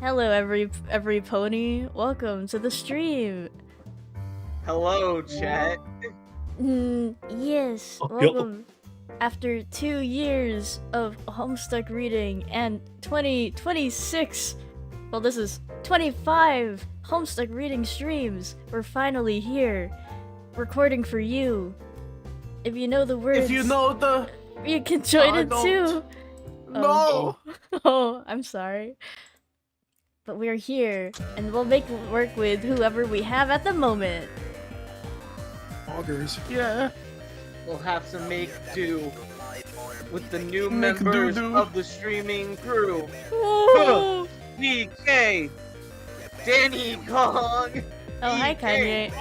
Hello, every pony. Welcome to the stream. Hello, chat. Yes, Oh, welcome. After 2 years of Homestuck reading and 26, well, this is 25 Homestuck reading streams, we're finally here. recording for you. If you know the words, If you know the... you can join I it don't. too. No! Oh, I'm sorry. But we're here, and we'll make it work with whoever we have at the moment. Augers. Yeah. We'll have to make do with the new Make members doo-doo. of the streaming crew. Whoa! DK, Danny Kong. Oh, hi, Kanye.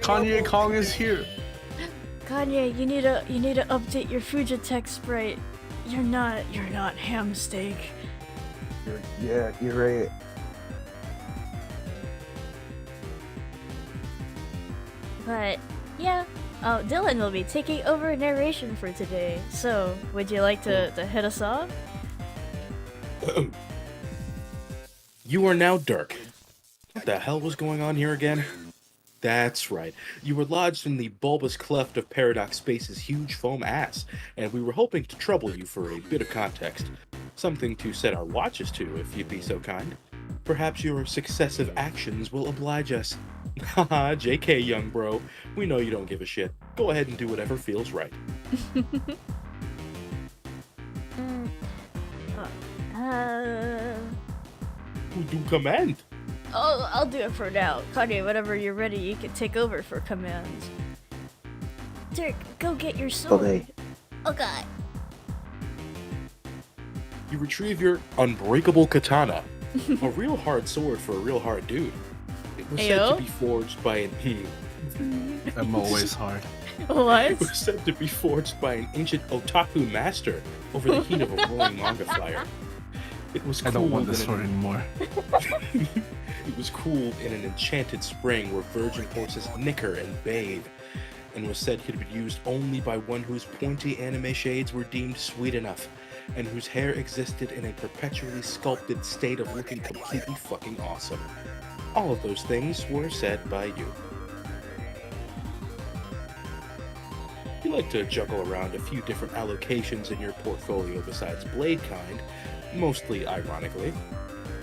Kanye Kong is here. Kanye, you need to update your Fujitech sprite. You're not ham steak. Yeah, you're right. But yeah, Dylan will be taking over narration for today. So, would you like to hit us off? You are now Dirk. What the hell was going on here again? That's right. You were lodged in the bulbous cleft of Paradox Space's huge foam ass, and we were hoping to trouble you for a bit of context. Something to set our watches to, if you'd be so kind. Perhaps your successive actions will oblige us. Haha, JK, young bro. We know you don't give a shit. Go ahead and do whatever feels right. Do command. Oh, I'll do it for now. Kanye, whenever you're ready, you can take over for commands. Dirk, go get your sword. Okay. Okay. You retrieve your unbreakable katana. A real hard sword for a real hard dude. It was said to Ayo? be forged by an I'm always hard. What? It was said to be forged by an ancient otaku master over the heat of a roaring manga fire. It was I don't want cooled this in sword anymore. It was cooled in an enchanted spring where virgin horses nicker and bathe, and was said to be used only by one whose pointy anime shades were deemed sweet enough, and whose hair existed in a perpetually sculpted state of looking completely fucking awesome. All of those things were said by you. You like to juggle around a few different allocations in your portfolio besides Blade Kind, mostly ironically.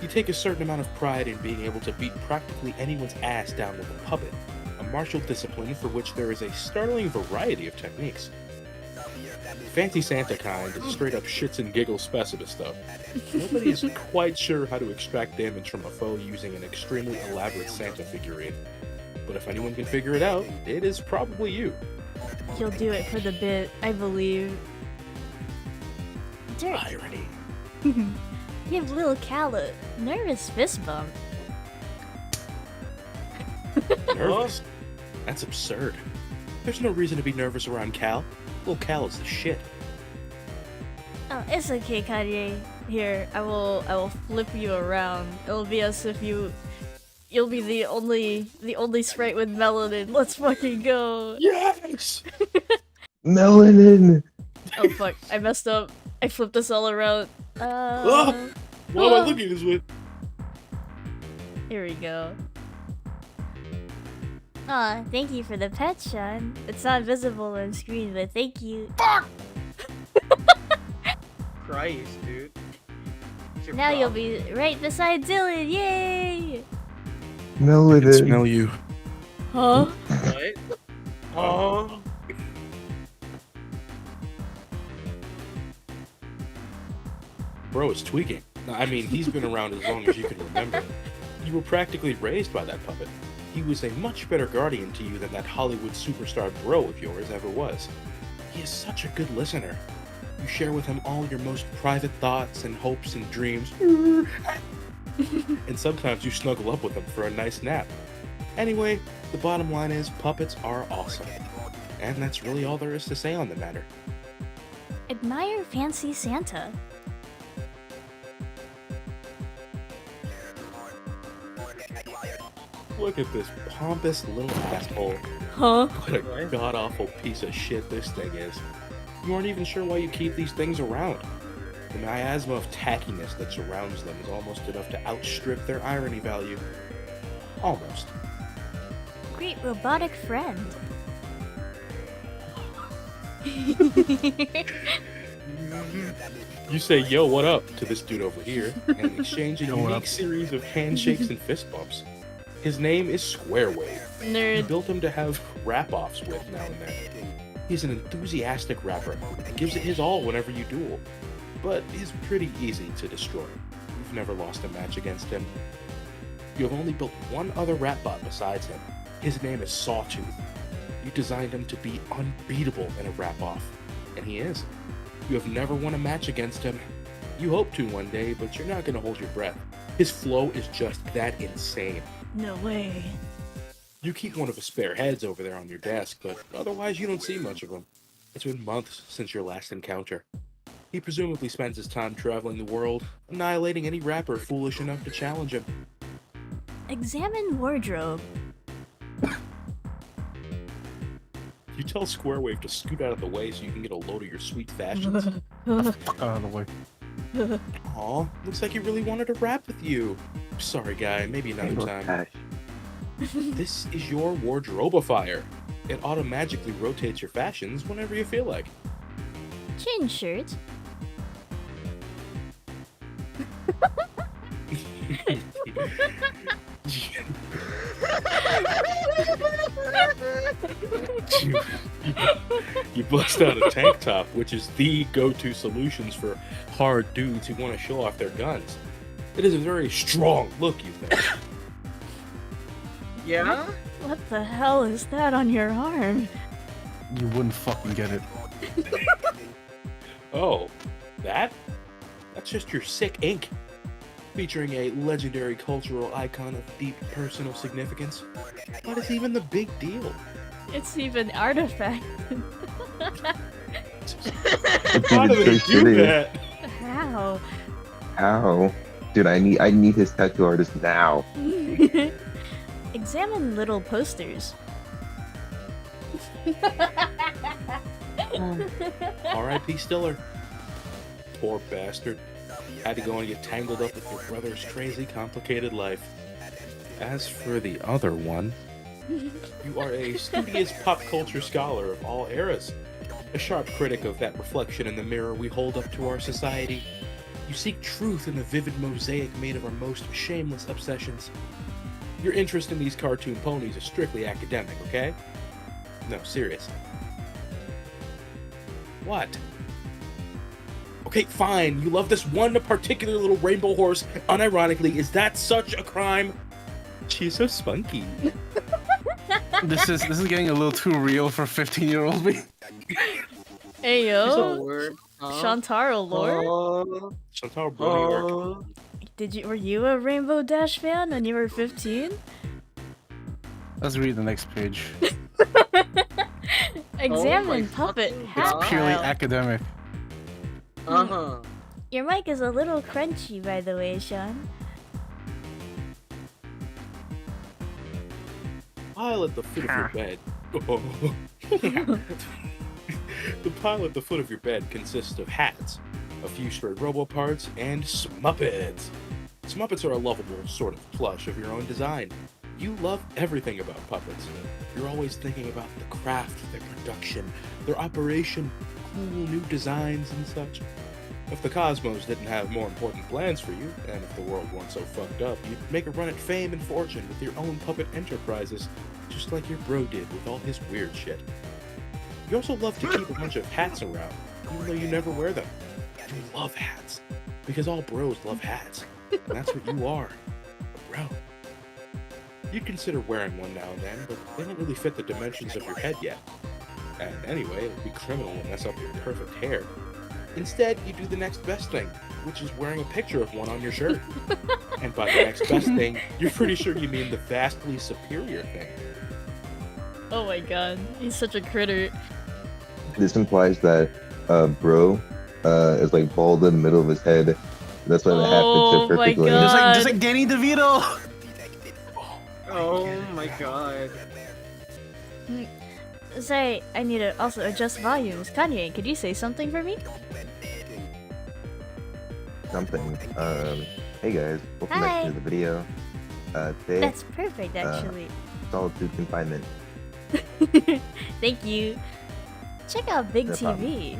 You take a certain amount of pride in being able to beat practically anyone's ass down with a puppet, a martial discipline for which there is a startling variety of techniques. Fancy Santa kind is straight up shits and giggles specimen stuff. Nobody is quite sure how to extract damage from a foe using an extremely elaborate Santa figurine. But if anyone can figure it out, it is probably you. He'll do it for the bit, I believe. Dirk, Irony. give Lil Cal a nervous fist bump. Nervous? That's absurd. There's no reason to be nervous around Cal. Little Cal is the shit. Oh, it's okay, Kanye. Here, I will flip you around. It'll be as if you'll be the only sprite with melanin. Let's fucking go. Yes! Melanin! Oh fuck, I messed up. I flipped us all around. Oh! What am I looking this way? Here we go. Aw, thank you for the pet, Sean. It's not visible on screen, but thank you. Fuck! Christ, dude. What's your Now you'll problem? be right beside Dylan, yay! Melanin. you. Huh? What? Oh. Bro is tweaking. I mean, he's been around as long as you can remember. You were practically raised by that puppet. He was a much better guardian to you than that Hollywood superstar bro of yours ever was. He is such a good listener. You share with him all your most private thoughts and hopes and dreams. And sometimes you snuggle up with him for a nice nap. Anyway, the bottom line is puppets are awesome. And that's really all there is to say on the matter. Admire Fancy Santa. Look at this pompous little asshole. Huh? What a god-awful piece of shit this thing is. You aren't even sure why you keep these things around. The miasma of tackiness that surrounds them is almost enough to outstrip their irony value. Almost. Great robotic friend. You say, yo, what up, to this dude over here, and exchange a Yo, what unique up? series of handshakes and fist bumps. His name is Squarewave. He Nerd. built him to have rap-offs with now and then. He's an enthusiastic rapper and gives it his all whenever you duel, but he's pretty easy to destroy. You've never lost a match against him. You have only built one other rap bot besides him. His name is Sawtooth. You designed him to be unbeatable in a rap-off, and he is. You have never won a match against him. You hope to one day, but you're not going to hold your breath. His flow is just that insane. No way. You keep one of his spare heads over there on your desk, but otherwise you don't see much of him. It's been months since your last encounter. He presumably spends his time traveling the world, annihilating any rapper foolish enough to challenge him. Examine wardrobe. You tell Squarewave to scoot out of the way so you can get a load of your sweet fashions. Fuck out of the way. Aw, looks like he really wanted to rap with you. Sorry, guy, maybe another time. This is your wardrobifier. It automagically rotates your fashions whenever you feel like. Change shirt. You bust out a tank top, which is the go-to solutions for hard dudes who want to show off their guns. It is a very strong look, you think. Yeah? What the hell is that on your arm? You wouldn't fucking get it. Oh, that? That's just your sick ink. Featuring a legendary cultural icon of deep personal significance. What is even the big deal? It's even artifact. How do they do that? How? How? Dude, I need his tattoo artist now. Examine little posters. R.I.P. Stiller. Poor bastard. Had to go and get tangled up with your brother's crazy, complicated life. As for the other one, you are a studious pop culture scholar of all eras. A sharp critic of that reflection in the mirror we hold up to our society. You seek truth in the vivid mosaic made of our most shameless obsessions. Your interest in these cartoon ponies is strictly academic, okay? No, seriously. What? Okay, fine. You love this one particular little rainbow horse. Unironically, is that such a crime? She's so spunky. This is getting a little too real for 15-year-old me. Hey Use a yo, word. Shantaro Lord. Shantaro Brody Were you a Rainbow Dash fan when you were 15? Let's read the next page. Examine my puppet fucking hat God. Purely pile. academic. Uh-huh. Your mic is a little crunchy, by the way, Sean. Pile at the foot of your bed. The pile at the foot of your bed consists of hats, a few stray robo parts, and Smuppets. Smuppets are a lovable sort of plush of your own design. You love everything about puppets. You're always thinking about the craft, their production, their operation, cool new designs and such. If the cosmos didn't have more important plans for you, and if the world weren't so fucked up, you'd make a run at fame and fortune with your own puppet enterprises, just like your bro did with all his weird shit. You also love to keep a bunch of hats around, even though you never wear them. You love hats, because all bros love hats, and that's what you are, a bro. You'd consider wearing one now and then, but they don't really fit the dimensions of your head yet. And anyway, it would be criminal to mess up your perfect hair. Instead, you do the next best thing, which is wearing a picture of one on your shirt. And by the next best thing, you're pretty sure you mean the vastly superior thing. Oh my god, he's such a critter. This implies that bro is like bald in the middle of his head. That's why the hat Oh fits it my perfectly. God. Just like Danny DeVito. Oh my god. Say, I need to also adjust volumes. Kanye, could you say something for me? Something. Hey guys, welcome Hi. back to the video. Today, That's perfect, actually. solitude confinement. Thank you. Check out Big No TV.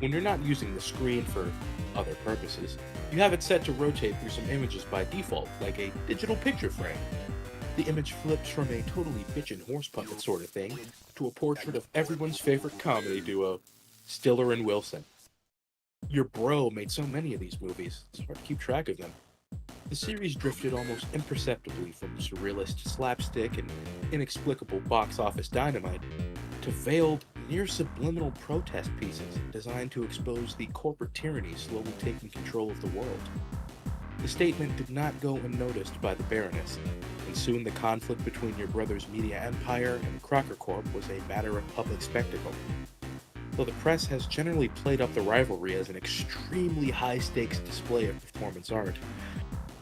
When you're not using the screen for other purposes, you have it set to rotate through some images by default, like a digital picture frame. The image flips from a totally bitchin' horse puppet sort of thing to a portrait of everyone's favorite comedy duo, Stiller and Wilson. Your bro made so many of these movies, it's hard to keep track of them. The series drifted almost imperceptibly from surrealist slapstick and inexplicable box office dynamite to veiled, near-subliminal protest pieces designed to expose the corporate tyranny slowly taking control of the world. The statement did not go unnoticed by the Baroness, and soon the conflict between your brother's media empire and Crocker Corp was a matter of public spectacle. Though the press has generally played up the rivalry as an extremely high-stakes display of performance art,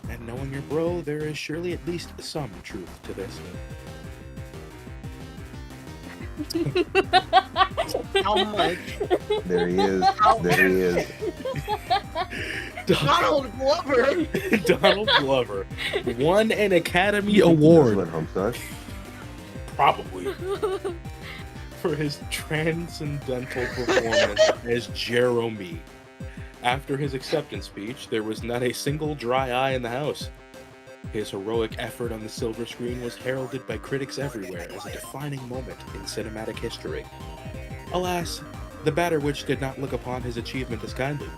and knowing your bro, there is surely at least some truth to this. How much? There he is. There he is. Donald Glover! Donald Glover won an Academy That's Award, what Homestuck. probably, for his transcendental performance as Jeremy. After his acceptance speech, there was not a single dry eye in the house. His heroic effort on the silver screen was heralded by critics everywhere as a defining moment in cinematic history. Alas, the Batter Witch did not look upon his achievement as kindly.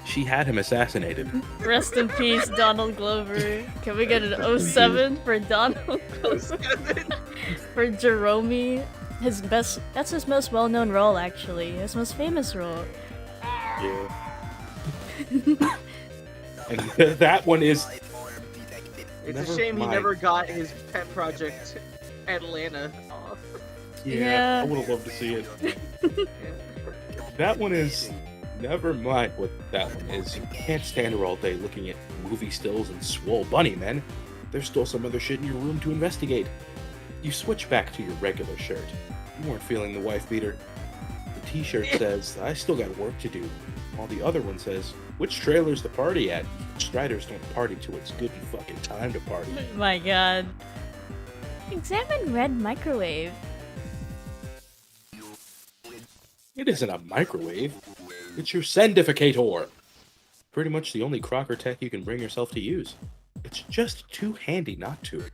She had him assassinated. Rest in peace, Donald Glover. Can we get an 07 for Donald Glover? For Jerome? That's his most well-known role, actually. His most famous role. Yeah. And that one is... It's Never a shame mind. he never got his pet project Atlanta off. Yeah, I would have loved to see it. That one is... Never mind what that one is. You can't stand here all day looking at movie stills and swole bunny men. There's still some other shit in your room to investigate. You switch back to your regular shirt. You weren't feeling the wife beater. The t-shirt says, I still got work to do. While the other one says, which trailer's the party at? Striders don't party till it's good and fucking time to party. My god. Examine red microwave. It isn't a microwave. It's your sendificator. Pretty much the only Crocker tech you can bring yourself to use. It's just too handy not to.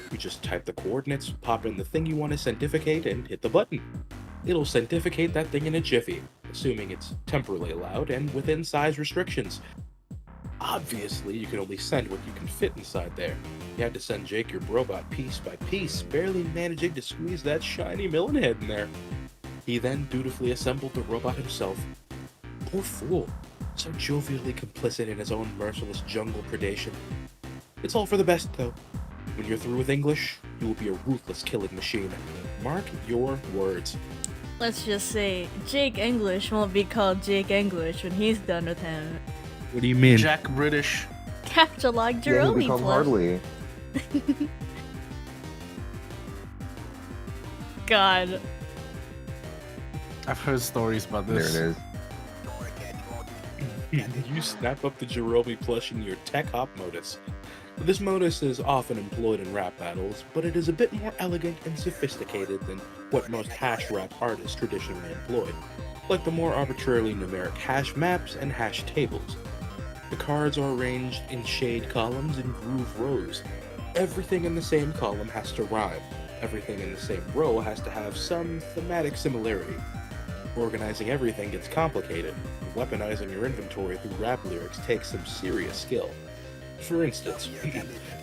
You just type the coordinates, pop in the thing you want to scientificate, and hit the button. It'll scientificate that thing in a jiffy, assuming it's temporally allowed and within size restrictions. Obviously, you can only send what you can fit inside there. You had to send Jake your robot piece by piece, barely managing to squeeze that shiny melon head in there. He then dutifully assembled the robot himself. Poor fool, so jovially complicit in his own merciless jungle predation. It's all for the best, though. When you're through with English, you will be a ruthless killing machine. Mark your words. Let's just say, Jake English won't be called Jake English when he's done with him. What do you mean? Jack British. Capture log Yeah, he'll Jerome become plus. Hardly. God. I've heard stories about There this. it is. You snap up the Jerome plush in your tech hop modus. This modus is often employed in rap battles, but it is a bit more elegant and sophisticated than what most hash rap artists traditionally employ, like the more arbitrarily numeric hash maps and hash tables. The cards are arranged in shade columns and groove rows. Everything in the same column has to rhyme. Everything in the same row has to have some thematic similarity. Organizing everything gets complicated. Weaponizing your inventory through rap lyrics takes some serious skill. For instance,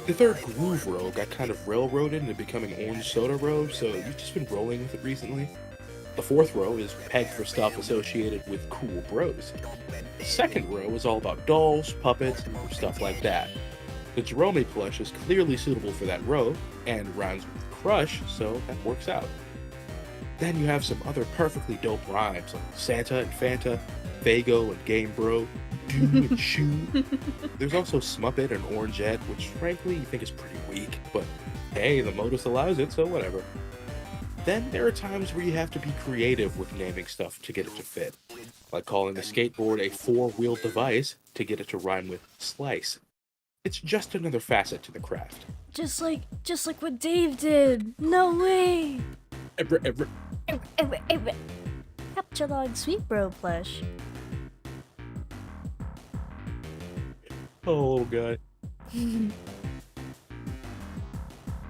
the third groove row got kind of railroaded into becoming orange soda row, so you've just been rolling with it recently. The fourth row is pegged for stuff associated with cool bros. The second row is all about dolls, puppets, and stuff like that. The Jerome plush is clearly suitable for that row, and rhymes with crush, so that works out. Then you have some other perfectly dope rhymes like Santa and Fanta, Fago and Game Bro, Do and Shoe. There's also Smuppet and Orangette, which frankly you think is pretty weak, but hey, the modus allows it, so whatever. Then there are times where you have to be creative with naming stuff to get it to fit, like calling a skateboard a four-wheeled device to get it to rhyme with slice. It's just another facet to the craft. Just like what Dave did. No way. Captcha Sweet Bro plush. Oh, God.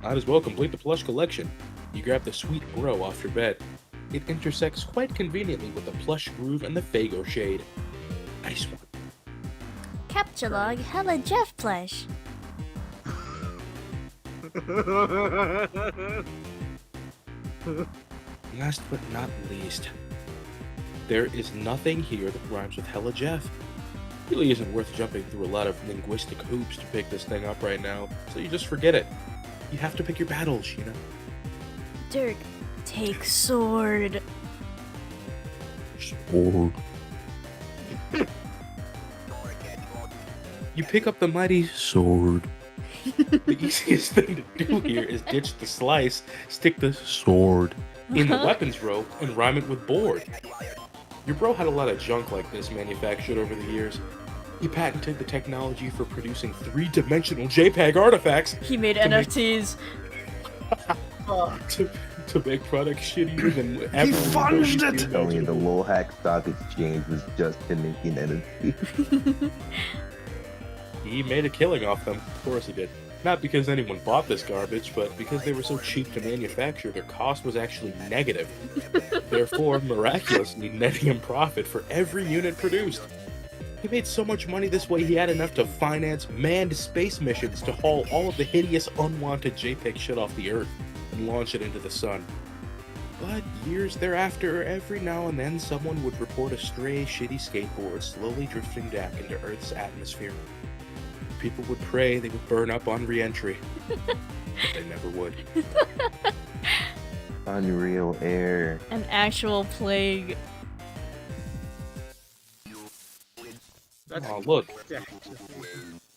Might as well complete the plush collection. You grab the Sweet Bro off your bed. It intersects quite conveniently with the plush groove and the Fago shade. Nice one. Captcha Hella Jeff plush. Last but not least, there is nothing here that rhymes with Hella Jeff. Really isn't worth jumping through a lot of linguistic hoops to pick this thing up right now, so you just forget it. You have to pick your battles, you know? Dirk, take sword. Sword. You pick up the mighty sword. The easiest thing to do here is ditch the slice, stick the sword in the weapons row, and rhyme it with board. Your bro had a lot of junk like this manufactured over the years. He patented the technology for producing three-dimensional JPEG artifacts. He made to make- NFTs. to make products shittier than ever. He funged it! Only the lol hack stock exchange was just to making NFT. He made a killing off them. Of course he did. Not because anyone bought this garbage, but because they were so cheap to manufacture, their cost was actually negative. Therefore, miraculously netting him profit for every unit produced. He made so much money this way he had enough to finance manned space missions to haul all of the hideous, unwanted JPEG shit off the Earth and launch it into the sun. But years thereafter, every now and then someone would report a stray, shitty skateboard slowly drifting back into Earth's atmosphere. People would pray they would burn up on re-entry. But they never would. Unreal Air. An actual plague. That's Oh, look. yeah.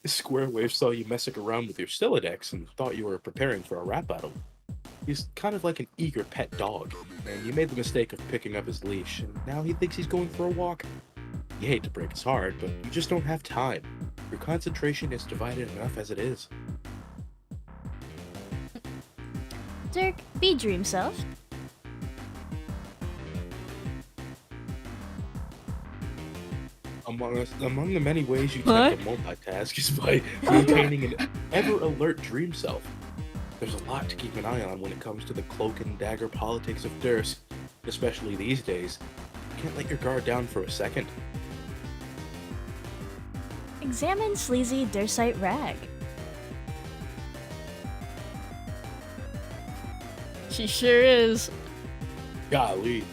Square Wave saw you messing around with your Stilodex and thought you were preparing for a rap battle. He's kind of like an eager pet dog, and you made the mistake of picking up his leash, and now he thinks he's going for a walk. You hate to break his heart, but you just don't have time. Your concentration is divided enough as it is. Dirk, be dream self. Among the many ways you tend to multitask is by maintaining an ever-alert dream self. There's a lot to keep an eye on when it comes to the cloak and dagger politics of Durst, especially these days. You can't let your guard down for a second. Examine sleazy Dursite rag. She sure is. Golly.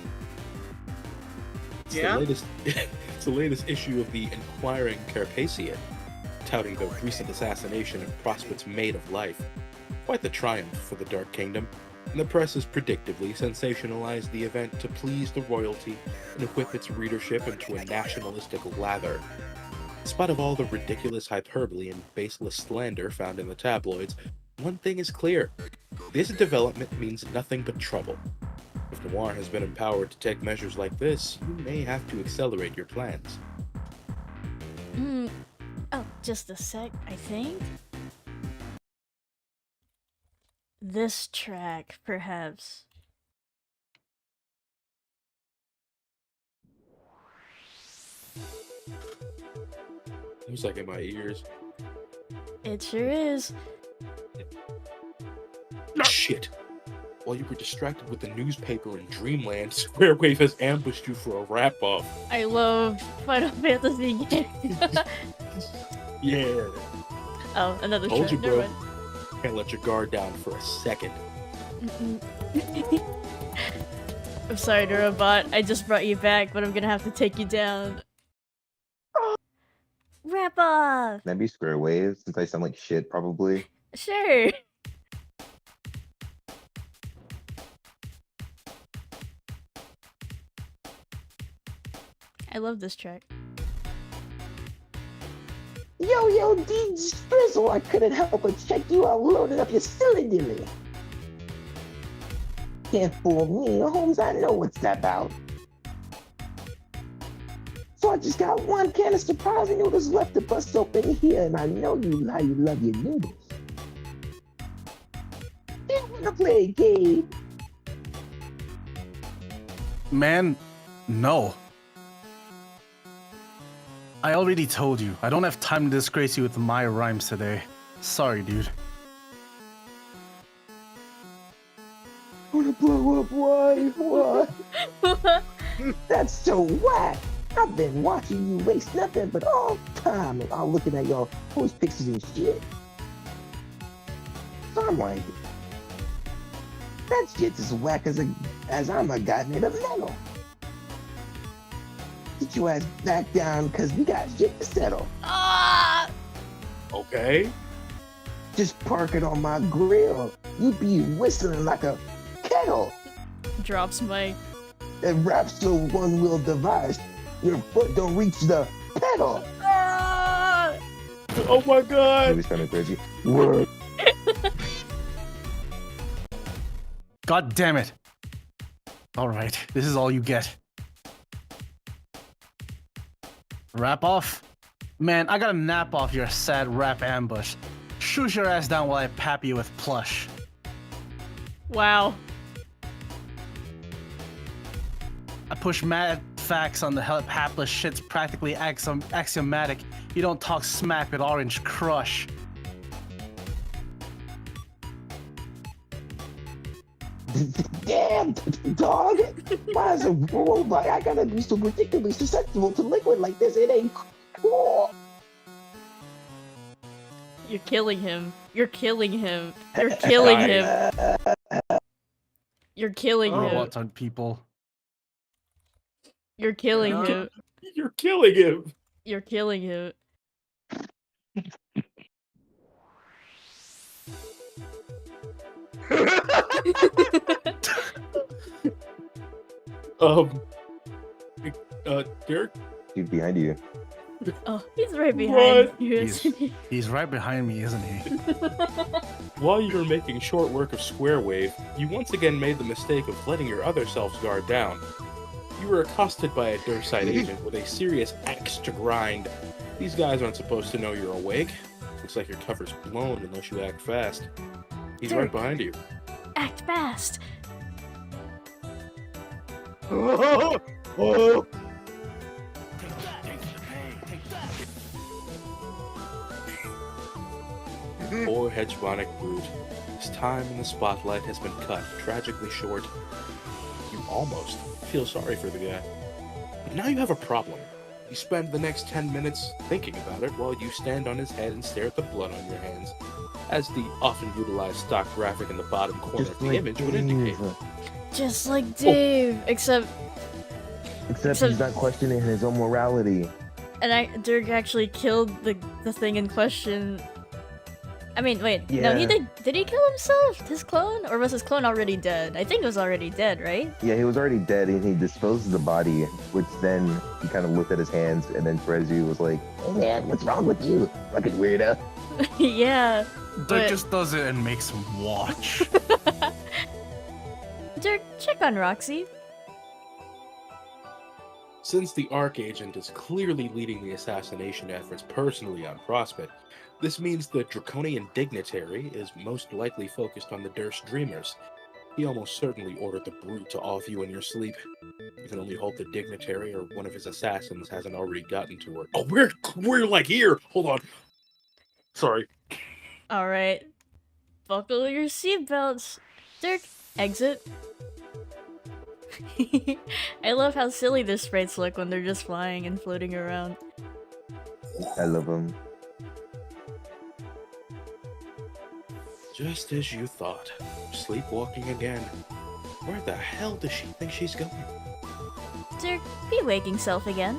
Yeah? It's the latest issue of the Inquiring Carpathia, touting the recent assassination of Prospect's Maid of Life. Quite the triumph for the Dark Kingdom, and the press has predictably sensationalized the event to please the royalty and whip its readership into a nationalistic lather. In spite of all the ridiculous hyperbole and baseless slander found in the tabloids, one thing is clear. This development means nothing but trouble. If Noir has been empowered to take measures like this, you may have to accelerate your plans. Oh, just a sec, I think. This track, perhaps. It's like in my ears. It sure is. Shit! While you were distracted with the newspaper in Dreamland, Square Wave has ambushed you for a wrap-off. I love Final Fantasy games. Yeah! Oh, another Told track. you, Never bro. mind. Can't let your guard down for a second. I'm sorry, Neurobot. I just brought you back, but I'm gonna have to take you down. Wrap off! Can I be Square Wave since I sound like shit probably? Sure. I love this track. Yo, DJ Frizzle, I couldn't help but check you out loading up your cylinder. Can't fool me, Holmes, I know what's that about. So I just got one can of surprising noodles left to bust open here, and I know how you love your noodles. You wanna play a game? Man, No. I already told you. I don't have time to disgrace you with my rhymes today. Sorry, dude. Wanna blow up? Why? What? That's so whack. I've been watching you waste nothing but all time and all looking at y'all post pictures and shit. So I'm like, that shit's as whack as I'm a guy made of metal. Get your ass back down because we got shit to settle. Ah! Okay. Just park it on my grill. You be whistling like a kettle. Drops mic. That Rapso one-wheel device. Your foot don't reach the pedal. Ah! Oh my god! He was kind of crazy. Word. God damn it. Alright, this is all you get. Rap off? Man, I gotta nap off your sad rap ambush. Shoot your ass down while I pap you with plush. Wow. I push mad facts on the hapless shit's practically axiomatic. You don't talk smack with Orange Crush. Damn, dog. Why is a robot? I gotta be so ridiculously susceptible to liquid like this? It ain't cool. You're killing him. You're killing him. You're killing him. You're killing him. Robots aren't people. You're killing him. You're killing him! You're killing him. Derek? He's behind you. Oh, he's right behind What? you. He's right behind me, isn't he? While you were making short work of Square Wave, you once again made the mistake of letting your other selves guard down. You were accosted by a Dursite agent with a serious axe to grind. These guys aren't supposed to know you're awake. Looks like your cover's blown unless you act fast. He's right behind you. Act fast. Poor hegemonic brute. His time in the spotlight has been cut tragically short. You almost feel sorry for the guy. But now you have a problem. You spend the next 10 minutes thinking about it while you stand on his head and stare at the blood on your hands, as the often utilized stock graphic in the bottom corner of the image would indicate. Just like Dave, except Except he's not questioning his own morality. Dirk actually killed the thing in question. I mean, wait, no, Yeah. he did he kill himself? His clone? Or was his clone already dead? I think it was already dead, right? Yeah, he was already dead, and he disposed of the body, which then he kind of looked at his hands, and then Terezi was like, Hey man, what's wrong with you? Fucking weirdo. Yeah. Dirk But- just does it and makes him watch. Dirk, check on Roxy. Since the Archagent is clearly leading the assassination efforts personally on Prospect, this means the Draconian Dignitary is most likely focused on the Durst Dreamers. He almost certainly ordered the brute to off you in your sleep. You can only hope the Dignitary or one of his assassins hasn't already gotten to her. Oh, we're like here! Hold on. Sorry. Alright. Buckle your seatbelts. Dirk, exit. I love how silly their sprites look when they're just flying and floating around. I love him. Just as you thought. Sleepwalking again. Where the hell does she think she's going? Dirk, be waking self again.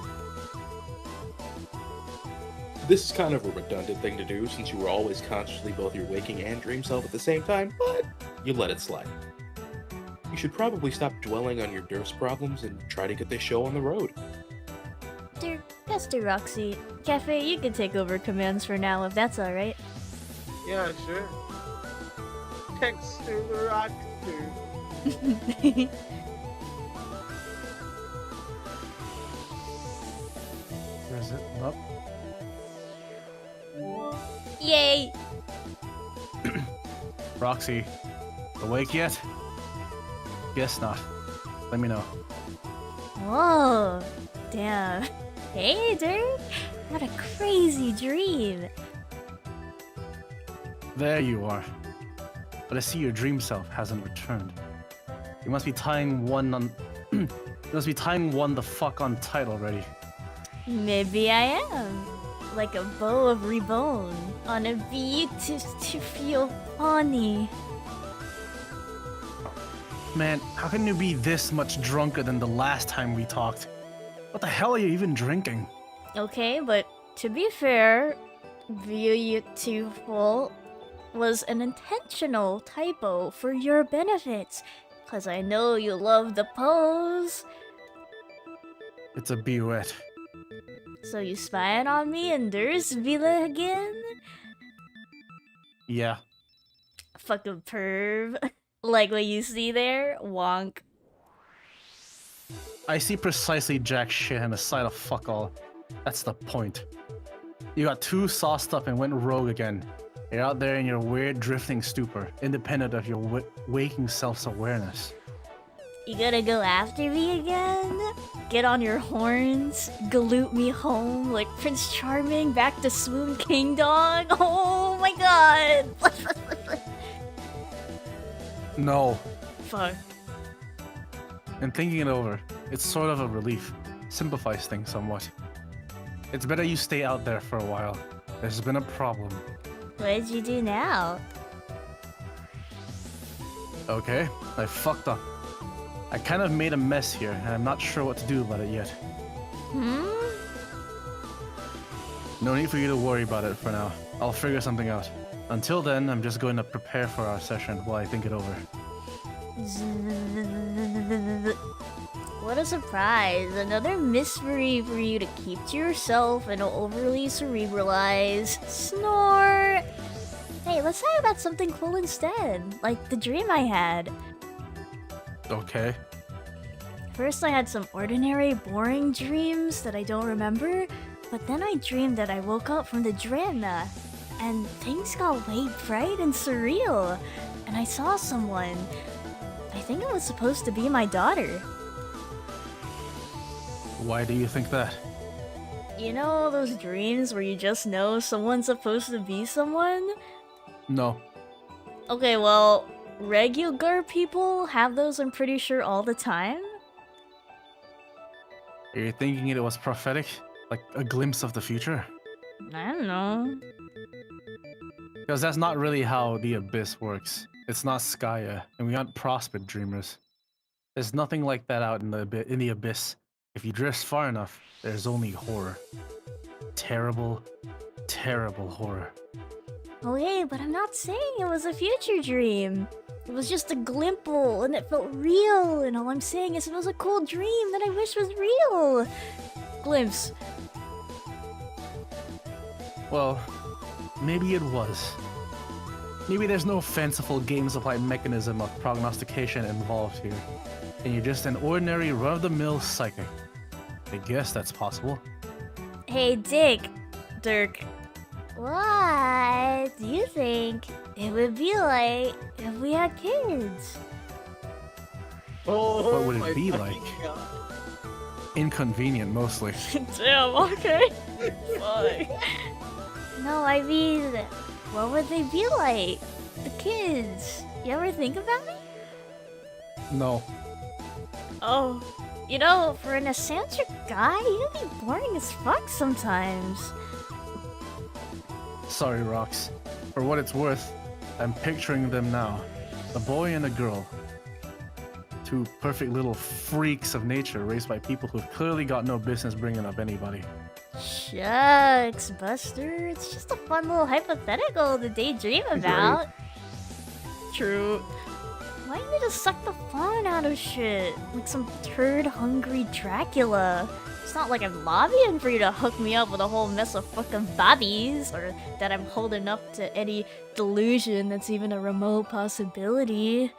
This is kind of a redundant thing to do since you were always consciously both your waking and dream self at the same time, but you let it slide. You should probably stop dwelling on your Durst problems and try to get this show on the road. Dirk, Pastor Roxy, Cafe, you can take over commands for now if that's alright. Yeah, sure. Thanks to the rock, dude. Where is it? Up. Yay! Roxy, awake yet? Guess not. Let me know. Whoa, damn. Hey, Dirk, what a crazy dream. There you are. But I see your dream self hasn't returned. You must be tying one on. You must be tying one the fuck on tight already. Maybe I am. Like a bow of ribbon on a beautiful pony. Man, how can you be this much drunker than the last time we talked? What the hell are you even drinking? Okay, but to be fair, beautiful was an intentional typo for your benefit. Cause I know you love the pose. It's a beauet. So you spying on me in Dur's villa again? Yeah. Fucking perv. Like what you see there? Wonk. I see precisely jack shit and a side of fuck all. That's the point. You got too sauced up and went rogue again. You're out there in your weird drifting stupor, independent of your waking self-awareness. You gonna go after me again? Get on your horns, galoot me home like Prince Charming back to Swoon King Dog? Oh my god! No. Fuck. And thinking it over, it's sort of a relief. Simplifies things somewhat. It's better you stay out there for a while. There's been a problem. What did you do now? Okay, I fucked up. I kind of made a mess here, and I'm not sure what to do about it yet. No need for you to worry about it for now. I'll figure something out. Until then, I'm just going to prepare for our session while I think it over. What a surprise. Another mystery for you to keep to yourself and overly cerebralize. Snore! Hey, let's talk about something cool instead. Like the dream I had. Okay. First I had some ordinary, boring dreams that I don't remember, but then I dreamed that I woke up from the dream, and things got way bright and surreal, and I saw someone. I think it was supposed to be my daughter. Why do you think that? You know those dreams where you just know someone's supposed to be someone? No. Okay, well, regular people have those, I'm pretty sure, all the time. Are you thinking it was prophetic? Like a glimpse of the future? I don't know. Because that's not really how the Abyss works. It's not Skya, and we aren't prospered dreamers. There's nothing like that out in the Abyss. If you drift far enough, there's only horror. Terrible, terrible horror. Okay, but I'm not saying it was a future dream. It was just a glimple, and it felt real, and all I'm saying is it was a cool dream that I wish was real. Glimpse. Well, maybe it was. Maybe there's no fanciful game-supplied mechanism of prognostication involved here, and you're just an ordinary run-of-the-mill psychic. I guess that's possible. Hey, Dirk. What do you think it would be like if we had kids? Oh, What would it my be fucking like? God. Inconvenient, mostly. Damn, okay. Fine. No, I mean, what would they be like? The kids. You ever think about it? No. Oh, you know, for an eccentric guy, you can be boring as fuck sometimes. Sorry, Rox. For what it's worth, I'm picturing them now. A boy and a girl. Two perfect little freaks of nature raised by people who've clearly got no business bringing up anybody. Shucks, Buster. It's just a fun little hypothetical to daydream about. True. Why do you need to suck the fun out of shit? Like some turd-hungry Dracula. It's not like I'm lobbying for you to hook me up with a whole mess of fucking bobbies, or that I'm holding up to any delusion that's even a remote possibility.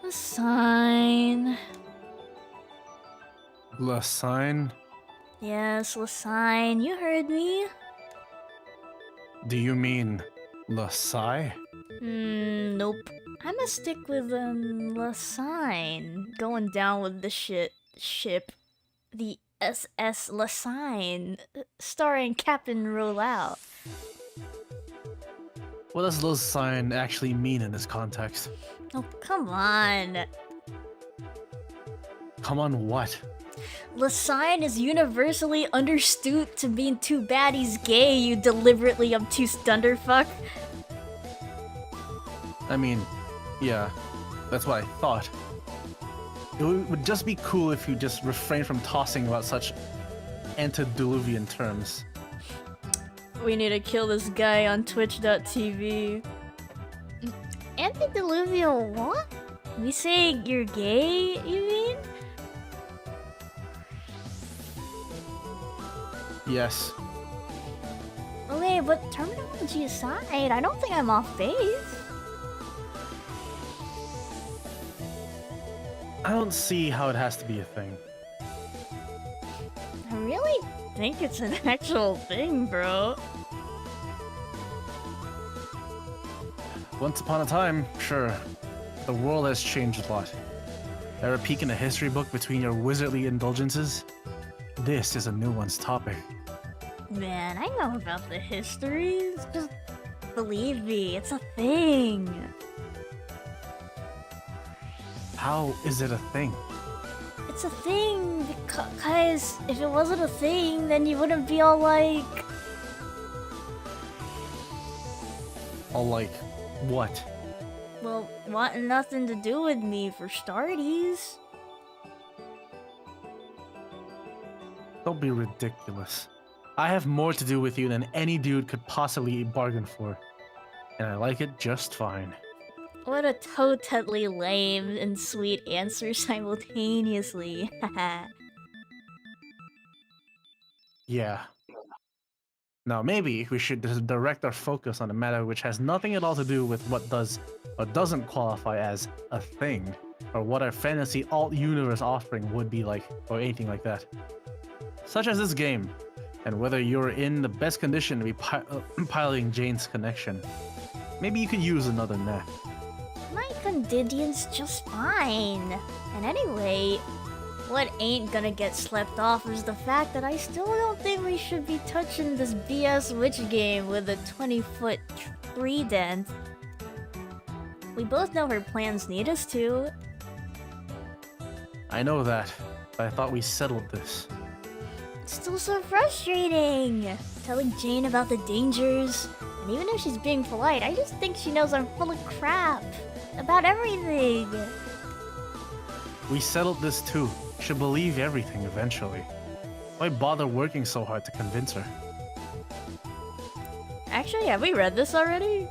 A sign. La sign? Yes, Lasine, you heard me. Do you mean La Sai? Nope. I'ma stick with Lasine. Going down with the ship. the SS Lassine, starring Captain Rollout. What does those sign actually mean in this context? Oh, come on. Come on, what? Lassine is universally understood to mean too bad he's gay, you deliberately obtuse dunderfuck. I mean, yeah, that's what I thought. It would just be cool if you just refrain from tossing about such antediluvian terms. We need to kill this guy on twitch.tv. Antediluvian what? We say you're gay, you mean? Yes. Okay, but terminology aside, I don't think I'm off base. I don't see how it has to be a thing. I really think it's an actual thing, bro. Once upon a time, sure, the world has changed a lot. Ever peek in a history book between your wizardly indulgences? This is a new one's topic. Man, I know about the histories. Just believe me, it's a thing. How is it a thing? It's a thing because if it wasn't a thing, then you wouldn't be all like... All like, what? Well, wanting nothing to do with me for starties. Don't be ridiculous. I have more to do with you than any dude could possibly bargain for. And I like it just fine. What a totally lame and sweet answer simultaneously. Haha. Yeah. Now maybe we should just direct our focus on a matter which has nothing at all to do with what does or doesn't qualify as a thing, or what our fantasy alt-universe offering would be like, or anything like that. Such as this game, and whether you're in the best condition to be piloting Jane's connection. Maybe you could use another net. My condition's just fine. And anyway, what ain't gonna get slept off is the fact that I still don't think we should be touching this BS witch game with a 20-foot tree dent. We both know her plans need us to. I know that, but I thought we settled this. It's still so frustrating! Telling Jane about the dangers, and even if she's being polite, I just think she knows I'm full of crap. About everything. We settled this too. She'll believe everything eventually. Why bother working so hard to convince her? Actually, have we read this already?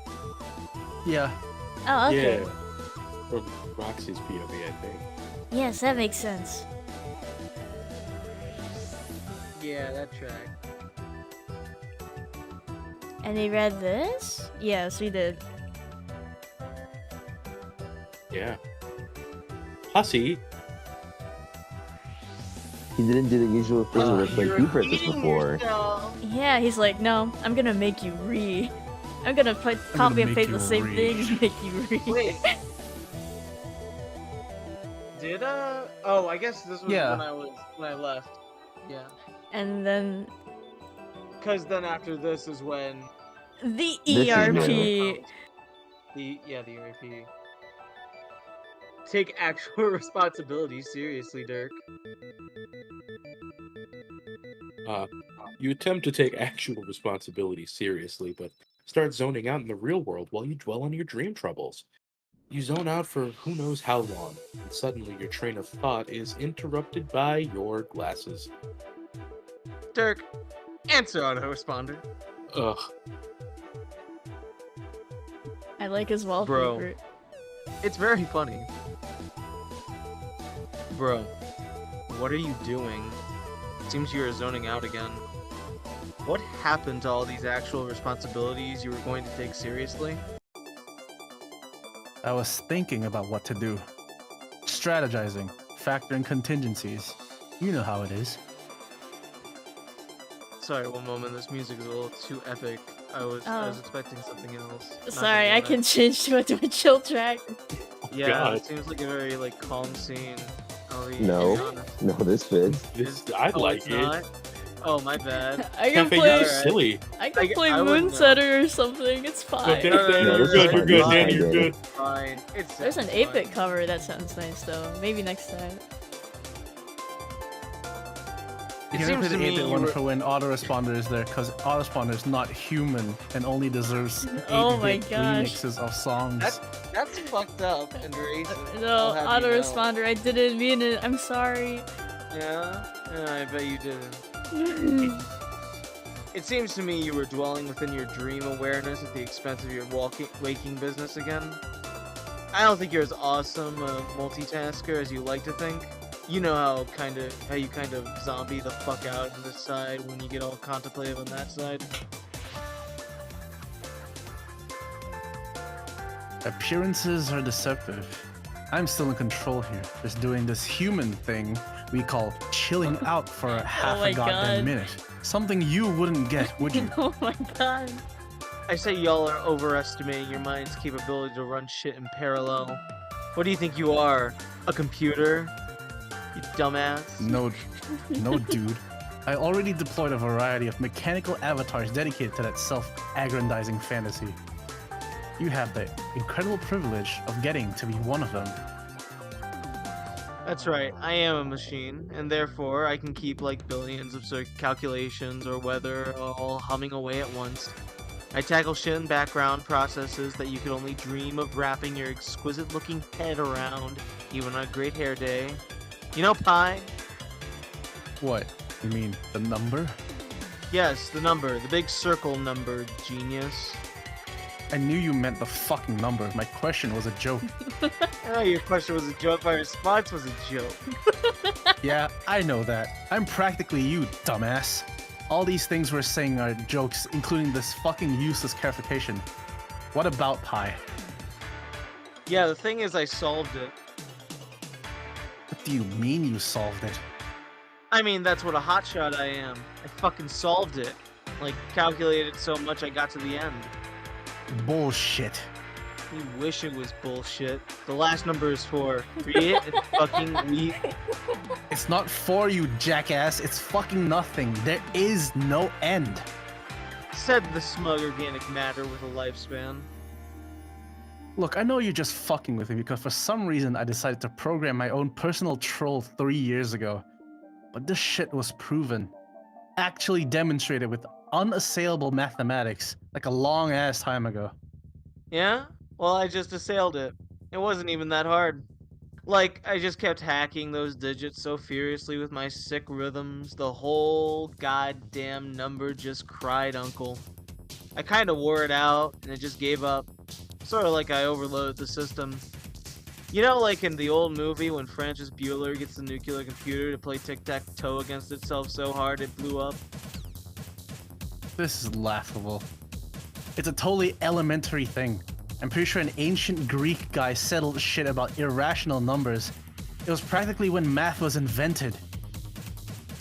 Yeah. Oh, okay. Yeah. From Roxy's POV, I think. Yes, that makes sense. Yeah, that track. And we read this? Yes, we did. Yeah. Hussy. He didn't do the usual thing where it's like, you've read this before. Yeah, he's like, no, I'm gonna make you read. I'm gonna put copy and make paste the you same read. thing and make you read. Wait. Did Oh, I guess this was Yeah. when I left. Yeah. And then Cause then after this is when the This is ERP. the ERP. Take actual responsibility seriously, Dirk. You attempt to take actual responsibility seriously, but start zoning out in the real world while you dwell on your dream troubles. You zone out for who knows how long, and suddenly your train of thought is interrupted by your glasses. Dirk, answer autoresponder. Ugh. I like his wallpaper. It's very funny. Bro, what are you doing? Seems you are zoning out again. What happened to all these actual responsibilities you were going to take seriously? I was thinking about what to do. Strategizing, factoring contingencies. You know how it is. Sorry, one moment. This music is a little too epic. I was expecting something else. Not Sorry, gonna I lie. can change to a chill track. Yeah, God. it seems like a very calm scene. All be No. honest. No, this fits. I Oh, like it's it. not? Oh, my bad. I can Cafe, play. you're silly. I can play I wouldn't know. Moonsetter or something. It's No, fine. Danny, Danny, No, you're this is good. You're fine. good. This is Danny, fine, you're Danny. good. Fine. It's There's an fine. 8-bit cover that sounds nice though. Maybe next time. It You seems play to the me 8-bit you one were- for when autoresponder is there, because autoresponder is not human and only deserves 8-bit Oh my gosh. remixes of songs. That's fucked up and racist. No, I'll have you know. autoresponder. I didn't mean it. I'm sorry. Yeah? I bet you didn't. It seems to me you were dwelling within your dream awareness at the expense of your waking business again. I don't think you're as awesome a multitasker as you like to think. You know how you kind of zombie the fuck out on this side when you get all contemplative on that side. Appearances are deceptive. I'm still in control here, just doing this human thing we call chilling out for a half my a goddamn God. minute. Something you wouldn't get, would you? Oh my god. I say y'all are overestimating your mind's capability to run shit in parallel. What do you think you are? A computer? You dumbass. No, no, dude. I already deployed a variety of mechanical avatars dedicated to that self-aggrandizing fantasy. You have the incredible privilege of getting to be one of them. That's right, I am a machine, and therefore I can keep like billions of calculations or weather all humming away at once. I tackle shit in background processes that you could only dream of wrapping your exquisite looking head around, even on a great hair day. You know pi? What? You mean the number? Yes, the number, the big circle number, genius. I knew you meant the fucking number. My question was a joke. Oh, your question was a joke, my response was a joke. Yeah, I know that. I'm practically you, dumbass. All these things we're saying are jokes, including this fucking useless clarification. What about pi? Yeah, the thing is I solved it. What do you mean you solved it? I mean, that's what a hotshot I am. I fucking solved it. Like, calculated so much I got to the end. Bullshit. You wish it was bullshit. The last number is 4. Read it, it's fucking weak. It's not for you, jackass. It's fucking nothing. There is no end. Said the smug organic matter with a lifespan. Look, I know you're just fucking with me because for some reason I decided to program my own personal troll 3 years ago. But this shit was proven. Actually demonstrated with unassailable mathematics like a long ass time ago. Yeah? Well, I just assailed it. It wasn't even that hard. Like, I just kept hacking those digits so furiously with my sick rhythms, the whole goddamn number just cried uncle. I kinda wore it out, and it just gave up. Sorta like I overloaded the system. You know, like in the old movie when Francis Bueller gets the nuclear computer to play tic-tac-toe against itself so hard it blew up? This is laughable. It's a totally elementary thing. I'm pretty sure an ancient Greek guy settled shit about irrational numbers. It was practically when math was invented.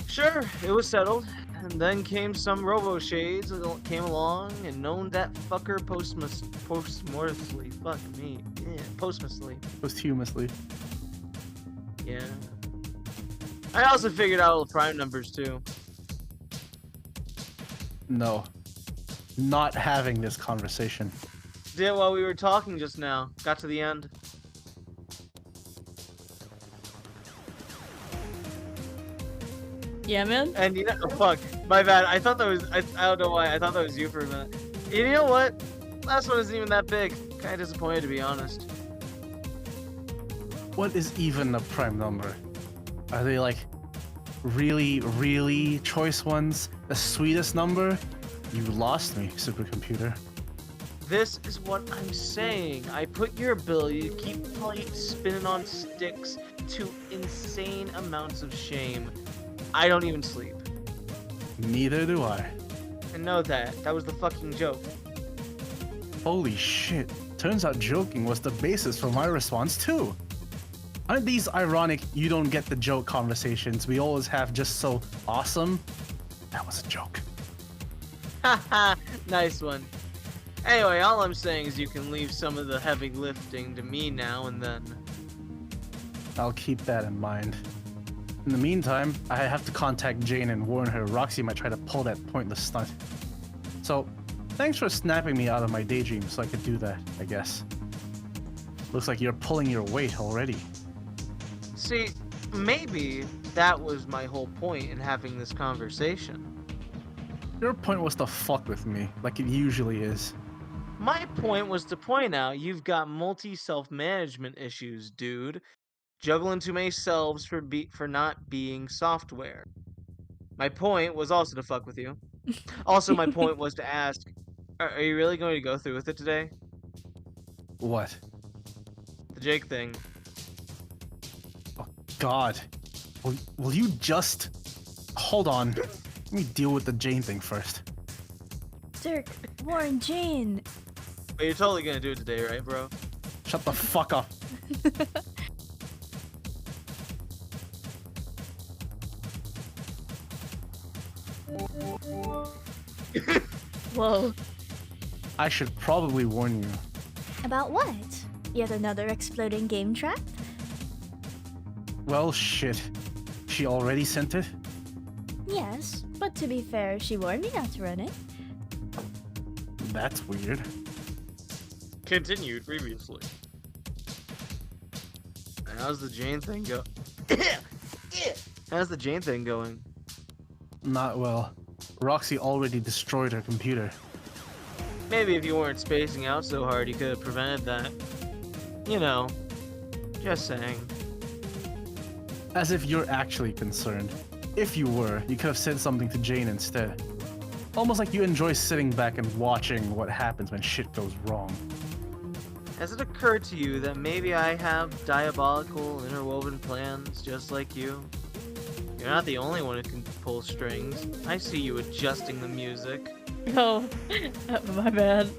Sure, it was settled. And then came some robo-shades that came along and known that fucker posthumously. Fuck me. Yeah, posthumously. Posthumously. Yeah. I also figured out all the prime numbers too. No. Not having this conversation. Did it while we were talking just now. Got to the end. Yeah, man. And you know, oh, fuck, my bad. I thought that was, I don't know why, I thought that was you for a minute. You know what? Last one isn't even that big. Kinda disappointed, to be honest. What is even a prime number? Are they like really, really choice ones? The sweetest number? You lost me, supercomputer. This is what I'm saying. I put your ability to keep plates spinning on sticks to insane amounts of shame. I don't even sleep. Neither do I. And know that. That was the fucking joke. Holy shit. Turns out joking was the basis for my response too. Aren't these ironic you don't get the joke conversations we always have just so awesome? That was a joke. Haha, nice one. Anyway, all I'm saying is you can leave some of the heavy lifting to me now and then. I'll keep that in mind. In the meantime, I have to contact Jane and warn her Roxy might try to pull that pointless stunt. So, thanks for snapping me out of my daydream so I could do that, I guess. Looks like you're pulling your weight already. See, maybe that was my whole point in having this conversation. Your point was to fuck with me, like it usually is. My point was to point out you've got multi-self-management issues, dude. Juggling too many selves for not being software. My point was also to fuck with you. Also, my point was to ask, are you really going to go through with it today? What? The Jake thing. Oh, God. Will you just... Hold on. Let me deal with the Jane thing first. Dirk, warn Jane. But you're totally gonna do it today, right, bro? Shut the fuck up. Whoa. I should probably warn you. About what? Yet another exploding game trap? Well, shit. She already sent it? Yes, but to be fair, she warned me not to run it. That's weird. Continued previously. How's the Jane thing go? How's the Jane thing going? Not well. Roxy already destroyed her computer. Maybe if you weren't spacing out so hard, you could have prevented that. You know, just saying. As if you're actually concerned. If you were, you could have said something to Jane instead. Almost like you enjoy sitting back and watching what happens when shit goes wrong. Has it occurred to you that maybe I have diabolical, interwoven plans just like you? You're not the only one who can pull strings. I see you adjusting the music. Oh, my bad.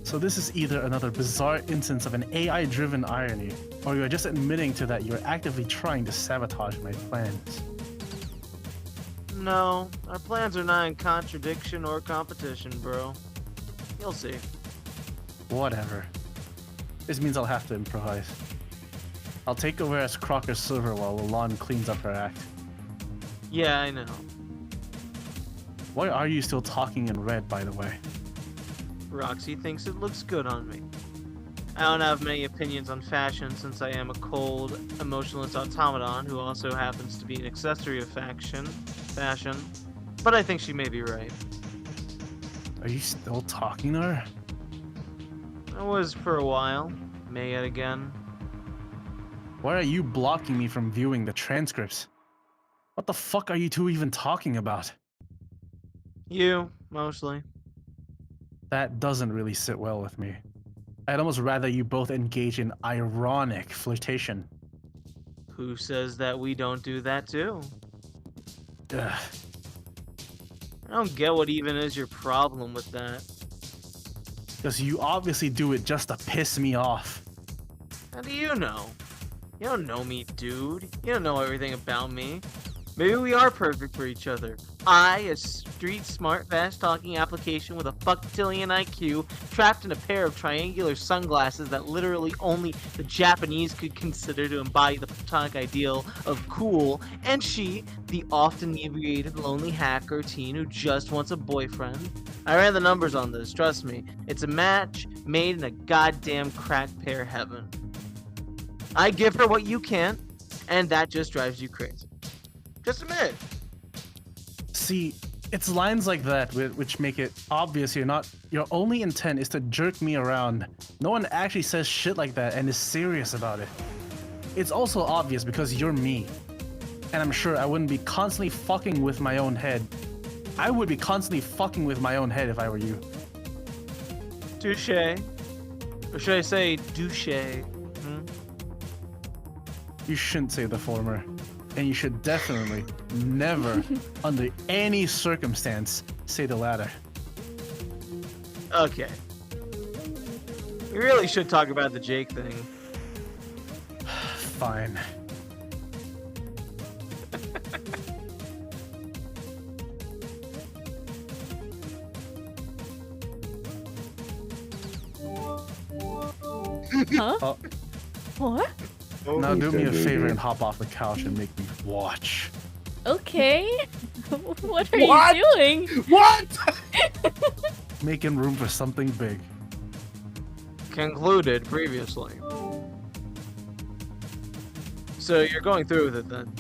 So this is either another bizarre instance of an AI-driven irony, or you're just admitting to that you're actively trying to sabotage my plans. No, our plans are not in contradiction or competition, bro. You'll see. Whatever. This means I'll have to improvise. I'll take over as Crocker's server while Lalon cleans up her act. Yeah, I know. Why are you still talking in red, by the way? Roxy thinks it looks good on me. I don't have many opinions on fashion since I am a cold, emotionless automaton who also happens to be an accessory of fashion, but I think she may be right. Are you still talking to her? I was for a while, may yet again. Why are you blocking me from viewing the transcripts? What the fuck are you two even talking about? You, mostly. That doesn't really sit well with me. I'd almost rather you both engage in ironic flirtation. Who says that we don't do that too? Ugh. I don't get what even is your problem with that. Because you obviously do it just to piss me off. How do you know? You don't know me, dude. You don't know everything about me. Maybe we are perfect for each other. I, a street smart, fast-talking application with a fucktillion IQ, trapped in a pair of triangular sunglasses that literally only the Japanese could consider to embody the platonic ideal of cool, and she, the often inebriated, lonely hacker teen who just wants a boyfriend. I ran the numbers on this, trust me. It's a match made in a goddamn crack pair heaven. I give her what you can't, and that just drives you crazy. Just admit it. See, it's lines like that which make it obvious your only intent is to jerk me around. No one actually says shit like that and is serious about it. It's also obvious because you're me. And I'm sure I wouldn't be constantly fucking with my own head. I would be constantly fucking with my own head if I were you. Touche. Or should I say douche? You shouldn't say the former. And you should definitely never, under any circumstance, say the latter. Okay. We really should talk about the Jake thing. Fine. Huh? Oh, What? Now do me a Please don't favor do and hop off the couch and make me watch. Okay. What are What? you doing? What? Making room for something big. Concluded previously. So you're going through with it then?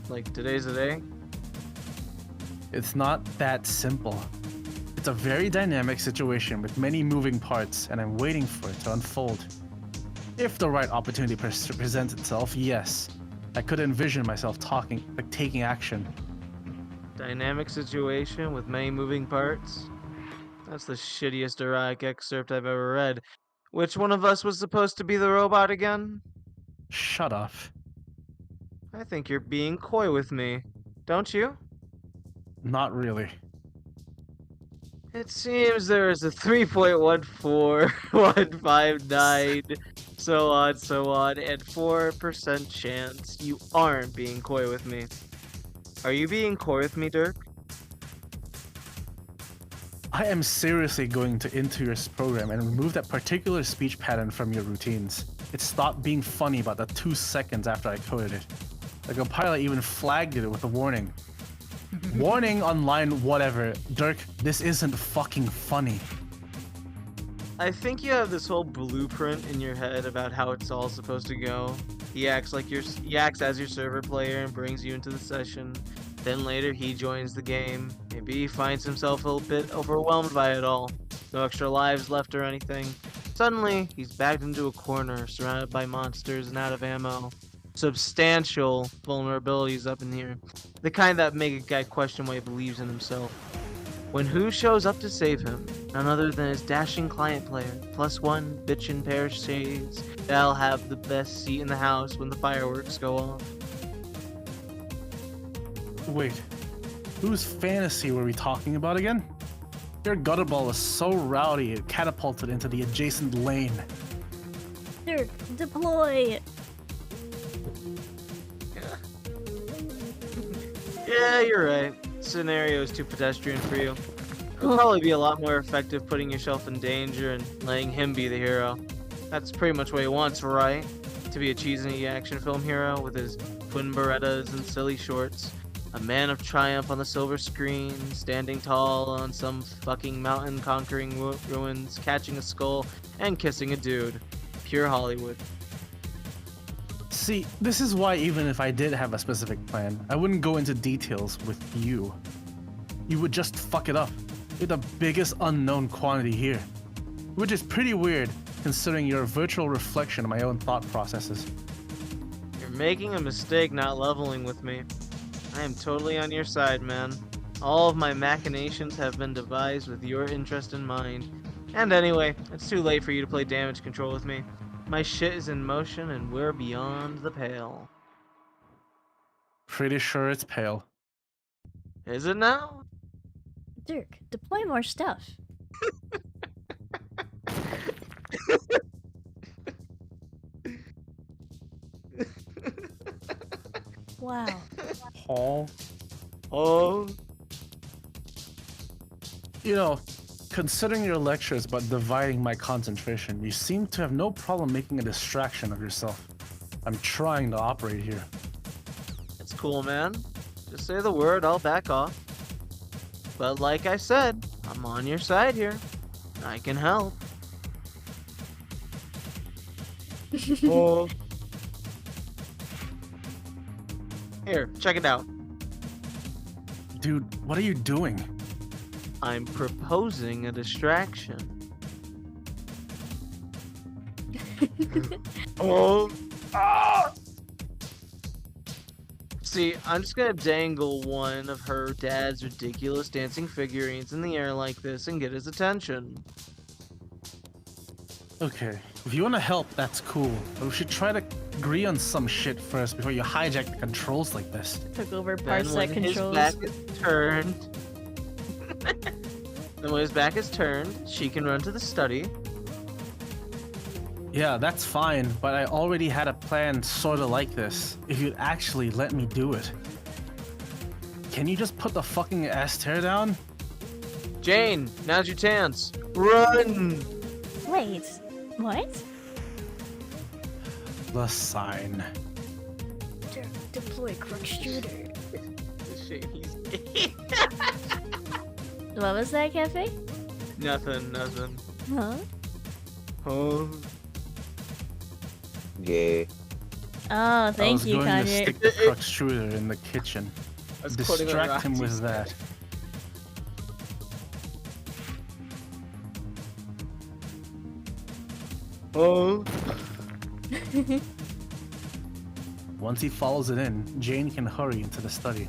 Like today's the day? It's not that simple. It's a very dynamic situation with many moving parts, and I'm waiting for it to unfold. If the right opportunity presents itself, yes, I could envision myself taking action. Dynamic situation with many moving parts? That's the shittiest erotic excerpt I've ever read. Which one of us was supposed to be the robot again? Shut up. I think you're being coy with me, don't you? Not really. It seems there is a 3.14159 so on, and 4% chance you aren't being coy with me. Are you being coy with me, Dirk? I am seriously going to into your program and remove that particular speech pattern from your routines. It stopped being funny about the 2 seconds after I coded it. The compiler even flagged it with a warning. Warning on line whatever. Dirk, this isn't fucking funny. I think you have this whole blueprint in your head about how it's all supposed to go. He acts as your server player and brings you into the session. Then later he joins the game. Maybe he finds himself a bit overwhelmed by it all. No extra lives left or anything. Suddenly, he's backed into a corner, surrounded by monsters and out of ammo. Substantial vulnerabilities up in here. The kind that make a guy question why he believes in himself. When who shows up to save him? None other than his dashing client player, +1 bitchin' pair of shades that'll have the best seat in the house when the fireworks go off. Wait, whose fantasy were we talking about again? Your gutter ball was so rowdy it catapulted into the adjacent lane. Dirk, deploy. Yeah, you're right. Scenario is too pedestrian for you. It'll probably be a lot more effective putting yourself in danger and letting him be the hero. That's pretty much what he wants, right? To be a cheesy action film hero with his twin Berettas and silly shorts. A man of triumph on the silver screen, standing tall on some fucking mountain conquering ruins, catching a skull, and kissing a dude. Pure Hollywood. See, this is why even if I did have a specific plan, I wouldn't go into details with you. You would just fuck it up. You're the biggest unknown quantity here. Which is pretty weird, considering you're a virtual reflection of my own thought processes. You're making a mistake not leveling with me. I am totally on your side, man. All of my machinations have been devised with your interest in mind. And anyway, it's too late for you to play damage control with me. My shit is in motion and we're beyond the pale. Pretty sure it's pale. Is it now? Dirk, deploy more stuff. Wow. Paul? Oh, You know, considering your lectures about dividing my concentration, you seem to have no problem making a distraction of yourself. I'm trying to operate here. it's cool, man. Just say the word, I'll back off. But like I said, I'm on your side here. I can help. Oh. Here, check it out. Dude, what are you doing? I'm proposing a distraction. Oh. Ah! See, I'm just gonna dangle one of her dad's ridiculous dancing figurines in the air like this and get his attention. Okay, if you want to help, that's cool. But we should try to agree on some shit first before you hijack the controls like this. Took over Then parsec when his controls. back is turned, then when his back is turned, she can run to the study. Yeah, that's fine, but I already had a plan sorta like this. If you'd actually let me do it. Can you just put the fucking ass tear down? Jane, now's your chance. Run! Wait, what? The sign. Deploy crook shooter. It's a shame he's gay. What was that, Cafe? Nothing. Huh? Oh. Gay. Oh, thank you, I was going to Kanye. stick the crux shooter in the kitchen. I was quoting Distract him with Roxy's- that. Oh. Once he follows it in, Jane can hurry into the study.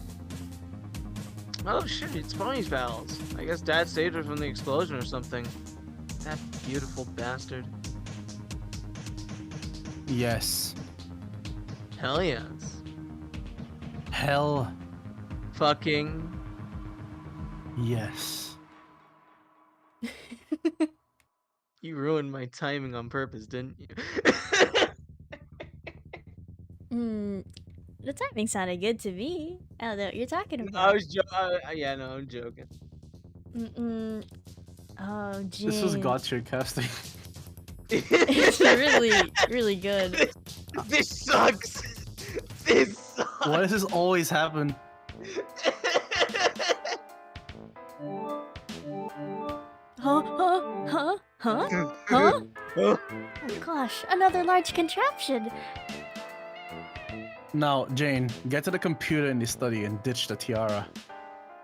Oh shit, it's Bonnie's pals. I guess Dad saved her from the explosion or something. That beautiful bastard. Yes. Hell yes. Hell Fucking. yes. You ruined my timing on purpose, didn't you? The timing sounded good to me. I don't know what you're talking I about. was yeah, no, I'm joking. Oh, gee. This was God tier casting. It's really, really good. This sucks. This sucks. Why does this always happen? Huh? Oh, Oh gosh, another large contraption. Now, Jane, get to the computer in the study and ditch the tiara.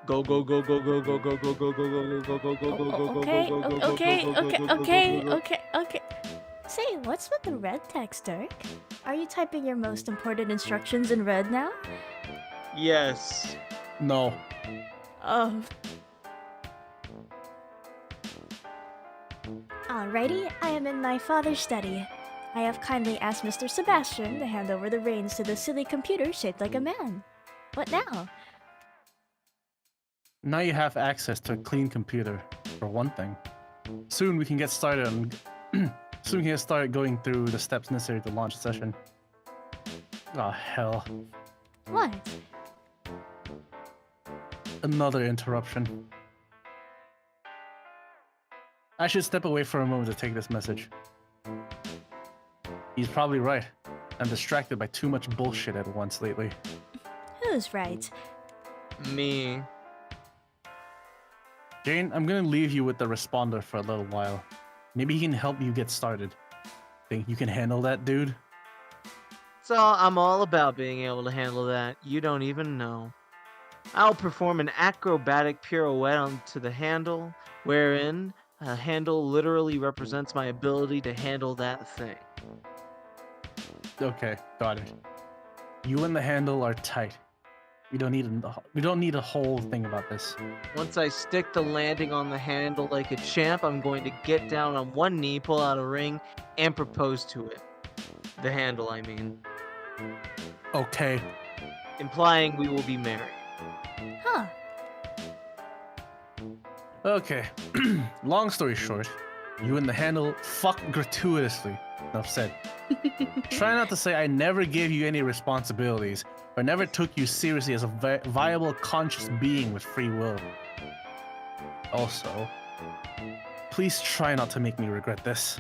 go go go go go go go go go go go go go go go go Okay, go go okay. Say, what's with the red text, Dirk? Are you typing your most important instructions in red now? Yes. No. Oh. Alrighty, I am in my father's study. I have kindly asked Mr. Sebastian to hand over the reins to the silly computer shaped like a man. What now? Now you have access to a clean computer, for one thing. Soon we can get started on soon we can get started going through the steps necessary to launch the session. Oh hell. What? Another interruption. I should step away for a moment to take this message. He's probably right. I'm distracted by too much bullshit at once lately. Who's right? Me. Jane, I'm gonna leave you with the responder for a little while. Maybe he can help you get started. Think you can handle that, dude? So I'm all about being able to handle that. You don't even know. I'll perform an acrobatic pirouette onto the handle, wherein a handle literally represents my ability to handle that thing. Okay, got it. You and the handle are tight. We don't need a whole thing about this. Once I stick the landing on the handle like a champ, I'm going to get down on one knee, pull out a ring, and propose to it. The handle, I mean. Okay. Implying we will be married. Huh. Okay. Long story short, you and the handle fuck gratuitously. Enough said. Try not to say I never gave you any responsibilities or never took you seriously as a viable conscious being with free will. Also, please try not to make me regret this.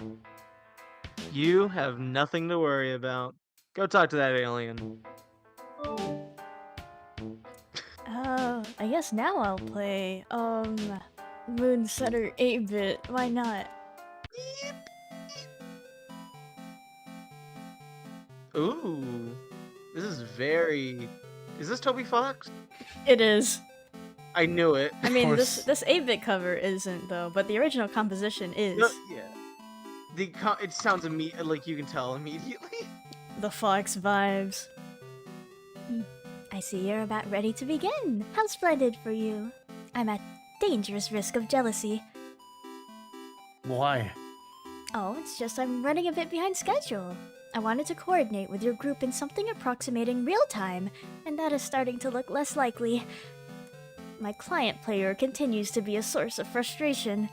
You have nothing to worry about. Go talk to that alien. Oh, I guess now I'll play, Moonsetter 8-bit. Why not? Ooh. This is very... Is this Toby Fox? It is. I knew it. I mean, course. this 8-bit cover isn't, though, but the original composition is. No, yeah. It sounds like you can tell immediately. The Fox vibes. I see you're about ready to begin. How splendid for you. I'm at dangerous risk of jealousy. Why? Oh, it's just I'm running a bit behind schedule. I wanted to coordinate with your group in something approximating real time, and that is starting to look less likely. My client player continues to be a source of frustration.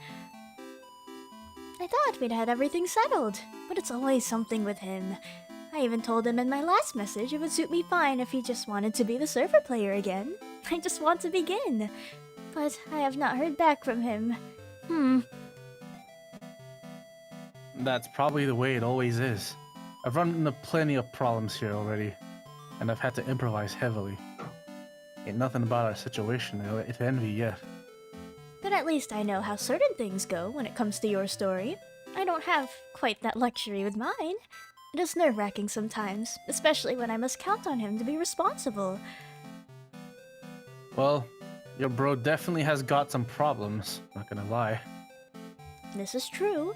I thought we'd had everything settled, but it's always something with him. I even told him in my last message it would suit me fine if he just wanted to be the server player again. I just want to begin. But I have not heard back from him. That's probably the way it always is. I've run into plenty of problems here already, and I've had to improvise heavily. Ain't nothing about our situation to envy yet. But at least I know how certain things go when it comes to your story. I don't have quite that luxury with mine. It is nerve-wracking sometimes, especially when I must count on him to be responsible. Well, your bro definitely has got some problems, not gonna lie. This is true.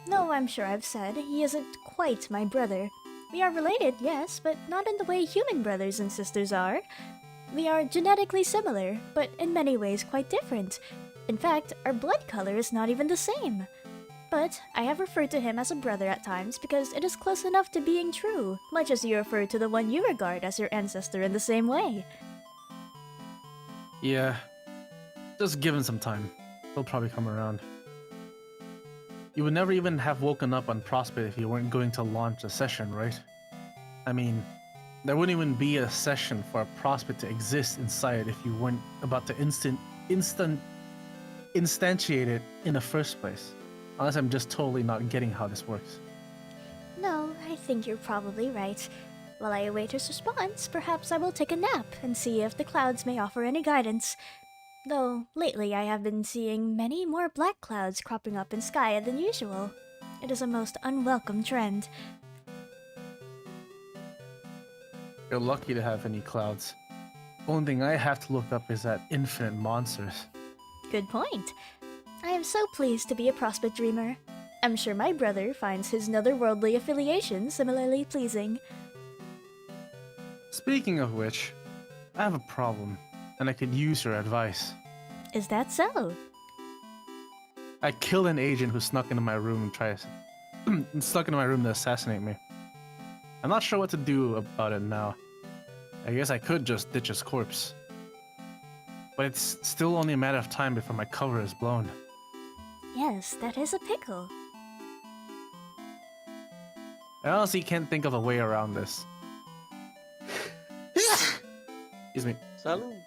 Though I'm sure I've said he isn't quite my brother. We are related, yes, but not in the way human brothers and sisters are. We are genetically similar, but in many ways quite different. In fact, our blood color is not even the same. But I have referred to him as a brother at times because it is close enough to being true, much as you refer to the one you regard as your ancestor in the same way. Yeah, just give him some time. He'll probably come around. You would never even have woken up on Prospect if you weren't going to launch a session, right? I mean, there wouldn't even be a session for a Prospect to exist inside if you weren't about to instantiate it in the first place. Unless I'm just totally not getting how this works. No, I think you're probably right. While I await his response, perhaps I will take a nap and see if the clouds may offer any guidance. Though, lately I have been seeing many more black clouds cropping up in Skya than usual. It is a most unwelcome trend. You're lucky to have any clouds. Only thing I have to look up is that infinite monsters. Good point. I am so pleased to be a Prospect Dreamer. I'm sure my brother finds his netherworldly affiliation similarly pleasing. Speaking of which, I have a problem, and I could use your advice. Is that so? I killed an agent who snuck into my room and snuck into my room to assassinate me. I'm not sure what to do about it now. I guess I could just ditch his corpse. But it's still only a matter of time before my cover is blown. Yes, that is a pickle. I honestly can't think of a way around this. Excuse me. Salud.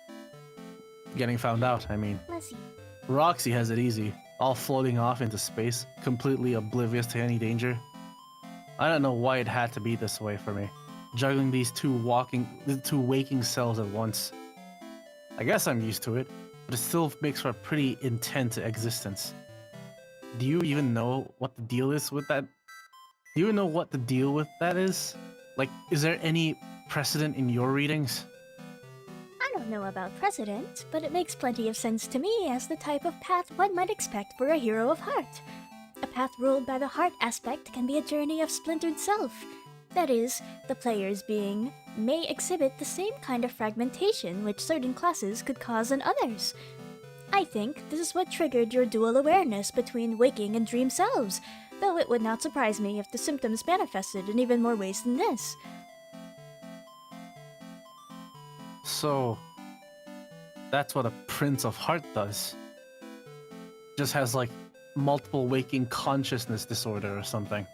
Getting found out, I mean. Let's see. Roxy has it easy, all floating off into space, completely oblivious to any danger. I don't know why it had to be this way for me, juggling these two waking selves at once. I guess I'm used to it, but it still makes for a pretty intense existence. Do you even know what the deal is with that? Do you even know what the deal with that is? Like, is there any precedent in your readings? I don't know about precedent, but it makes plenty of sense to me as the type of path one might expect for a hero of heart. A path ruled by the heart aspect can be a journey of splintered self. That is, the player's being may exhibit the same kind of fragmentation which certain classes could cause in others. I think this is what triggered your dual awareness between waking and dream selves, though it would not surprise me if the symptoms manifested in even more ways than this. So, that's what a Prince of Heart does. Just has like multiple waking consciousness disorder or something.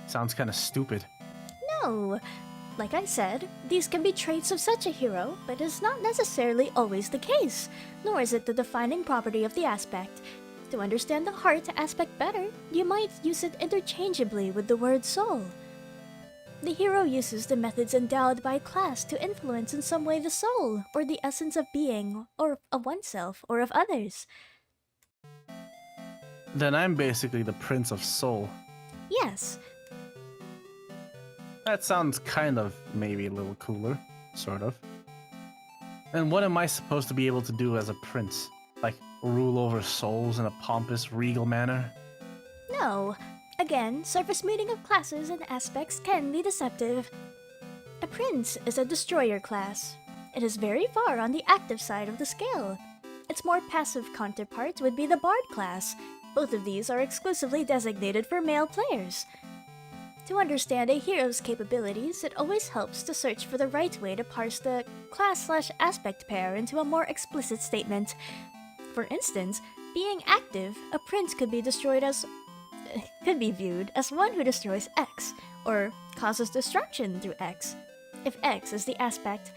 Sounds kind of stupid. No! Like I said, these can be traits of such a hero, but is not necessarily always the case, nor is it the defining property of the aspect. To understand the heart aspect better, you might use it interchangeably with the word soul. The hero uses the methods endowed by class to influence in some way the soul, or the essence of being, or of oneself, or of others. Then I'm basically the Prince of Soul. Yes, That sounds kind of maybe a little cooler, sort of. And what am I supposed to be able to do as a prince? Like, rule over souls in a pompous, regal manner? no. Again, surface meeting of classes and aspects can be deceptive. A prince is a destroyer class. It is very far on the active side of the scale. Its more passive counterpart would be the bard class. Both of these are exclusively designated for male players. To understand a hero's capabilities, it always helps to search for the right way to parse the class/aspect pair into a more explicit statement. For instance, being active, a prince could be viewed as one who destroys X, or causes destruction through X, if X is the aspect,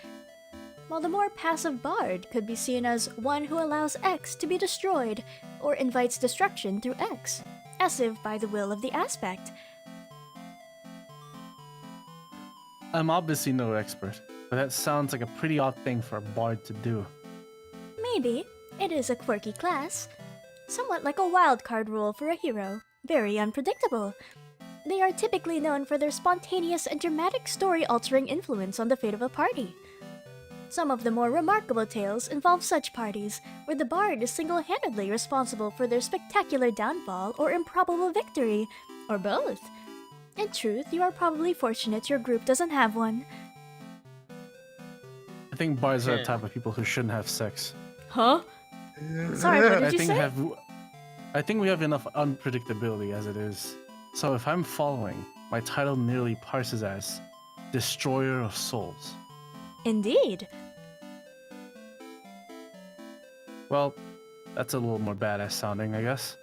while the more passive bard could be seen as one who allows X to be destroyed, or invites destruction through X, as if by the will of the aspect. I'm obviously no expert, but that sounds like a pretty odd thing for a bard to do. Maybe. It is a quirky class. Somewhat like a wildcard rule for a hero. Very unpredictable. They are typically known for their spontaneous and dramatic story-altering influence on the fate of a party. Some of the more remarkable tales involve such parties, where the bard is single-handedly responsible for their spectacular downfall or improbable victory, or both. In truth, you are probably fortunate your group doesn't have one. I think bards are the Yeah. type of people who shouldn't have sex. Huh? Sorry, what did I you think say? I think we have enough unpredictability as it is. So if I'm following, my title nearly parses as Destroyer of Souls. Indeed. Well, that's a little more badass sounding, I guess.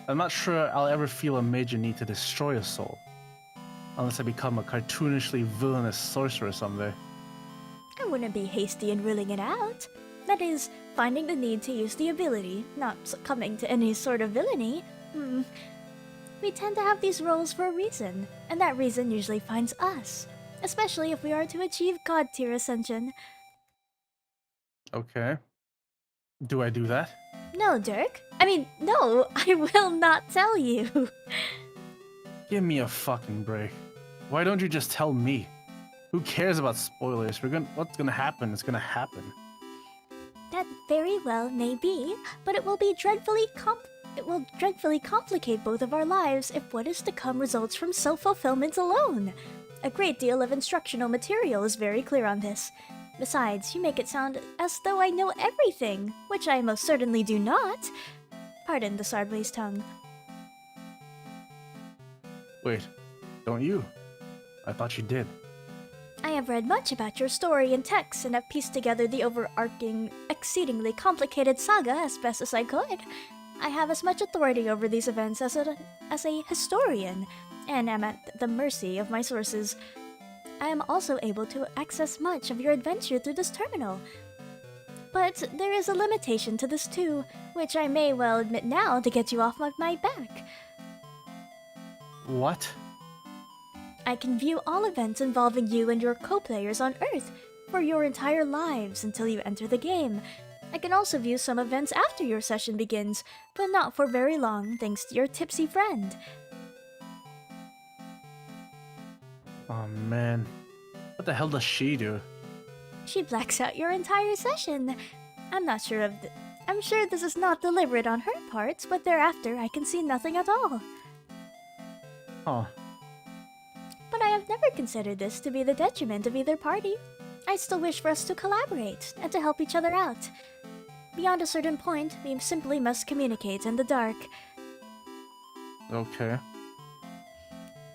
I'm not sure I'll ever feel a major need to destroy a soul. Unless I become a cartoonishly villainous sorcerer someday. I wouldn't be hasty in ruling it out. That is, finding the need to use the ability, not succumbing to any sort of villainy. We tend to have these roles for a reason, and that reason usually finds us. Especially if we are to achieve God tier ascension. Okay. Do I do that? No, Dirk. No, I will not tell you. Give me a fucking break. Why don't you just tell me? Who cares about spoilers? What's gonna happen is gonna happen. That very well may be, but it will dreadfully complicate both of our lives if what is to come results from self-fulfillment alone. A great deal of instructional material is very clear on this. Besides, you make it sound as though I know everything, which I most certainly do not. Pardon the Sardway's tongue. Wait, don't you? I thought you did. I have read much about your story in texts and have pieced together the overarching, exceedingly complicated saga as best as I could. I have as much authority over these events as a historian, and am at the mercy of my sources. I am also able to access much of your adventure through this terminal. But there is a limitation to this too, which I may well admit now to get you off of my back. What? I can view all events involving you and your co-players on Earth for your entire lives until you enter the game. I can also view some events after your session begins, but not for very long thanks to your tipsy friend. Oh man. What the hell does she do? She blacks out your entire session. I'm sure this is not deliberate on her part, but thereafter I can see nothing at all. Huh. But I have never considered this to be the detriment of either party. I still wish for us to collaborate and to help each other out. Beyond a certain point, we simply must communicate in the dark. Okay.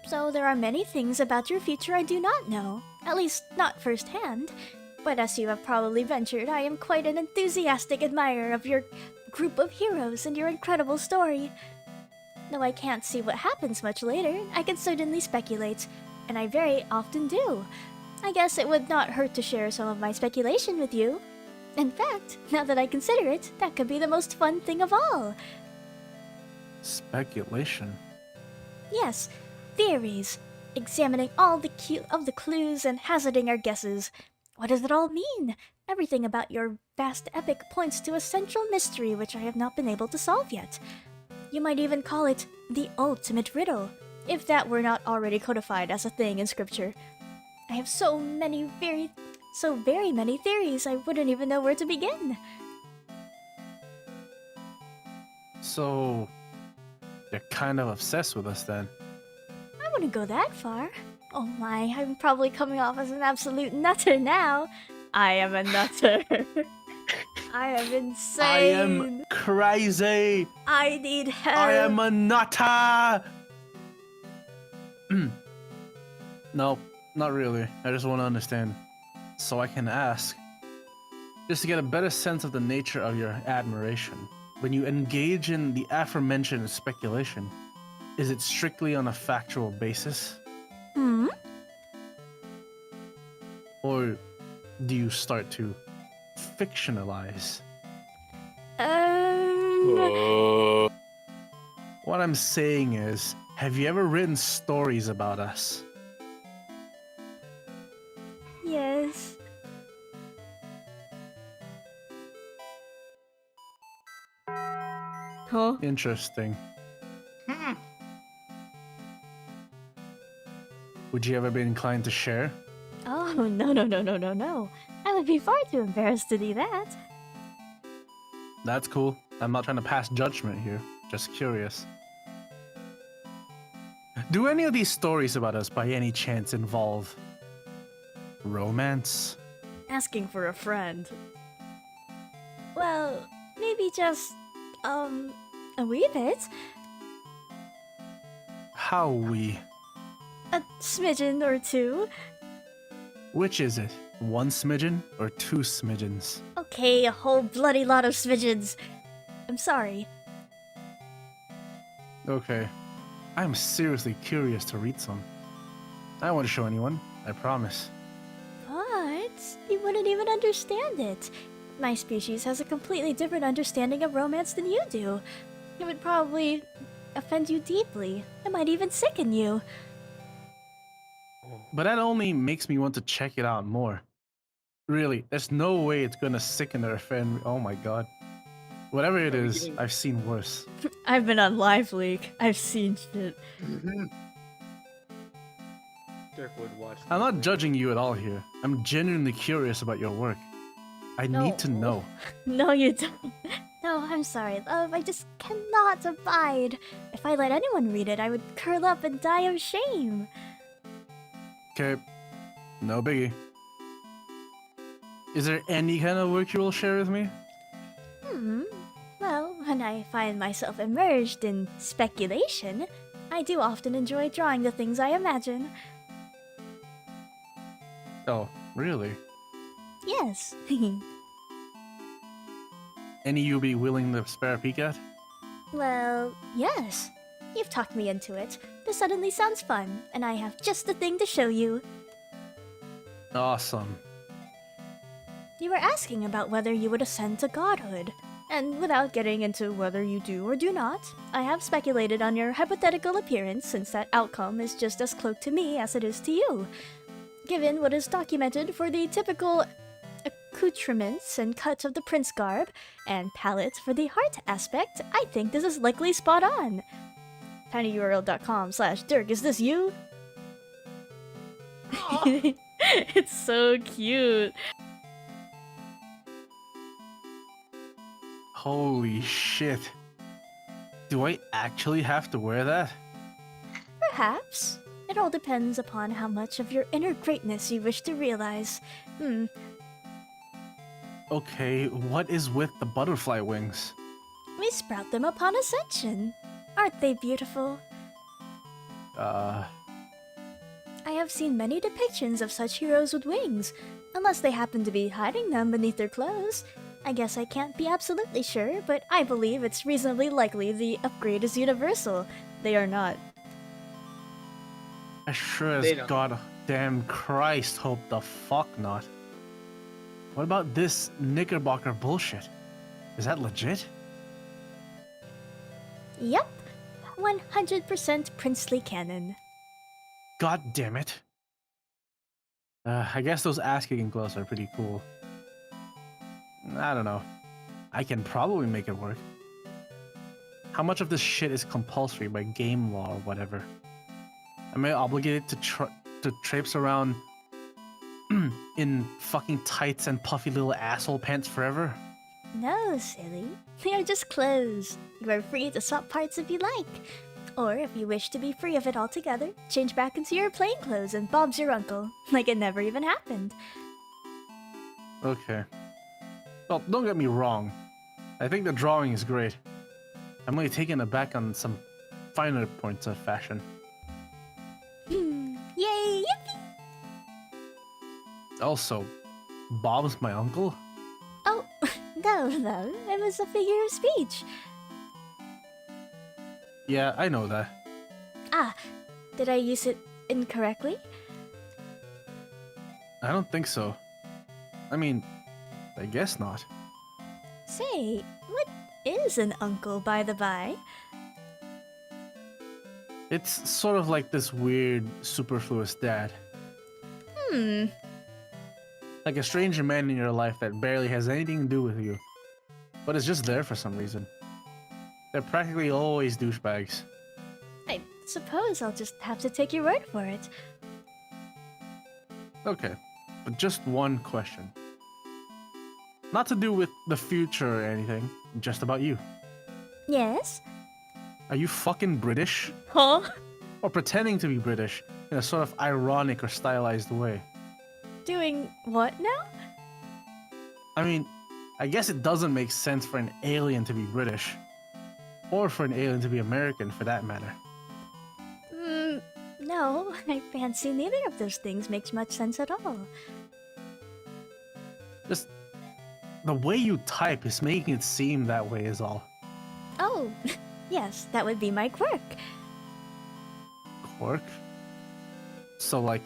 So there are many things about your future I do not know, at least not firsthand. But as you have probably ventured, I am quite an enthusiastic admirer of your group of heroes and your incredible story. Though I can't see what happens much later, I can certainly speculate, and I very often do. I guess it would not hurt to share some of my speculation with you. In fact, now that I consider it, that could be the most fun thing of all. Speculation. Yes, theories. Examining all the clues and hazarding our guesses. What does it all mean? Everything about your vast epic points to a central mystery which I have not been able to solve yet. You might even call it the ultimate riddle, if that were not already codified as a thing in scripture. I have so very many theories I wouldn't even know where to begin. So, you're kind of obsessed with us then. I wouldn't go that far. Oh my, I'm probably coming off as an absolute nutter now. I am a nutter. I am insane. I am crazy. I need help. I am a nutter. No, not really. I just want to understand, so I can ask, just to get a better sense of the nature of your admiration. When you engage in the aforementioned speculation, is it strictly on a factual basis? Or do you start to fictionalize? What I'm saying is, have you ever written stories about us? Huh? Interesting. Hmm. Would you ever be inclined to share? Oh, no, no, no, no, no, no. I would be far too embarrassed to do that. That's cool. I'm not trying to pass judgment here. Just curious. Do any of these stories about us by any chance involve romance? Asking for a friend. Well, maybe just, a wee bit. How we? A smidgen or two. Which is it? One smidgen or two smidgens? Okay, a whole bloody lot of smidgens. I'm sorry. Okay. I'm seriously curious to read some. I won't show anyone, I promise. But you wouldn't even understand it. My species has a completely different understanding of romance than you do. It would probably offend you deeply. It might even sicken you. But that only makes me want to check it out more. Really, there's no way it's gonna sicken or offend me. Oh my god. Whatever it Are we is, getting- I've seen worse. I've been on Live Leak. I've seen shit. Dirk would watch. I'm not this. judging you at all here. I'm genuinely curious about your work. I need to No. know. No, you don't. No, I'm sorry, love. I just cannot abide. If I let anyone read it, I would curl up and die of shame. Okay, no biggie. Is there any kind of work you will share with me? Well, when I find myself immersed in speculation, I do often enjoy drawing the things I imagine. Oh, really? Yes. Any you be willing to spare a peek at? Well, yes. You've talked me into it. This suddenly sounds fun, and I have just the thing to show you. Awesome. You were asking about whether you would ascend to godhood. And without getting into whether you do or do not, I have speculated on your hypothetical appearance since that outcome is just as cloaked to me as it is to you. Given what is documented for the typical accoutrements and cut of the prince garb, and palette for the heart aspect, I think this is likely spot on. tinyurl.com/Dirk, is this you? It's so cute. Holy shit. Do I actually have to wear that? Perhaps. It all depends upon how much of your inner greatness you wish to realize. Okay, what is with the butterfly wings? We sprout them upon ascension. Aren't they beautiful? I have seen many depictions of such heroes with wings, unless they happen to be hiding them beneath their clothes. I guess I can't be absolutely sure, but I believe it's reasonably likely the upgrade is universal. They are not. I sure They as don't. God damn Christ hope the fuck not. What about this Knickerbocker bullshit? Is that legit? Yep. 100% princely canon. God damn it. I guess those ass-kicking gloves are pretty cool. I don't know. I can probably make it work. How much of this shit is compulsory by game law or whatever? Am I obligated to traipse around in fucking tights and puffy little asshole pants forever? No, silly. They are just clothes. You are free to swap parts if you like. Or if you wish to be free of it altogether, change back into your plain clothes and Bob's your uncle, like it never even happened. Okay. Well, don't get me wrong. I think the drawing is great. I'm only taken aback on some finer points of fashion. Yay! Yippee! Also, Bob's my uncle? Oh, no, it was a figure of speech. Yeah, I know that. Ah, did I use it incorrectly? I don't think so. I mean, I guess not. Say, what is an uncle, by the by? It's sort of like this weird, superfluous dad. Like a stranger man in your life that barely has anything to do with you, but is just there for some reason. They're practically always douchebags. I suppose I'll just have to take your word for it. Okay, but just one question. Not to do with the future or anything, just about you. Yes? Are you fucking British? Huh? Or pretending to be British in a sort of ironic or stylized way? Doing what now? I mean, I guess it doesn't make sense for an alien to be British. Or for an alien to be American, for that matter. No, I fancy neither of those things makes much sense at all. Just the way you type is making it seem that way is all. Oh, yes, that would be my quirk. Quirk? So like,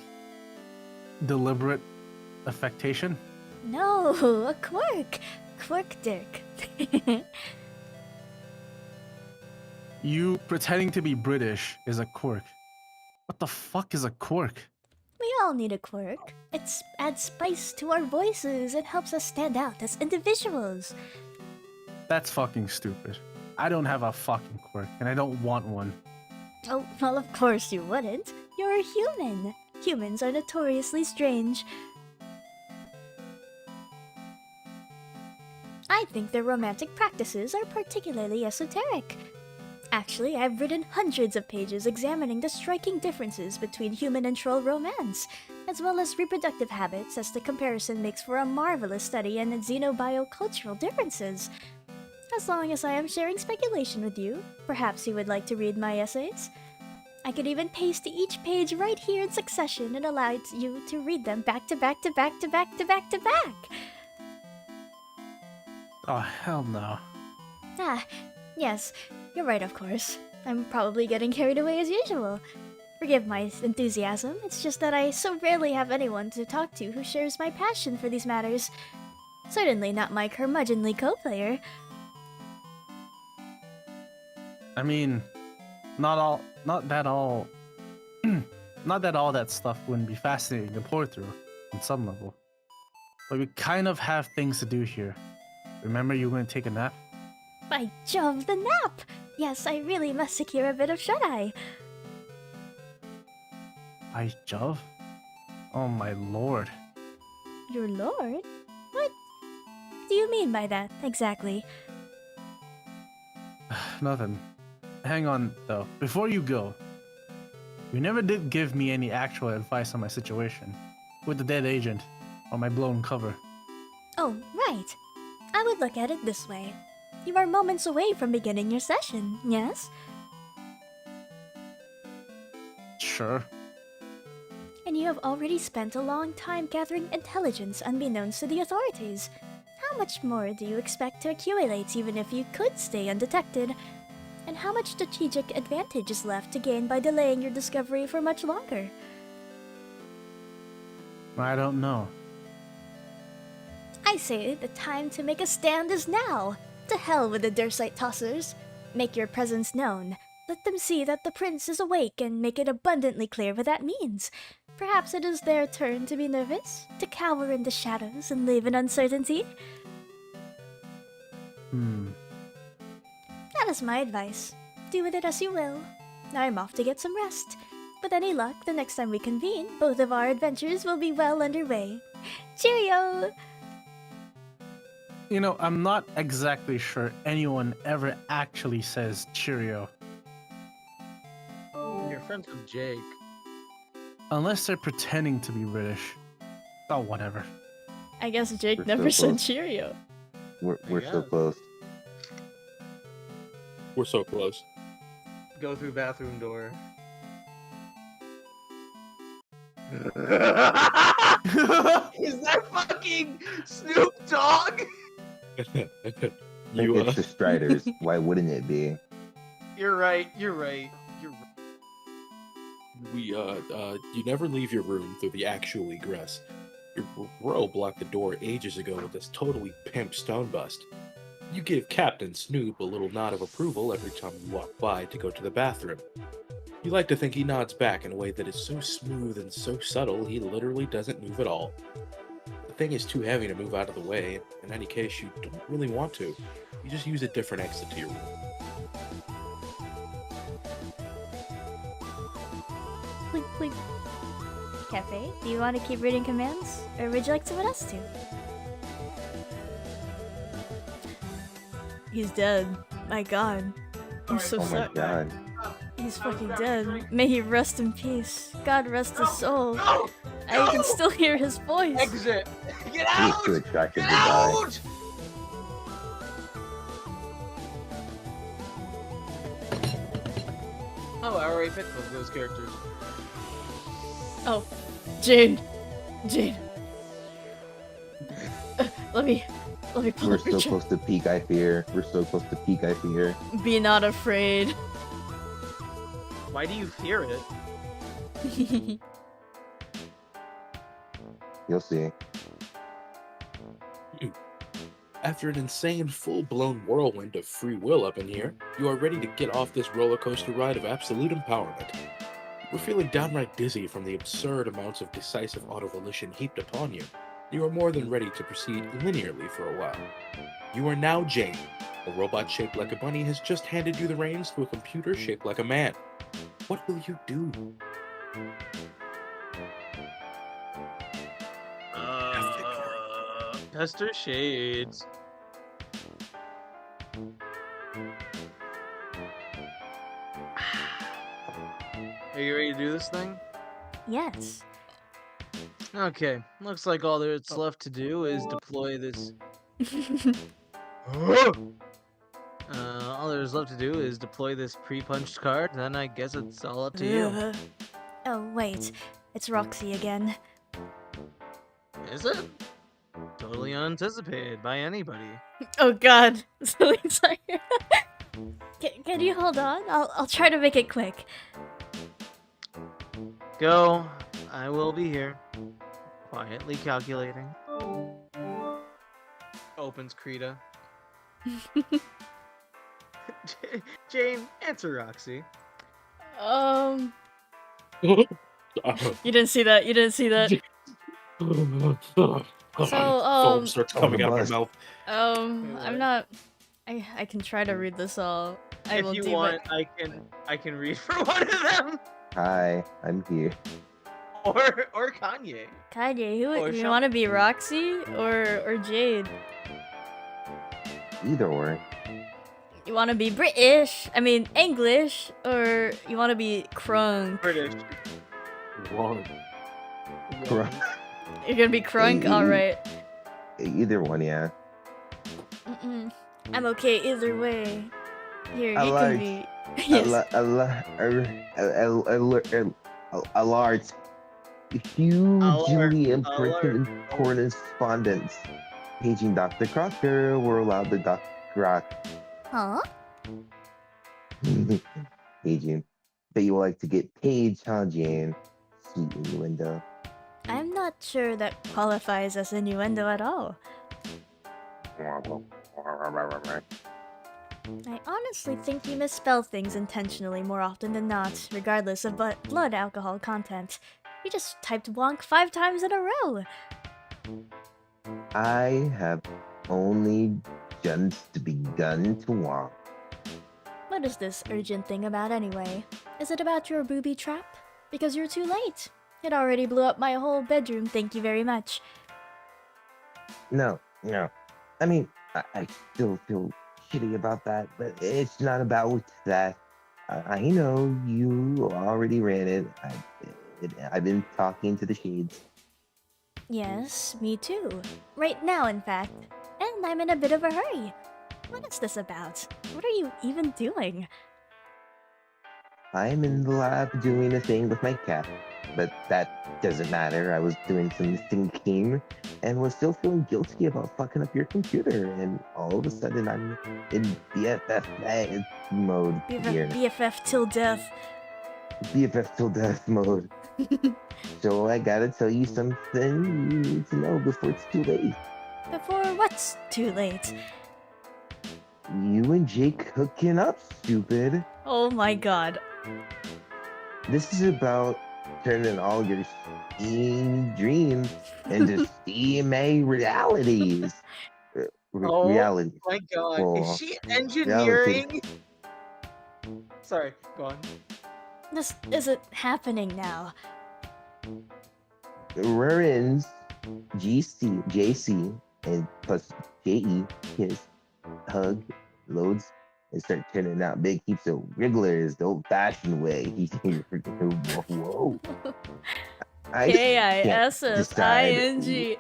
deliberate affectation? No, a quirk. Quirk Dirk. You pretending to be British is a quirk. What the fuck is a quirk? We all need a quirk. It adds spice to our voices and helps us stand out as individuals. That's fucking stupid. I don't have a fucking quirk, and I don't want one. Oh, well, of course you wouldn't. You're a human. Humans are notoriously strange. I think their romantic practices are particularly esoteric. Actually, I've written hundreds of pages examining the striking differences between human and troll romance, as well as reproductive habits, as the comparison makes for a marvelous study in xenobiocultural differences. As long as I am sharing speculation with you, perhaps you would like to read my essays? I could even paste each page right here in succession and allow you to read them back to back to back to back to back to back. Oh, hell no. Ah, yes, you're right, of course. I'm probably getting carried away as usual. Forgive my enthusiasm, it's just that I so rarely have anyone to talk to who shares my passion for these matters. Certainly not my curmudgeonly co-player. I mean, not that all that stuff wouldn't be fascinating to pour through on some level. But we kind of have things to do here. Remember you were gonna take a nap? By Jove, the nap! Yes, I really must secure a bit of shut-eye. By Jove? Oh my lord. Your lord? What do you mean by that, exactly? Nothing. Hang on, though. Before you go, you never did give me any actual advice on my situation with the dead agent or my blown cover. Oh, right. I would look at it this way. You are moments away from beginning your session, yes? Sure. And you have already spent a long time gathering intelligence unbeknownst to the authorities. How much more do you expect to accumulate even if you could stay undetected? And how much strategic advantage is left to gain by delaying your discovery for much longer? I don't know. I say the time to make a stand is now! To hell with the Dursite tossers! Make your presence known. Let them see that the prince is awake and make it abundantly clear what that means. Perhaps it is their turn to be nervous, to cower in the shadows and live in uncertainty. That is my advice. Do with it as you will. I'm off to get some rest. With any luck, the next time we convene, both of our adventures will be well underway. Cheerio! You know, I'm not exactly sure anyone ever actually says cheerio. You're friends with Jake. Unless they're pretending to be British. Oh, whatever. I guess Jake We're never so said close. cheerio. We're so Yeah. close. We're so close. Go through bathroom door. Is that fucking Snoop Dogg? You, It's the Striders. Why wouldn't it be? You're right. You're right. You're right. you never leave your room through the actual egress. Your bro blocked the door ages ago with this totally pimp stone bust. You give Captain Snoop a little nod of approval every time you walk by to go to the bathroom. You like to think he nods back in a way that is so smooth and so subtle he literally doesn't move at all. The thing is too heavy to move out of the way. In any case, you don't really want to. You just use a different exit to your room. Plink, plink. Cafe, do you want to keep reading commands? Or would you like someone else to? He's dead. My god. I'm so Oh my sorry. god. He's fucking dead. May he rest in peace. God rest his soul. No! I can still hear his voice. Exit! Get He is out! too attractive Get to die. out! Oh, I already picked both of those characters. Oh, Jane. Jane. Let me pull We're up so your chat. close to peak, I fear. We're so close to peak, I fear. Be not afraid. Why do you fear it? You'll see. After an insane, full-blown whirlwind of free will up in here, you are ready to get off this roller coaster ride of absolute empowerment. You are feeling downright dizzy from the absurd amounts of decisive auto-volition heaped upon you. You are more than ready to proceed linearly for a while. You are now Jane. A robot shaped like a bunny has just handed you the reins to a computer shaped like a man. What will you do? Tester Shades. Are you ready to do this thing? Yes. Okay, looks like all that's left to do is deploy this. All there's left to do is deploy this pre-punched card, then I guess it's all up to you. Oh, wait. It's Roxy again. Is it? Totally unanticipated by anybody. Oh god. So excited. Can you hold on? I'll try to make it quick. Go. I will be here. Quietly calculating. Opens Krita. Jane, answer Roxy. You didn't see that. You didn't see that. Foam starts coming out of my mouth. I'm not. I can try to read this all. I will If you do want, my... I can read for one of them. Hi, I'm here. Or Kanye. Kanye, Or you Sean- want to be Roxy or Jade? Either or. You want to be British? I mean English, or you want to be Crunk? British. Wrong. You're gonna be Crunk, all right. Either one, yeah. I'm okay either way. Here, I you like- can be. Yes. A large, hugely important correspondence. Paging Dr. Crocker will allow the Dr. Croc. Huh? Paging. Bet you will like to get paged, huh, Jane? Sweet innuendo. I'm not sure that qualifies as innuendo at all. I honestly think you misspell things intentionally more often than not, regardless of blood alcohol content. You just typed wonk 5 times in a row. I have only just begun to walk. What is this urgent thing about anyway? Is it about your booby trap? Because you're too late. It already blew up my whole bedroom, thank you very much. No. I mean, I still feel shitty about that, but it's not about that. I know you already ran it. I've been talking to the shades. Yes, me too. Right now, in fact. And I'm in a bit of a hurry. What is this about? What are you even doing? I'm in the lab doing a thing with my cat, but that doesn't matter. I was doing some thinking and was still feeling guilty about fucking up your computer, and all of a sudden I'm in BFF mode here. BFF till death. BFF till death mode. So I gotta tell you something you need to know before it's too late. Before what's too late? You and Jake hooking up, stupid. Oh my god. This is about turning all your steamy dreams into steamy realities. Oh Realities. my god. Oh, Is she engineering? Sorry, go on. This isn't happening now. Whereins JC, and plus JE, kiss, hug, loads, and start turning out big heaps of wrigglers the old-fashioned way. Whoa. I can't decide. KISSING.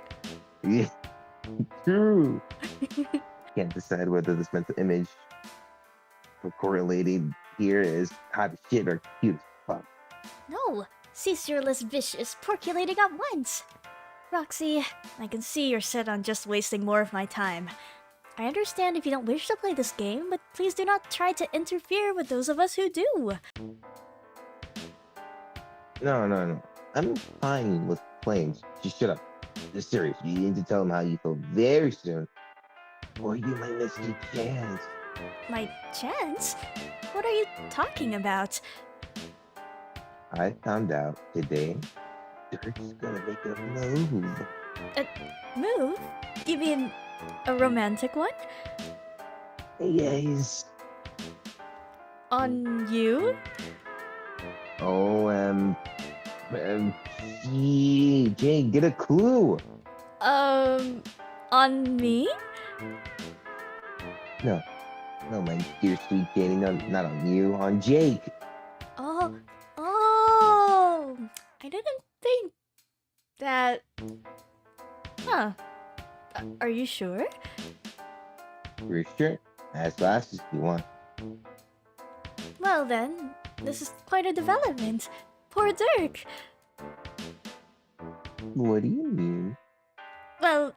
Yeah, true. Can't decide whether this mental image correlated here is hot as shit or cute as fuck. No, cease your less vicious percolating at once. Roxy, I can see you're set on just wasting more of my time. I understand if you don't wish to play this game, but please do not try to interfere with those of us who do. No. I'm fine with playing. Just shut up. It's serious. You need to tell him how you feel very soon, or you might miss your chance. My chance? What are you talking about? I found out today Dirk's gonna make a move. A move? You mean a romantic one? Yes. On you? Jane, get a clue. On me? No, my dear sweet Janie, no, not on you, on Jake. Oh, I didn't think that. Huh. Are you sure? For sure. Ask glasses if you want. Well then, this is quite a development. Poor Dirk. What do you mean? Well,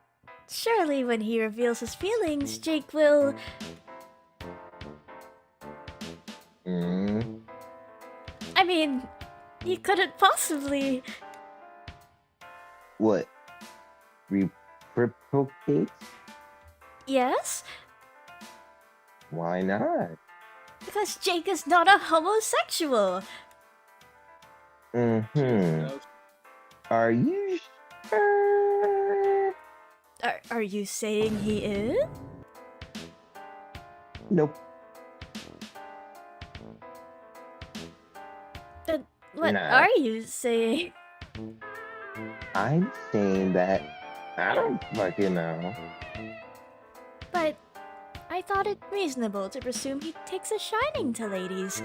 surely when he reveals his feelings, Jake will. I mean, you couldn't possibly. What? Reciprocate? Yes? Why not? Because Jake is not a homosexual. Are you sure? Are you saying he is? Nope. Then what Nah. are you saying? I'm saying that I don't fucking know. But I thought it reasonable to presume he takes a shining to ladies.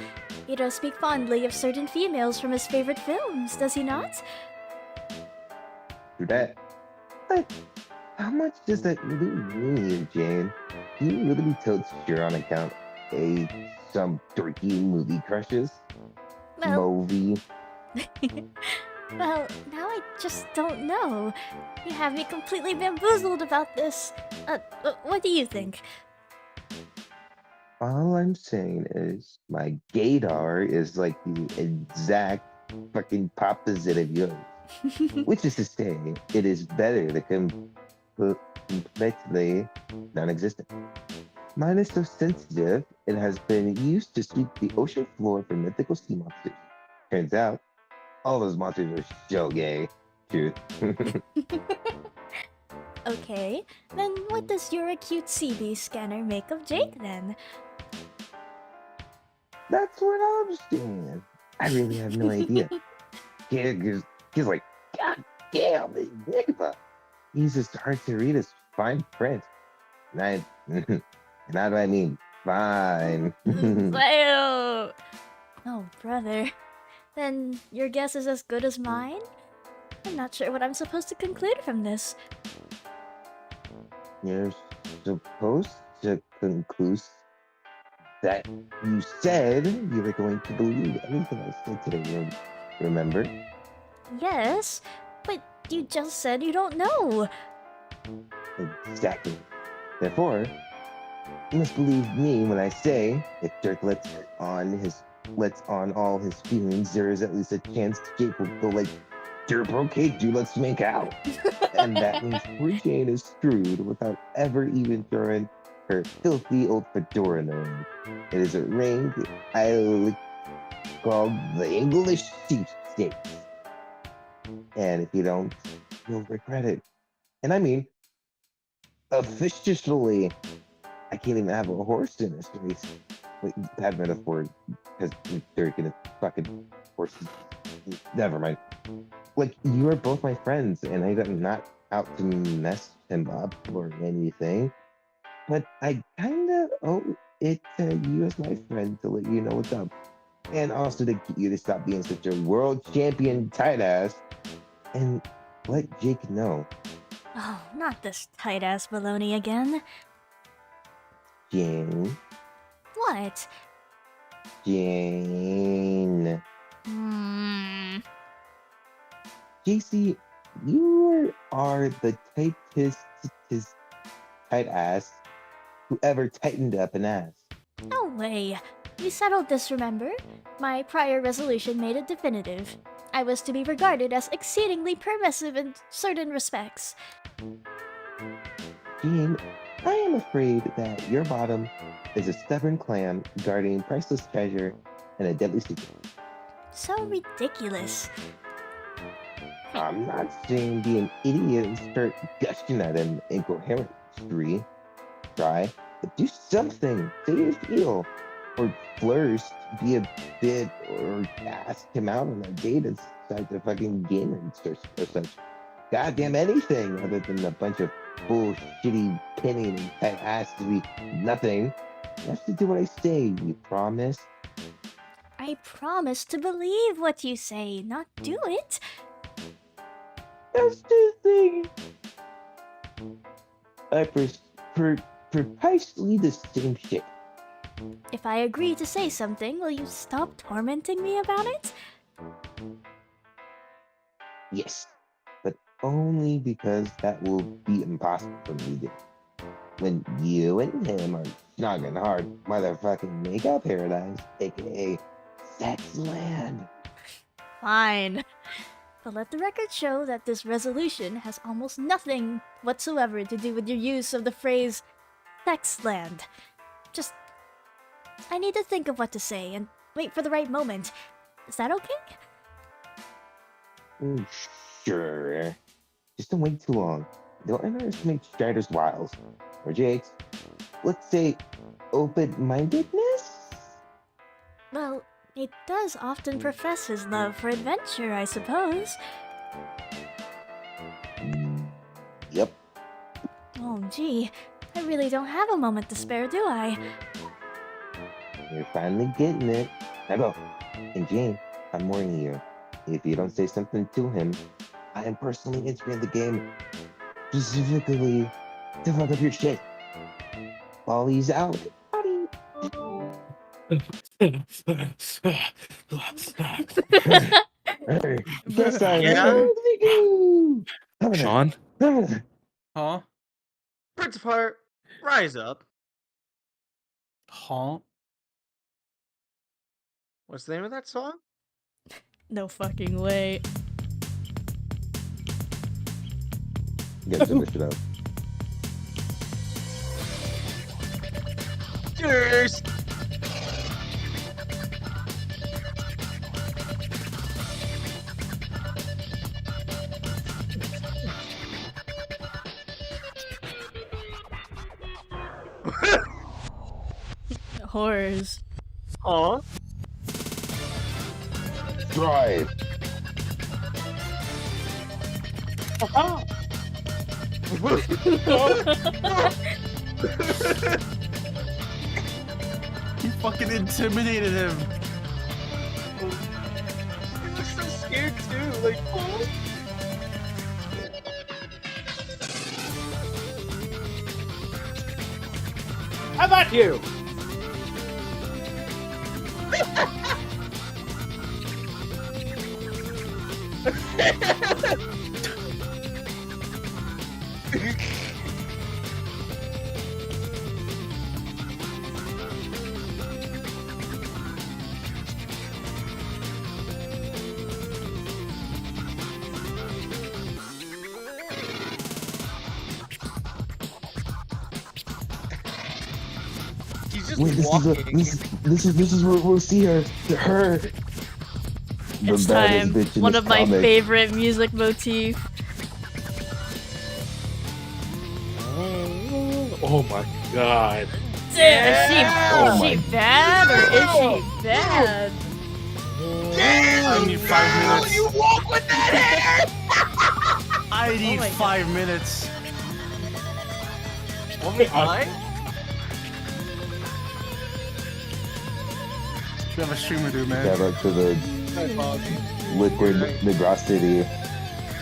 He does speak fondly of certain females from his favorite films, does he not? Do that. But how much does that really mean, Jane? Do you really be told sure on account of some dorky movie crushes? Well, Movie? well, now I just don't know. You have me completely bamboozled about this. What do you think? All I'm saying is my gaydar is like the exact fucking opposite of yours. Which is to say, it is better to completely non-existent. Mine is so sensitive, it has been used to sweep the ocean floor for mythical sea monsters. Turns out, all those monsters are so gay. Truth. Okay, then what does your acute CB scanner make of Jake then? That's what I'm saying. I really have no idea. He's like, God damn, this Enigma. He's just hard to read his fine print. And how do I mean fine? Well, oh, brother. Then your guess is as good as mine? I'm not sure what I'm supposed to conclude from this. You're supposed to conclude that you said you were going to believe anything I said today, remember? Yes, but you just said you don't know. Exactly. Therefore, you must believe me when I say if Dirk lets on all his feelings, there is at least a chance Jake will go like, Dirk, okay, dude, let's make out. And that means poor Jane is screwed without ever even throwing her filthy old fedora in the ring. It is a ring I call the English sweepstakes. And if you don't, you'll regret it. And I mean, officially, I can't even have a horse in this race. Wait, bad metaphor. because they're gonna fucking force. Never mind. Like, you are both my friends, and I'm not out to mess him up or anything. But I kinda owe it to you as my friend to let you know what's up. And also to get you to stop being such a world champion tight ass and let Jake know. Oh, not this tight ass baloney again. Jane. What? Jane. JC, you are the tightest tight ass who ever tightened up an ass. No way. We settled this, remember? My prior resolution made it definitive. I was to be regarded as exceedingly permissive in certain respects. Jean, I am afraid that your bottom is a stubborn clam guarding priceless treasure and a deadly secret. So ridiculous. I'm not saying be an idiot and start gushing at him incoherently. Try, but do something. Say you feel. Or first, be a bit, or ask him out on a date inside the fucking game or such. Goddamn anything other than a bunch of bullshitty pinning and tight ass to be nothing. You have to do what I say, you promise? I promise to believe what you say, not do it. That's the thing. I precisely the same shit. If I agree to say something, will you stop tormenting me about it? Yes, but only because that will be impossible for me to do. When you and him are snogging hard motherfucking makeup paradise, aka sex land. Fine. But let the record show that this resolution has almost nothing whatsoever to do with your use of the phrase Sexland. Just, I need to think of what to say and wait for the right moment. Is that okay? Sure. Just don't wait too long. Don't underestimate Strider's wiles. Or Jake's, let's say, open-mindedness? Well, he does often profess his love for adventure, I suppose. Yep. Oh, gee. I really don't have a moment to spare, do I? You're finally getting it. Now go. And Jane, I'm warning you. If you don't say something to him, I am personally entering the game specifically to fuck up your shit. While he's out. Guess I'm Yeah? Sean? Huh? Prince of Heart, rise up. Huh? What's the name of that song? No fucking way. Get to this shit out. Cheers! Horrors. Aw. Drive. You fucking intimidated him. He was so scared too, like, oh. How about you? He's just Wait, walking. this is where we'll see her. It's time. One of my favorite music motif. Oh my god. Is she my bad or is she bad? I need 5 minutes. You walk with that hair! I need my 5 minutes. Only five? We have a streamer, dude, man. Shout out to the My apologies. liquid Negrosity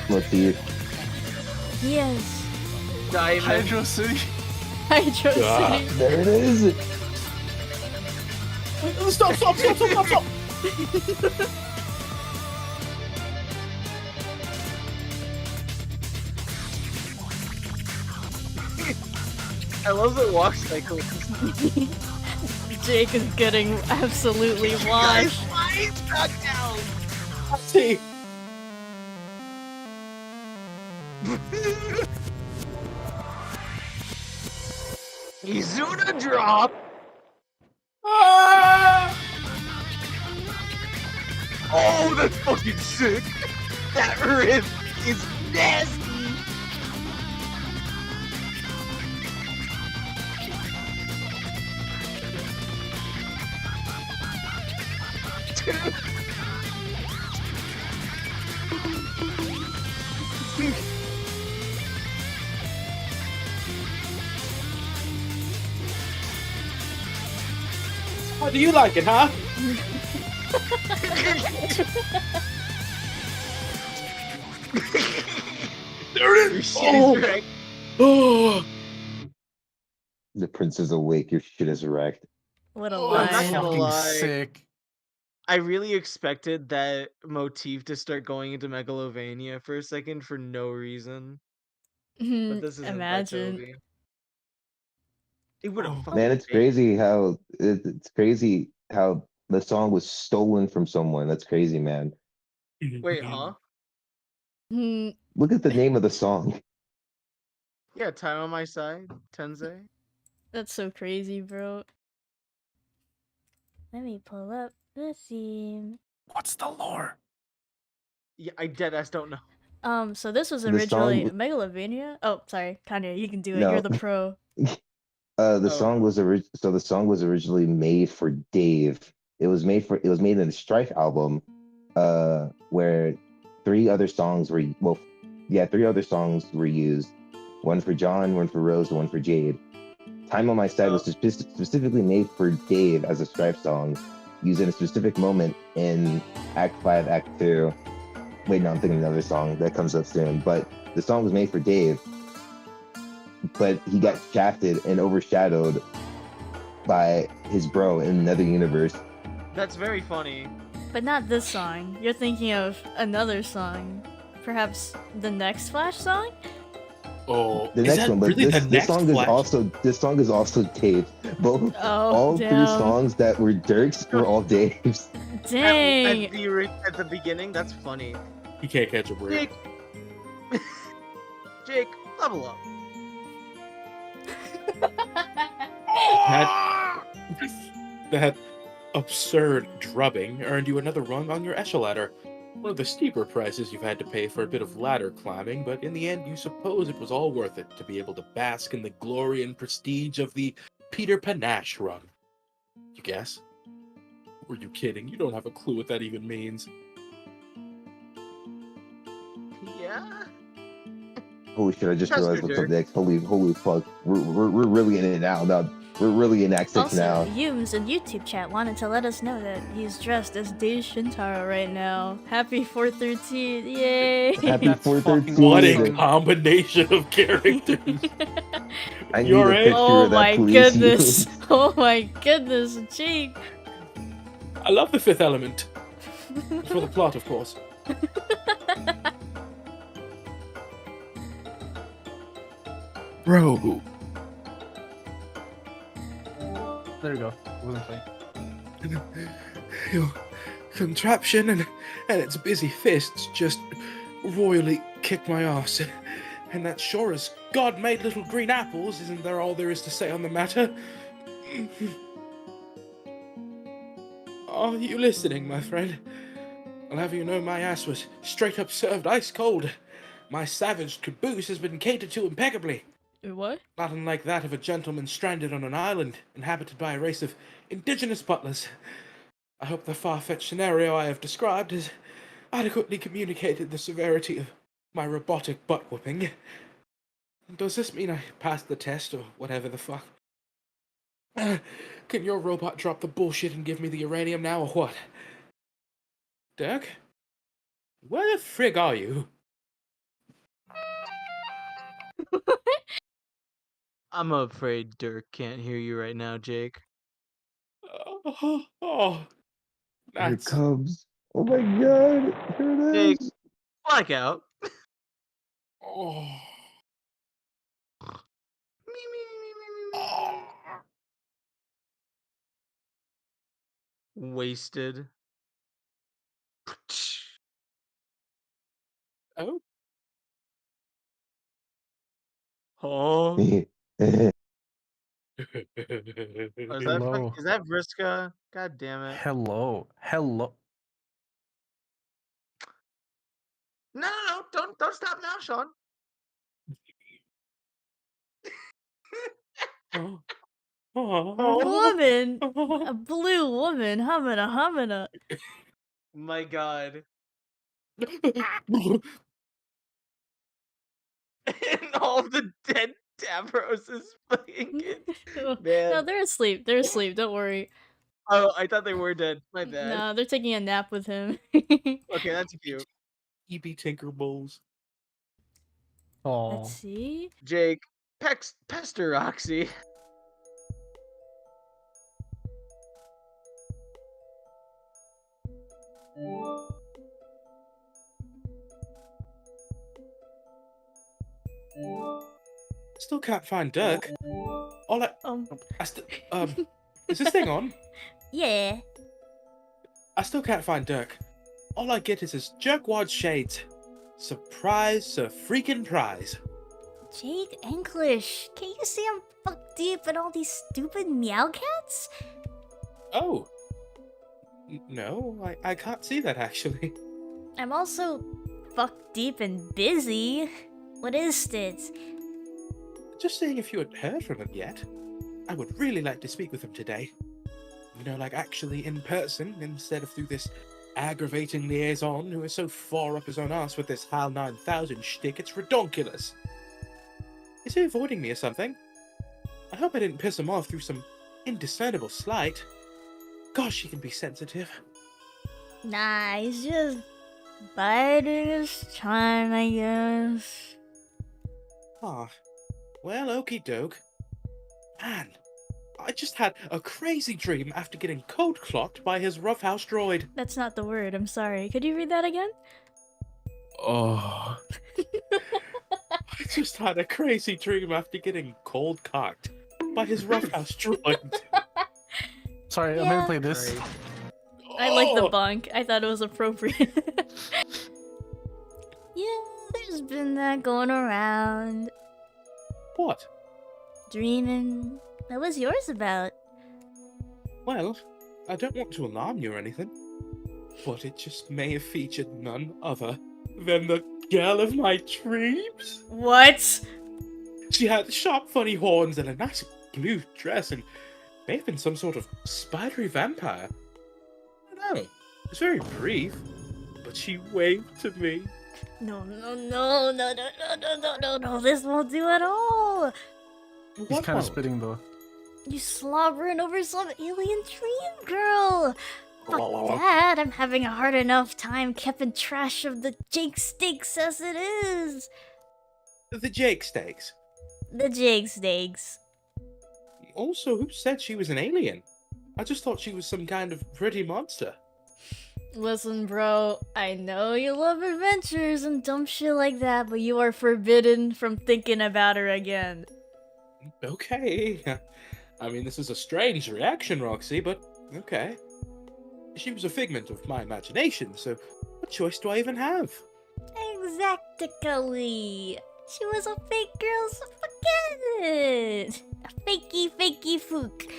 motif. Yes. Diamond. Hydro City. Hydro Ah. City. There it is. Stop! I love that walk cycles. Jake is getting absolutely washed. Mine's knocked down. See, Izuna drop. ah! Oh, that's fucking sick. That riff is nasty. How do you like it, huh? There it is. Oh. Right. Oh, The prince is awake. Your shit is wrecked. What a Oh, I'm not That's lie. gonna fucking lie. sick. I really expected that motif to start going into Megalovania for a second for no reason, but this isn't by Imagine. Toby. It would have Oh. fucking Man, it's made- crazy how it's crazy how the song was stolen from someone. That's crazy, man. Wait, huh? Hmm. Look at the name of the song. Yeah, time on my side, Tensei. That's so crazy, bro. Let me pull up the theme. What's the lore? Yeah, I deadass don't know. So this was The originally song Megalovania. Oh, sorry, Kanye, you can do it. No. You're the pro. The Oh. song was so the song was originally made for Dave. It was made in the Strife album, where three other songs were used. One for John, one for Rose, and one for Jade. Time on My Side was specifically made for Dave as a Strife song, used in a specific moment in Act 5, Act 2. Wait, no, I'm thinking of another song that comes up soon. But the song was made for Dave, but he got shafted and overshadowed by his bro in another universe. That's very funny. But not this song. You're thinking of another song. Perhaps the next Flash song? Oh, The is next that one, but really the this next song Flash? this song is also Dave. Both Oh, all three damn. songs that were Dirk's were all Dave's. Dang. At the beginning, that's funny. You can't catch a break. Jake, Jake, level up. That absurd drubbing earned you another rung on your echelon ladder. One of the steeper prices you've had to pay for a bit of ladder climbing, but in the end you suppose it was all worth it to be able to bask in the glory and prestige of the Peter Panache rung. You guess? Were you kidding? You don't have a clue what that even means. Yeah. Holy shit! I just Trust realized her, what's up Dirk. next. Holy fuck! We're really in it now. Now we're really in Act 6 Also, now. Yums in YouTube chat wanted to let us know that he's dressed as Dave Shintaro right now. Happy 413! Yay! Happy That's 413. fucking What a awesome. combination of characters. I need You're a in? picture Oh of that, my please. goodness! Oh my goodness, Jake! I love the fifth element. For the plot, of course. Bro. There you go. It wasn't playing. Your contraption and its busy fists just royally kicked my ass. And that sure as God made little green apples, isn't there all there is to say on the matter? Are you listening, my friend? I'll have you know my ass was straight up served ice cold. My savage caboose has been catered to impeccably. What? Not unlike that of a gentleman stranded on an island inhabited by a race of indigenous butlers. I hope the far-fetched scenario I have described has adequately communicated the severity of my robotic butt-whooping. Does this mean I passed the test, or whatever the fuck? Can your robot drop the bullshit and give me the uranium now, or what? Dirk? Where the frig are you? I'm afraid Dirk can't hear you right now, Jake. Oh, Here it that's... comes. Oh my god, here it Jake, is. blackout. Oh. Me, me, me, me, me, Oh. me. Wasted. Oh? Oh. Oh, Hello. is that Vriska? God damn it. Hello. Hello. No, don't stop now, Sean. Oh. A Oh. woman! A blue woman! Hamina, hamina! My god. And all the dead Davros is fucking it. No, Man. they're asleep. They're asleep. Don't worry. Oh, I thought they were dead. My bad. No, they're taking a nap with him. Okay, that's cute. EB Tinkerballs. Oh. Let's see. Jake, pester Roxy. Still can't find Dirk. All is this thing on? Yeah. I still can't find Dirk. All I get is his jerkwad shades. Surprise, a freaking prize. Jake English, can you see I'm fuck deep in all these stupid meow cats? Oh. No, I can't see that actually. I'm also fuck deep and busy. What is this? Just seeing if you had heard from him yet. I would really like to speak with him today. You know, like actually in person, instead of through this aggravating liaison who is so far up his own ass with this HAL 9000 shtick, it's redonkulous. Is he avoiding me or something? I hope I didn't piss him off through some indiscernible slight. Gosh, he can be sensitive. Nah, he's just biding his time, I guess. Ah, well, okie doke. Man, I just had a crazy dream after getting code clocked by his roughhouse droid. That's not the word, I'm sorry. Could you read that again? Oh. I just had a crazy dream after getting cold cocked by his roughhouse droid. Sorry, I'm Yeah. gonna play this. Great. I like the Oh. bunk. I thought it was appropriate. Yeah, there's been that going around. What? Dreaming. What was yours about? Well, I don't want to alarm you or anything, but it just may have featured none other than the girl of my dreams. What? She had sharp, funny horns and a nice blue dress, and may have been some sort of spidery vampire. I don't know. It's very brief, but she waved to me. No, no, no, no, no, no, no, no, no, no. This won't do at all. He's What kind of won't? spitting though. You slobbering over some alien dream, girl. Fuck that. I'm having a hard enough time keeping trash of the Jake Steaks as it is. The Jake Steaks. The Jake Steaks. Also, who said she was an alien? I just thought she was some kind of pretty monster. Listen, bro, I know you love adventures and dumb shit like that, but you are forbidden from thinking about her again. Okay. I mean, this is a strange reaction, Roxy, but okay. She was a figment of my imagination, so what choice do I even have? Exactly. She was a fake girl, so forget it. A fakey fook.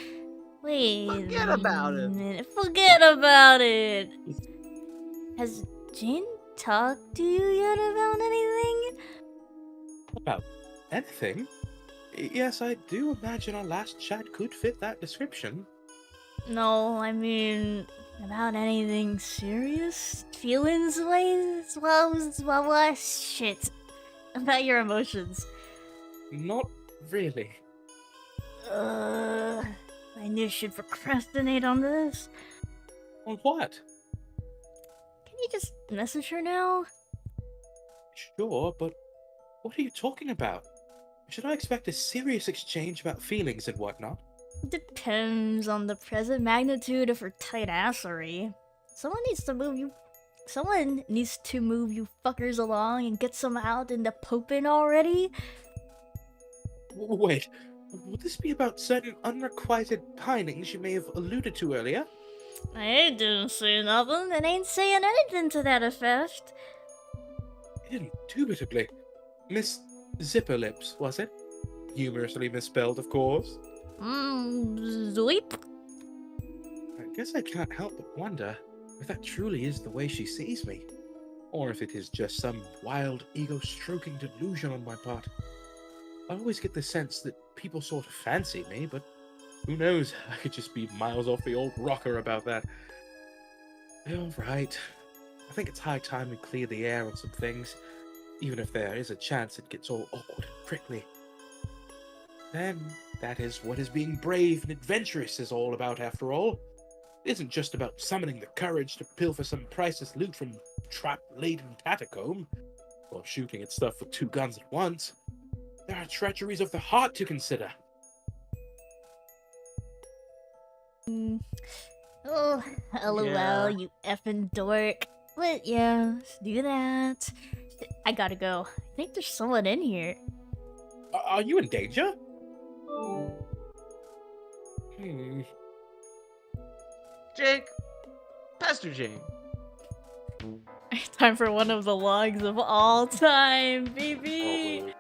Wait. Forget about it. Minute. Forget about it. Has Jane talked to you yet about anything? About anything? Yes, I do imagine our last chat could fit that description. No, I mean, about anything serious? Feelings ways? Well, shit. About your emotions. Not really. I knew she'd procrastinate on this. On what? Can you just message her now? Sure, but what are you talking about? Should I expect a serious exchange about feelings and whatnot? Depends on the present magnitude of her tight assery. Someone needs to move you fuckers along and get some out in the popin already. Wait, would this be about certain unrequited pinings you may have alluded to earlier? I didn't say nothing and ain't saying anything to that effect. Indubitably. Miss Zipperlips, was it? Humorously misspelled, of course. Zweep. I guess I can't help but wonder if that truly is the way she sees me. Or if it is just some wild, ego-stroking delusion on my part. I always get the sense that people sort of fancy me, but who knows? I could just be miles off the old rocker about that. All right. I think it's high time we clear the air on some things, even if there is a chance it gets all awkward and prickly. Then, that is what is being brave and adventurous is all about, after all. It isn't just about summoning the courage to pilfer some priceless loot from trap-laden catacomb, or shooting at stuff with 2 guns at once. There are treacheries of the heart to consider. Oh, lol, Yeah. you effing dork. But yeah, let's do that. I gotta go. I think there's someone in here. Are you in danger? Jake, Pastor Jane. Time for one of the logs of all time, baby!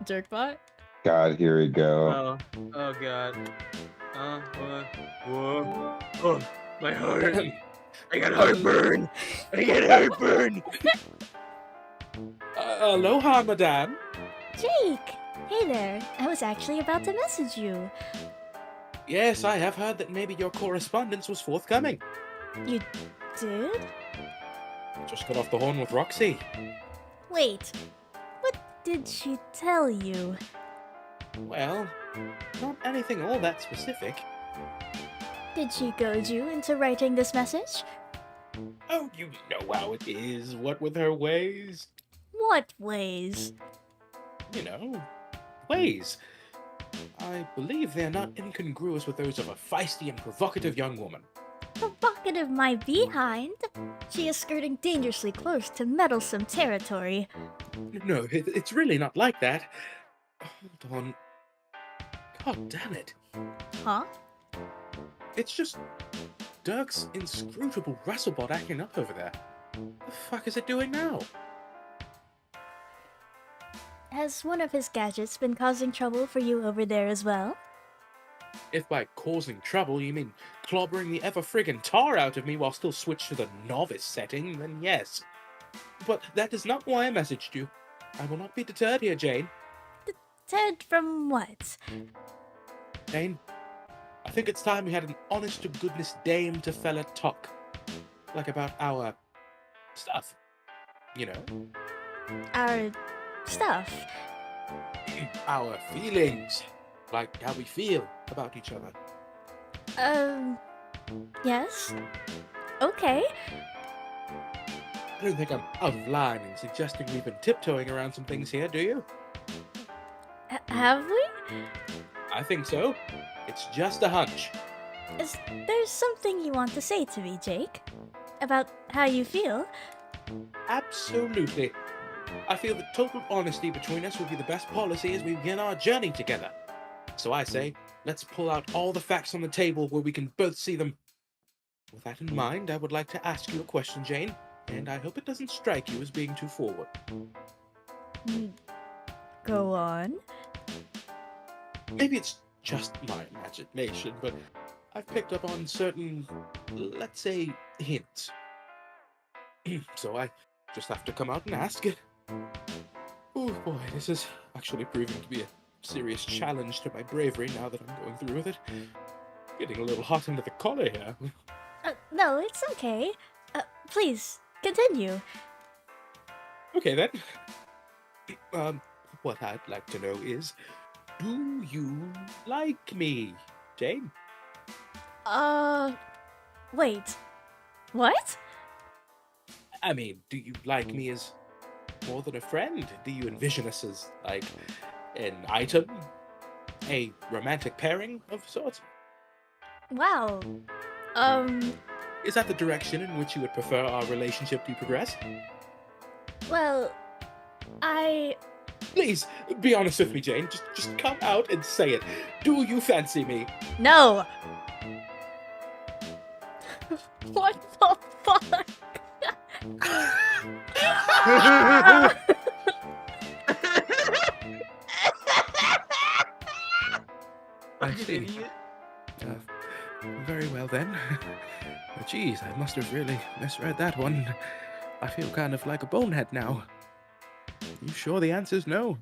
Jerkbot? God, here we go. Oh god. Whoa. Oh, my heart. I got heartburn. I get heartburn. Aloha, madame. Jake! Hey there, I was actually about to message you. Yes, I have heard that maybe your correspondence was forthcoming. You did? Just got off the horn with Roxy. Wait, what did she tell you? Well, not anything all that specific. Did she goad you into writing this message? Oh, you know how it is, what with her ways. What ways? You know, ways. I believe they're not incongruous with those of a feisty and provocative young woman. Provocative my behind. She is skirting dangerously close to meddlesome territory. No, it's really not like that. Hold on. God damn it. Huh? It's just Dirk's inscrutable Rustlebot acting up over there. The fuck is it doing now? Has one of his gadgets been causing trouble for you over there as well? If by causing trouble you mean clobbering the ever-friggin' tar out of me while still switched to the novice setting, then yes. But that is not why I messaged you. I will not be deterred here, Jane. Deterred from what? Jane, I think it's time we had an honest-to-goodness dame-to-fella talk. Like about our stuff. You know? Our stuff. Our feelings. Like how we feel about each other. Yes? Okay. I don't think I'm out of line in suggesting we've been tiptoeing around some things here, do you? Have we? I think so. It's just a hunch. Is there something you want to say to me, Jake? About how you feel? Absolutely. I feel that total honesty between us would be the best policy as we begin our journey together. So I say, let's pull out all the facts on the table where we can both see them. With that in mind, I would like to ask you a question, Jane, and I hope it doesn't strike you as being too forward. Go on. Maybe it's just my imagination, but I've picked up on certain, let's say, hints. So I just have to come out and ask it. Oh boy, this is actually proving to be a serious challenge to my bravery now that I'm going through with it. Getting a little hot under the collar here. No, it's okay. Please, continue. Okay then. What I'd like to know is, do you like me, Jane? Wait. What? I mean, do you like me as more than a friend? Do you envision us as, like, an item? A romantic pairing of sorts? Wow. Is that the direction in which you would prefer our relationship to progress? Well, Please, be honest with me, Jane. Just come out and say it. Do you fancy me? No! What the fuck? I You see. idiot. Very well then. Geez, I must have really misread that one. I feel kind of like a bonehead now. You sure the answer's no?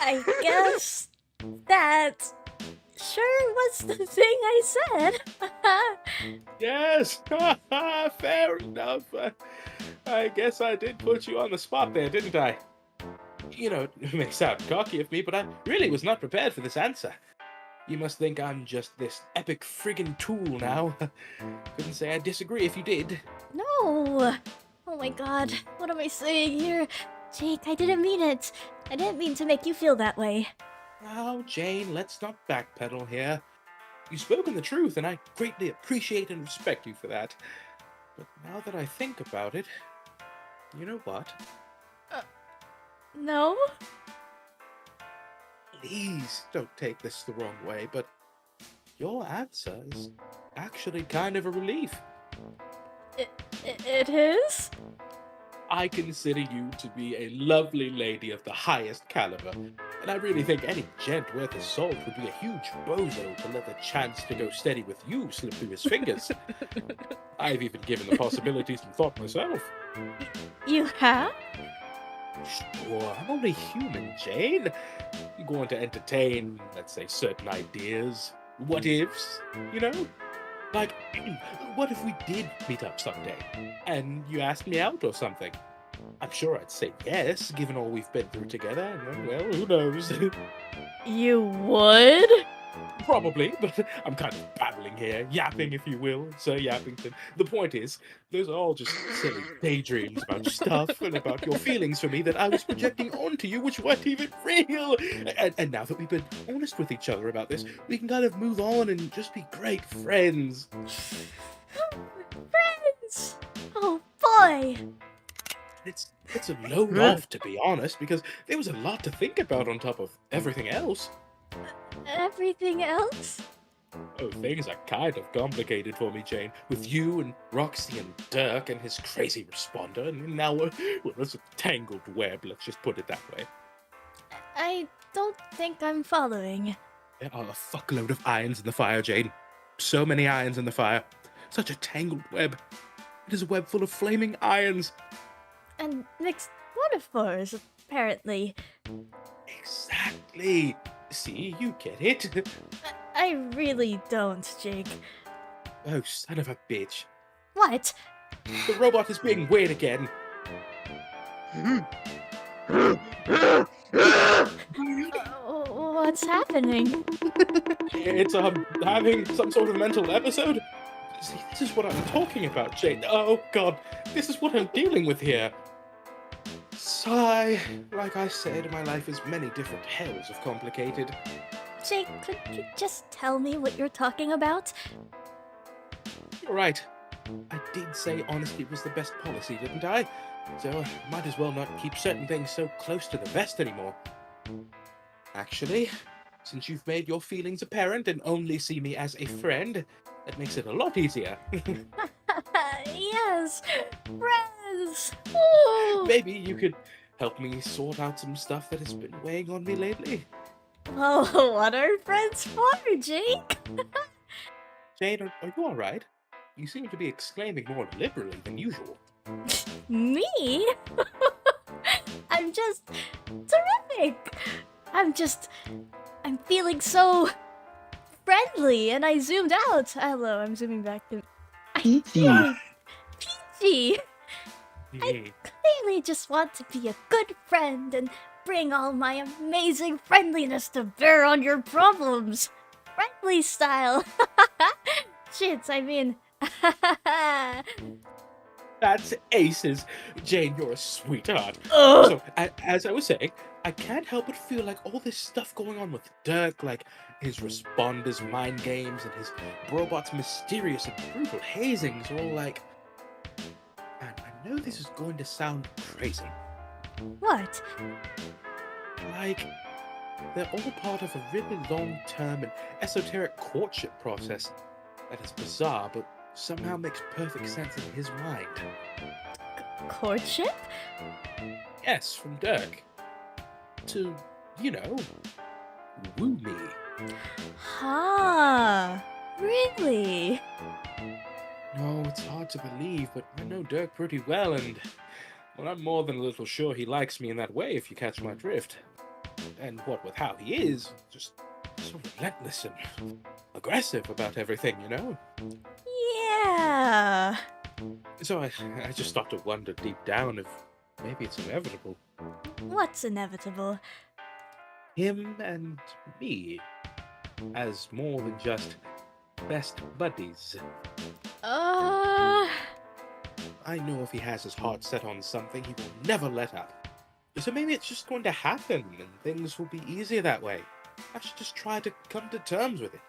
I guess that sure was the thing I said. Yes! Fair enough. I guess I did put you on the spot there, didn't I? You know, it may sound cocky of me, but I really was not prepared for this answer. You must think I'm just this epic friggin' tool now. Couldn't say I disagree if you did. No! Oh my god, what am I saying here? Jake, I didn't mean it. I didn't mean to make you feel that way. Now, Jane, let's not backpedal here. You've spoken the truth, and I greatly appreciate and respect you for that. But now that I think about it, you know what? No? Please don't take this the wrong way, but your answer is actually kind of a relief. It is? I consider you to be a lovely lady of the highest caliber, and I really think any gent worth his salt would be a huge bozo to let the chance to go steady with you slip through his fingers. I've even given the possibility some thought myself. You have? Sure, I'm only human, Jane. You're going to entertain, let's say, certain ideas, what ifs, you know? Like, what if we did meet up someday, and you asked me out or something? I'm sure I'd say yes, given all we've been through together, and well, who knows? You would? Probably, but I'm kind of babbling here, yapping if you will, Sir Yappington. The point is, those are all just silly daydreams about stuff and about your feelings for me that I was projecting onto you, which weren't even real. And now that we've been honest with each other about this, we can kind of move on and just be great friends. Friends! Oh boy! It's a load off, to be honest, because there was a lot to think about on top of everything else. Everything else? Oh, things are kind of complicated for me, Jane. With you and Roxy and Dirk and his crazy responder, and now well, it's a tangled web, let's just put it that way. I don't think I'm following. There are a fuckload of irons in the fire, Jane. So many irons in the fire. Such a tangled web. It is a web full of flaming irons. And mixed metaphors, apparently. Exactly. See, you get it. I really don't, Jake. Oh, son of a bitch. What? The robot is being weird again. What's happening? It's having some sort of mental episode. See, this is what I'm talking about, Jane. Oh god, this is what I'm dealing with here. Sigh. Like I said, my life is many different hells of complicated. Jake, could you just tell me what you're talking about? You're right. I did say honesty was the best policy, didn't I? So I might as well not keep certain things so close to the vest anymore. Actually, since you've made your feelings apparent and only see me as a friend, that makes it a lot easier. Yes, friends. Ooh. Maybe you could help me sort out some stuff that has been weighing on me lately. Oh, what are friends for, Jake? Jane, are you alright? You seem to be exclaiming more liberally than usual. Me? I'm just terrific. I'm feeling so friendly, and I zoomed out. Hello, I'm zooming back to. I'm Peachy. feeling peachy. Yeah. Clearly just want to be a good friend and bring all my amazing friendliness to bear on your problems. Friendly style. Shit, I mean. That's aces. Jane, you're a sweetheart. Ugh. So, as I was saying, I can't help but feel like all this stuff going on with Dirk, like his responders' mind games and his robot's mysterious and brutal hazings, are all like. And I know this is going to sound crazy. What? Like, they're all part of a really long-term and esoteric courtship process that is bizarre, but somehow makes perfect sense in his mind. Courtship? Yes, from Dirk. To, you know, woo me. Huh. Really? No, it's hard to believe, but I know Dirk pretty well, and well, I'm more than a little sure he likes me in that way, if you catch my drift. And what with how he is, just so relentless and aggressive about everything, you know? Yeah. So I just start to wonder deep down if maybe it's inevitable. What's inevitable? Him and me, as more than just best buddies. I know if he has his heart set on something, he will never let up. So maybe it's just going to happen, and things will be easier that way. I should just try to come to terms with it.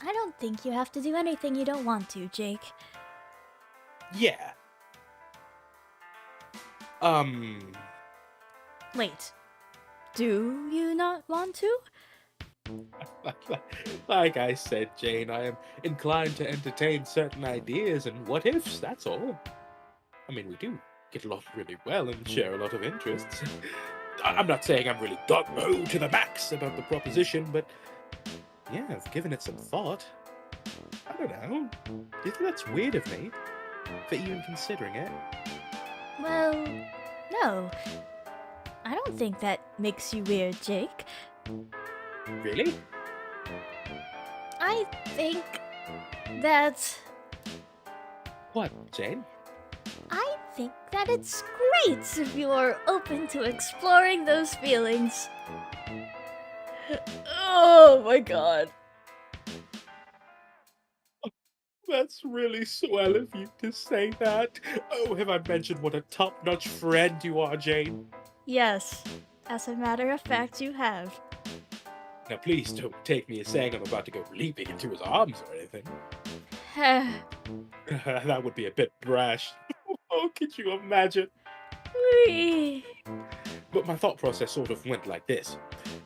I don't think you have to do anything you don't want to, Jake. Yeah. Wait. Do you not want to? Like I said, Jane, I am inclined to entertain certain ideas and what ifs, that's all. I mean, we do get along really well and share a lot of interests. I'm not saying I'm really gung-ho to the max about the proposition, but yeah, I've given it some thought. I don't know. Do you think that's weird of me? For even considering it? Well, no. I don't think that makes you weird, Jake. Really? I think that... What, Jane? I think that it's great if you are open to exploring those feelings. Oh my god. That's really swell of you to say that. Oh, have I mentioned what a top-notch friend you are, Jane? Yes, as a matter of fact, you have. Now, please don't take me as saying I'm about to go leaping into his arms or anything. That would be a bit brash. Oh, could you imagine? Whee. But my thought process sort of went like this.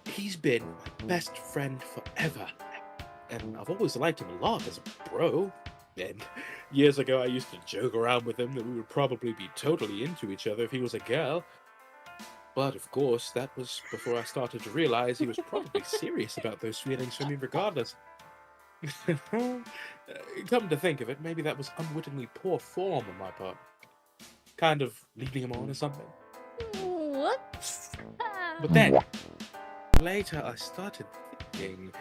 He's been my best friend forever. And I've always liked him a lot as a bro. And years ago I used to joke around with him that we would probably be totally into each other if he was a girl. But of course, that was before I started to realize he was probably serious about those feelings for me regardless. Come to think of it, maybe that was unwittingly poor form on my part. Kind of leading him on or something. Whoops. But then, later I started thinking,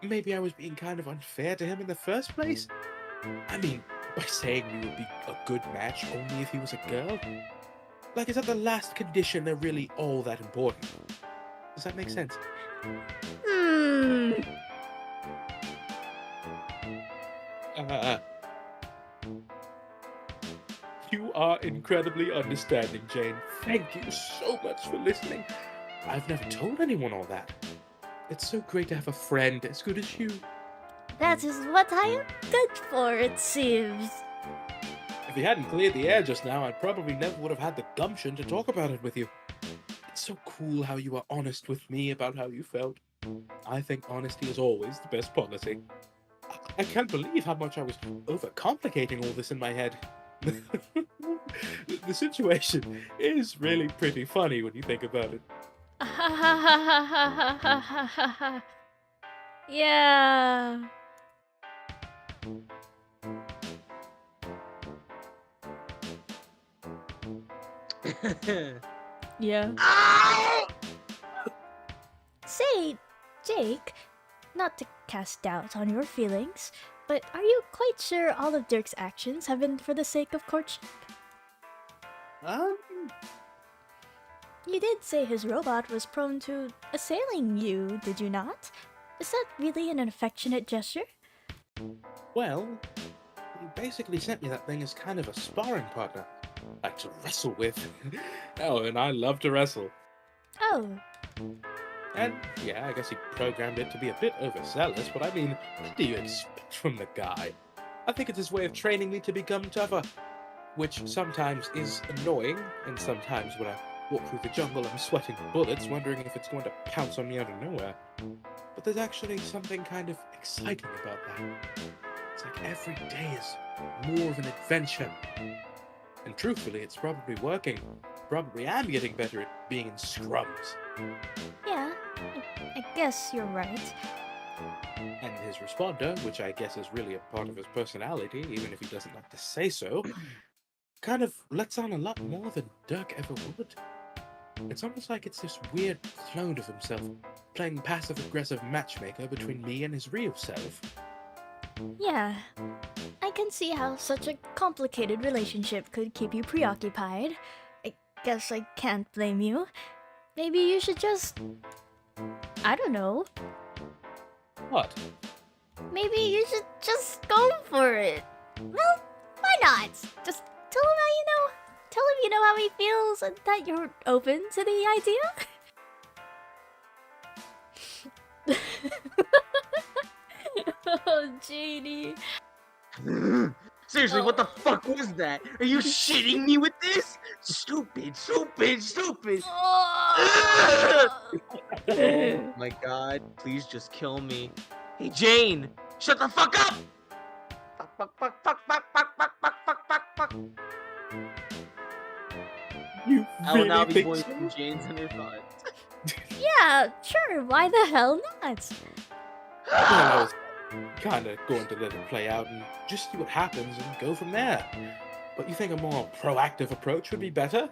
maybe I was being kind of unfair to him in the first place? I mean, by saying we would be a good match only if he was a girl? Like, is that the last condition they're really all that important? Does that make sense? Hmm. You are incredibly understanding, Jane. Thank you so much for listening. I've never told anyone all that. It's so great to have a friend as good as you. That is what I am good for, it seems. If you hadn't cleared the air just now, I probably never would have had the gumption to talk about it with you. It's so cool how you are honest with me about how you felt. I think honesty is always the best policy. I can't believe how much I was overcomplicating all this in my head. The situation is really pretty funny when you think about it. Yeah. Yeah. Ow! Say, Jake, not to cast doubt on your feelings, but are you quite sure all of Dirk's actions have been for the sake of courtship? Um, You did say his robot was prone to assailing you, did you not? Is that really an affectionate gesture? well, he basically sent me that thing as kind of a sparring partner. Like to wrestle with. Oh, and I love to wrestle. Oh, And yeah, I guess he programmed it to be a bit overzealous, but I mean, what do you expect from the guy? I think it's his way of training me to become tougher. Which sometimes is annoying, and sometimes when I walk through the jungle I'm sweating bullets, wondering if it's going to pounce on me out of nowhere. But there's actually something kind of exciting about that. It's like every day is more of an adventure. And truthfully, it's probably working. Probably am getting better at being in scrums. yeah, I guess you're right. And his responder, which I guess is really a part of his personality, even if he doesn't like to say so, kind of lets on a lot more than Dirk ever would. It's almost like it's this weird clone of himself, playing passive-aggressive matchmaker between me and his real self. Yeah, I can see how such a complicated relationship could keep you preoccupied. I guess I can't blame you. Maybe you should just... I don't know. What? Maybe you should just go for it. Well, why not? Just tell him how you know. Tell him you know how he feels and that you're open to the idea. Oh, JD. Seriously, what the fuck was that? Are you shitting me with this? Stupid, stupid, stupid. Oh. Oh my god, please just kill me. Hey Jane, shut the fuck up! Fuck, fuck, fuck, fuck, fuck, fuck, fuck, fuck, fuck, fuck. You I will now really be think so? voicing Jane's inner thoughts. Yeah, sure, why the hell not? Well, I was kind of going to let it play out and just see what happens and go from there. But you think a more proactive approach would be better?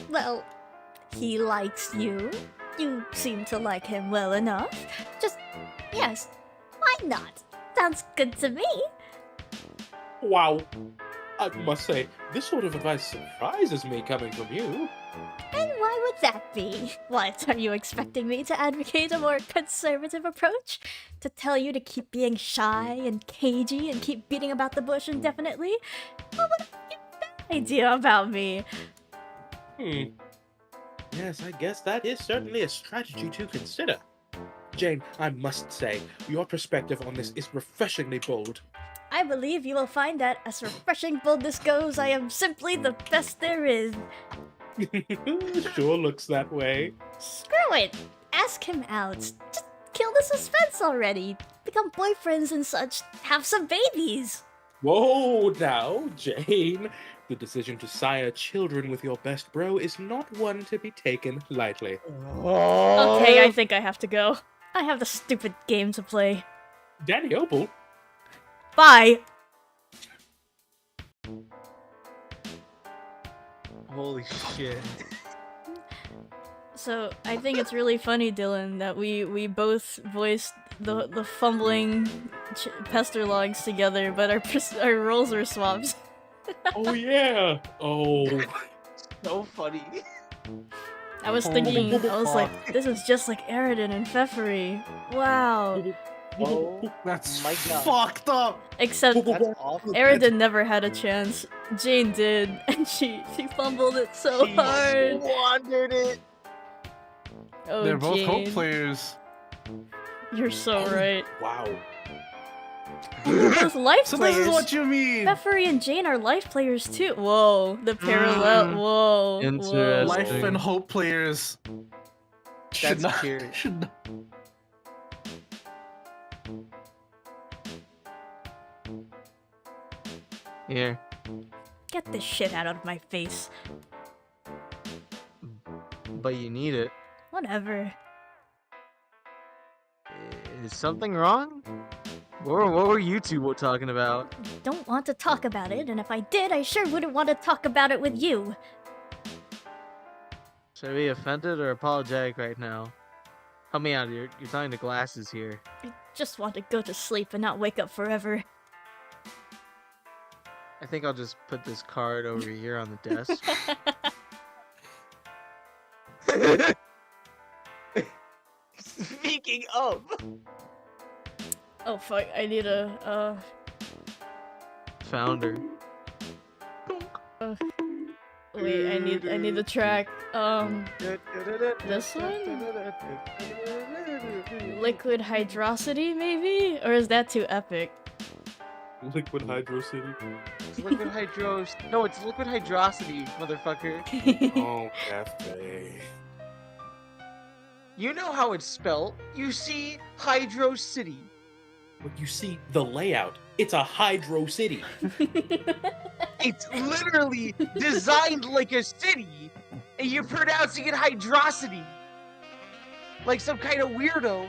Well, he likes you. You seem to like him well enough. Just, yes, why not? Sounds good to me. Wow. I must say, this sort of advice surprises me coming from you. And why would that be? What, are you expecting me to advocate a more conservative approach? To tell you to keep being shy and cagey and keep beating about the bush indefinitely? What would you have an idea about me? Yes, I guess that is certainly a strategy to consider. Jane, I must say, your perspective on this is refreshingly bold. I believe you will find that, as refreshing boldness goes, I am simply the best there is. Sure looks that way. Screw it! Ask him out. Just kill the suspense already. Become boyfriends and such. Have some babies. Whoa now, Jane. The decision to sire children with your best bro is not one to be taken lightly. Okay, I think I have to go. I have the stupid game to play. Danny Opal? Bye! Holy shit. So, I think it's really funny, Dylan, that we both voiced the fumbling pester logs together, but our roles were swapped. Oh yeah! Oh. So funny. I was thinking, I was like, this is just like Aridin and Pfeffery. Wow. Oh That's my God. fucked up. Except That's awful. Aridin never had a chance. Jane did, and she fumbled it so She hard. squandered it. Oh, They're both hope Jane. players. You're so right. Wow. And they're both life So players. this is what you mean. Pfeffery and Jane are life players too. Whoa, the parallel. Whoa. Interesting. Life and hope players should That's not. curious. Should not. Here. Get this shit out of my face. But you need it. Whatever. Is something wrong? What were you two talking about? Don't want to talk about it, and if I did, I sure wouldn't want to talk about it with you. Should I be offended or apologetic right now? Help me out. You're talking to glasses here. I just want to go to sleep and not wake up forever. I think I'll just put this card over here on the desk. Speaking of, Oh fuck, I need a, founder. wait, I need the track, this one? Liquid Hydrosity, maybe? Or is that too epic? Liquid Hydro City. It's liquid hydros. No, it's liquid hydrosity, motherfucker. Oh, cafe. You know how it's spelled. You see Hydro City. When you see the layout, it's a Hydro City. It's literally designed like a city, and you're pronouncing it hydrosity. Like some kind of weirdo.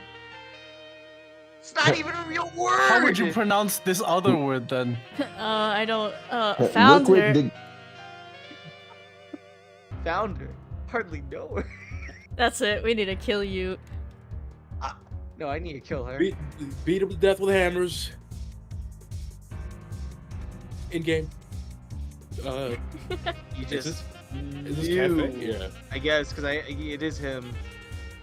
It's not even a real word! How would you pronounce this other word then? I don't, found her. Founder? Hardly know her. That's it, we need to kill you. No, I need to kill her. Beat him to death with hammers. In game. You just Is this cafe? Yeah. I guess, because it is him.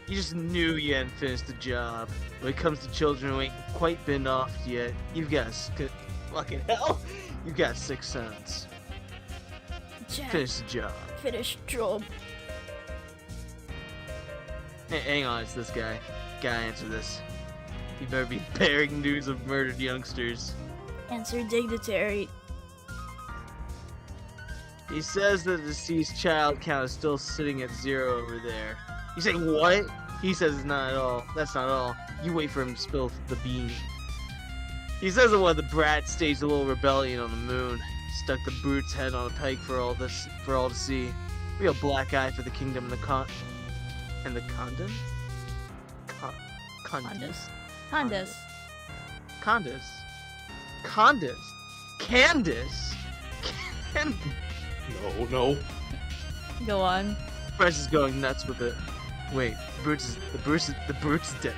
You just knew you hadn't finished the job. When it comes to children who ain't quite been offed yet, you've got fucking hell. You've got 6 cents. Jack, Finish the job. finish job. Hey, hang on, it's this guy. Gotta answer this. You better be bearing news of murdered youngsters. Answer dignitary. He says that the deceased child count is still sitting at 0 over there. You say, what? He says it's not at all. That's not all. You wait for him to spill the beans. He says that one of the brats staged a little rebellion on the moon. Stuck the brute's head on a pike for all to see. Real black eye for the kingdom and the condom? Condus. Condus. Condus. Condus. Candace. No. Go on. Fresh is going nuts with it. Wait, the brute's dead.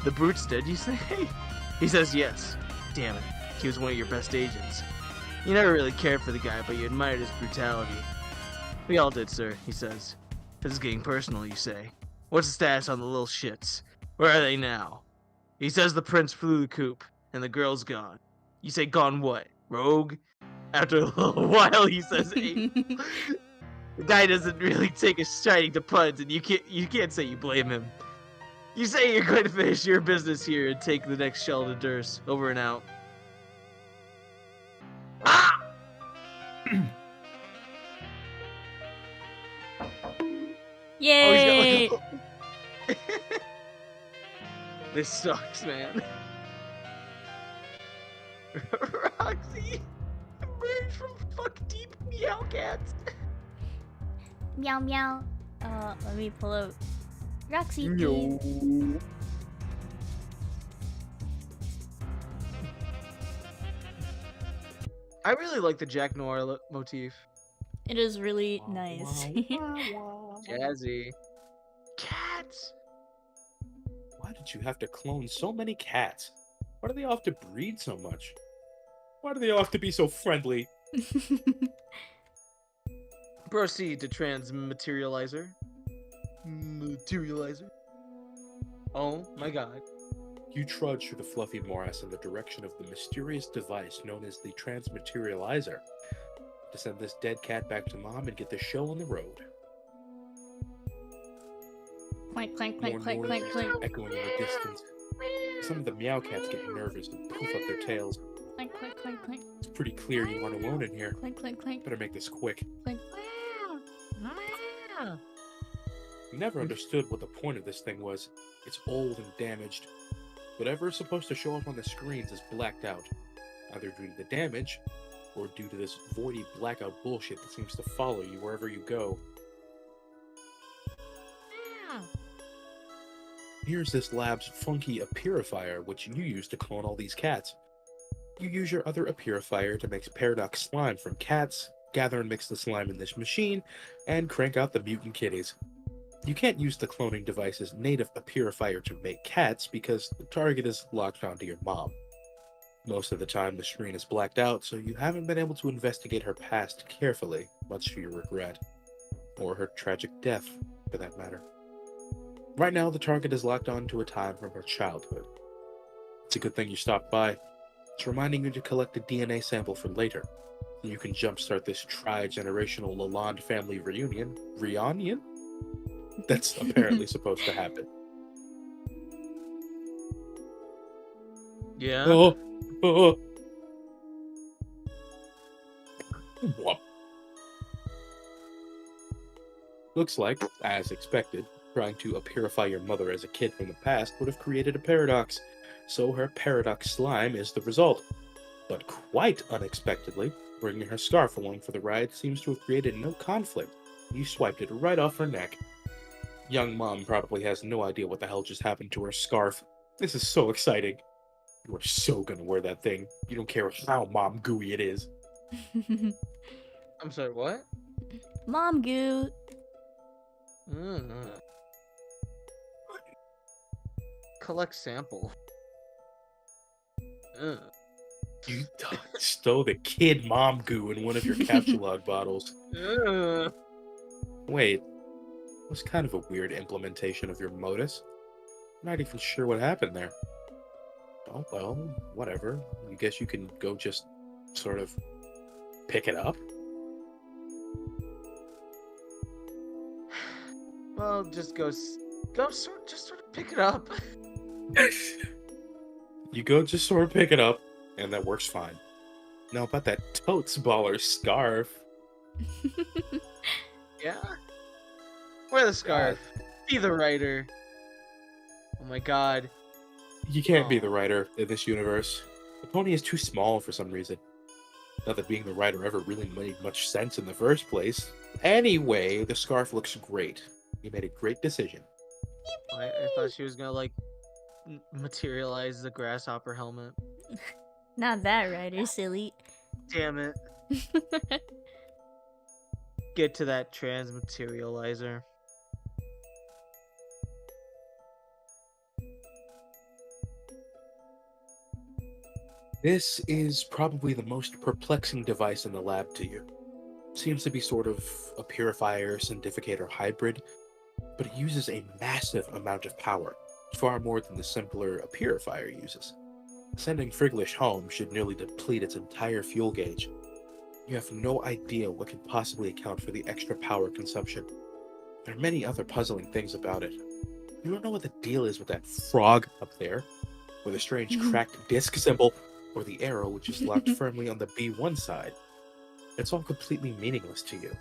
The brute's dead, you say? He says yes. Damn it. He was one of your best agents. You never really cared for the guy, but you admired his brutality. We all did, sir, he says. This is getting personal, you say. What's the status on the little shits? Where are they now? He says the prince flew the coop, and the girl's gone. You say gone what? Rogue? After a little while, he says ape. The guy doesn't really take a shining to puns, and you can't say you blame him. You say you're going to finish your business here and take the next shell to Durst. Over and out. Ah! Yay! Oh, this sucks, man. Roxy emerged from fucking deep meow cats. Meow meow. Let me pull out Roxy. No. I really like the Jack Noir motif. It is really nice. Jazzy. Cats! Why did you have to clone so many cats? Why do they all have to breed so much? Why do they all have to be so friendly? Proceed to transmaterializer. Materializer. Oh my god. You trudge through the fluffy morass in the direction of the mysterious device known as the transmaterializer. To send this dead cat back to mom and get the show on the road. Clank clank clank More clank clank noises clank. echoing in the distance. Some of the meow cats get nervous and poof up their tails. Clank clank clank clank. It's pretty clear you aren't alone in here. Clank clank clank. Better make this quick. Clank. You never understood what the point of this thing was. It's old and damaged. Whatever is supposed to show up on the screens is blacked out, either due to the damage, or due to this voidy blackout bullshit that seems to follow you wherever you go. Here's this lab's funky Apirifier, which you use to clone all these cats. You use your other Apirifier to make Paradox slime from cats, gather and mix the slime in this machine, and crank out the mutant kitties. You can't use the cloning device's native purifier to make cats because the target is locked onto your mom. Most of the time, the screen is blacked out, so you haven't been able to investigate her past carefully, much to your regret. Or her tragic death, for that matter. Right now, the target is locked onto a time from her childhood. It's a good thing you stopped by. It's reminding you to collect a DNA sample for later. You can jumpstart this tri-generational Lalonde family reunion. Reunion? That's apparently supposed to happen. Yeah. Oh. Whoop. Looks like, as expected, trying to purify your mother as a kid from the past would have created a paradox, so her paradox slime is the result. But quite unexpectedly, bringing her scarf along for the ride seems to have created no conflict. You swiped it right off her neck. Young mom probably has no idea what the hell just happened to her scarf. This is so exciting. You are so gonna wear that thing. You don't care how mom gooey it is. I'm sorry, what? Mom goo. Collect sample. You stow the kid mom goo in one of your Capsulog bottles. Wait, it was kind of a weird implementation of your modus. I'm not even sure what happened there. Oh, well, whatever. I guess you can go just sort of pick it up. Well, just sort of pick it up. You go just sort of pick it up, and that works fine. Now about that totes baller scarf. Yeah? Wear the scarf. Be the writer. Oh my god. You can't be the writer in this universe. The pony is too small for some reason. Not that being the writer ever really made much sense in the first place. Anyway, the scarf looks great. You made a great decision. I thought she was gonna, like, materialize the grasshopper helmet. Not that writer, silly. Damn it. Get to that transmaterializer. This is probably the most perplexing device in the lab to you. Seems to be sort of a purifier, syndicator hybrid, but it uses a massive amount of power, far more than the simpler purifier uses. Sending Friglish home should nearly deplete its entire fuel gauge. You have no idea what could possibly account for the extra power consumption. There are many other puzzling things about it. You don't know what the deal is with that frog up there, or the strange cracked disc symbol, or the arrow which is locked firmly on the B1 side. It's all completely meaningless to you.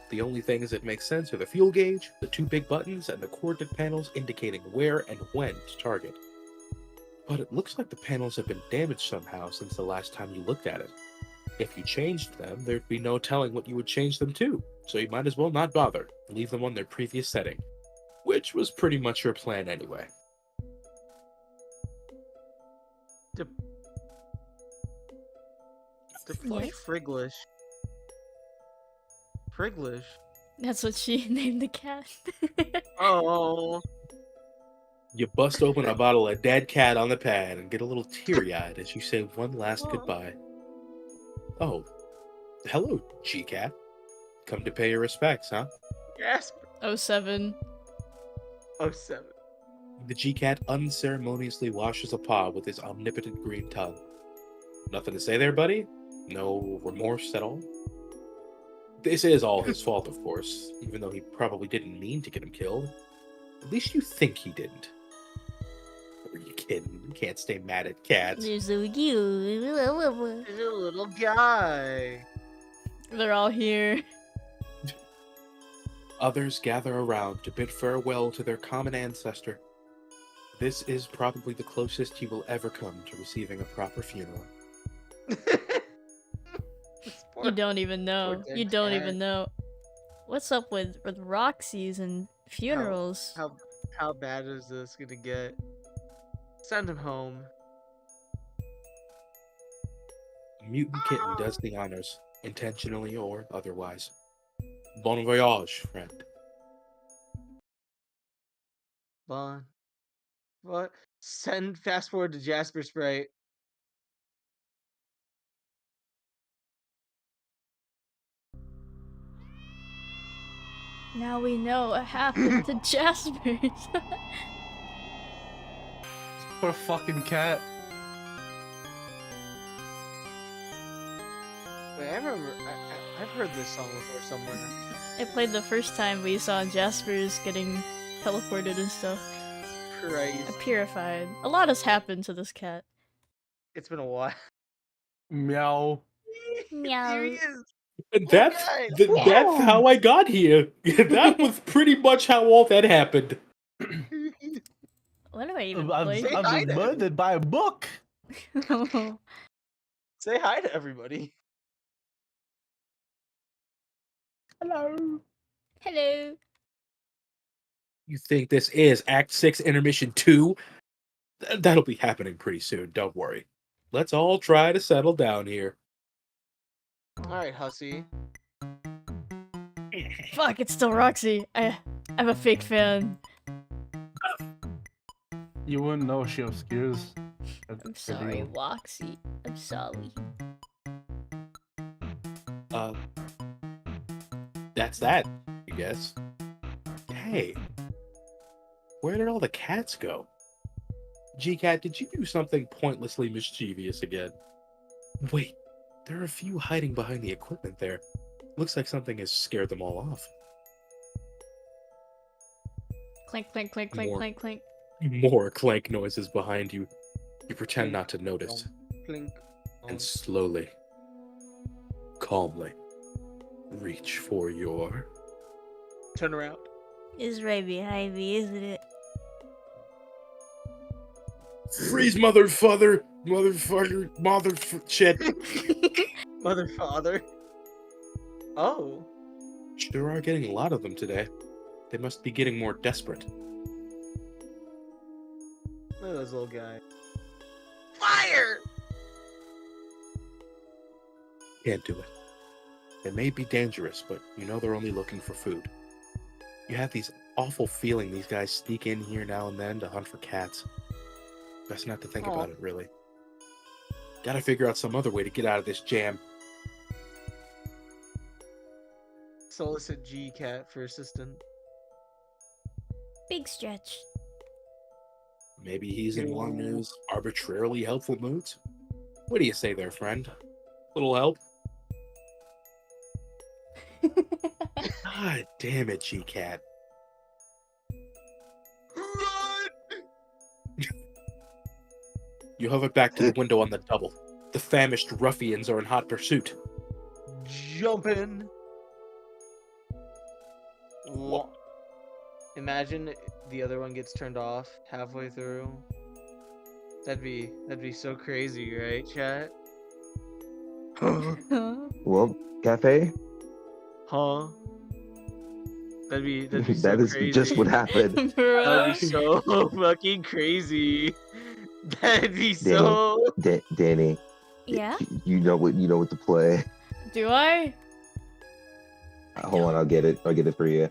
The only things that make sense are the fuel gauge, the two big buttons, and the coordinate panels indicating where and when to target. But it looks like the panels have been damaged somehow since the last time you looked at it. If you changed them, there'd be no telling what you would change them to, so you might as well not bother. Leave them on their previous setting. Which was pretty much your plan anyway. Deploy Yes? Friglish. Friglish? That's what she named the cat. Oh. You bust open a bottle of dead cat on the pad and get a little teary-eyed as you say one last goodbye. Oh, hello, G-Cat. Come to pay your respects, huh? Yes. 07. 07. The G-Cat unceremoniously washes a paw with his omnipotent green tongue. Nothing to say there, buddy? No remorse at all? This is all his fault, of course, even though he probably didn't mean to get him killed. At least you think he didn't. Are you kidding? You can't stay mad at cats. They're so cute. He's a little guy. They're all here. Others gather around to bid farewell to their common ancestor. This is probably the closest he will ever come to receiving a proper funeral. You don't even know. poor You dead don't cat. even know. What's up with Roxy's and funerals? How bad is this gonna get? Send him home. A mutant kitten does the honors, intentionally or otherwise. Bon voyage, friend. Bon. What? Send fast forward to Jasper Sprite. Now we know what happened to Jaspers. Poor fucking cat. Wait, I remember. I've heard this song before somewhere. It played the first time we saw Jaspers getting teleported and stuff. Christ. Purified. A lot has happened to this cat. It's been a while. Meow. Meow. Here he is. And Poor that's guy. that's how I got here. That was pretty much how all that happened. What do I even I've play? Say hi been to murdered by a book. Say hi to everybody. Hello. Hello. You think this is Act 6 Intermission 2? That'll be happening pretty soon, don't worry. Let's all try to settle down here. Alright, hussy. Fuck, it's still Roxy. I'm a fake fan. You wouldn't know she obscures. I'm sorry, Roxy. I'm sorry. That's that, I guess. Hey, where did all the cats go? G-Cat, did you do something pointlessly mischievous again? Wait, there are a few hiding behind the equipment there. Looks like something has scared them all off. Clink, clink, clink, clink, More. clink, clink. More clank noises behind you. You pretend not to notice, Clink. and slowly, calmly, reach for your... Turn around. It's right behind me, isn't it? Freeze, motherfucker! Shit. Mother, father. Oh. Sure are getting a lot of them today. They must be getting more desperate. Look at this little guy. Fire! Can't do it. They may be dangerous, but you know they're only looking for food. You have these awful feeling these guys sneak in here now and then to hunt for cats. Best not to think about it, really. Gotta figure out some other way to get out of this jam. Solicit G-Cat for assistant. Big stretch. Maybe he's in one of those arbitrarily helpful moods? What do you say there, friend? Little help? God damn it, G-Cat. You hover back to the window on the double. The famished ruffians are in hot pursuit. Jumping. Imagine the other one gets turned off halfway through. That'd be so crazy, right, chat? Well, cafe. Huh? That'd be That so is crazy. just what happened. That'd Bruh. be so fucking crazy. That'd be so. Danny, Yeah? you know what to play. Do I? Hold on, I'll get it. I'll get it for you.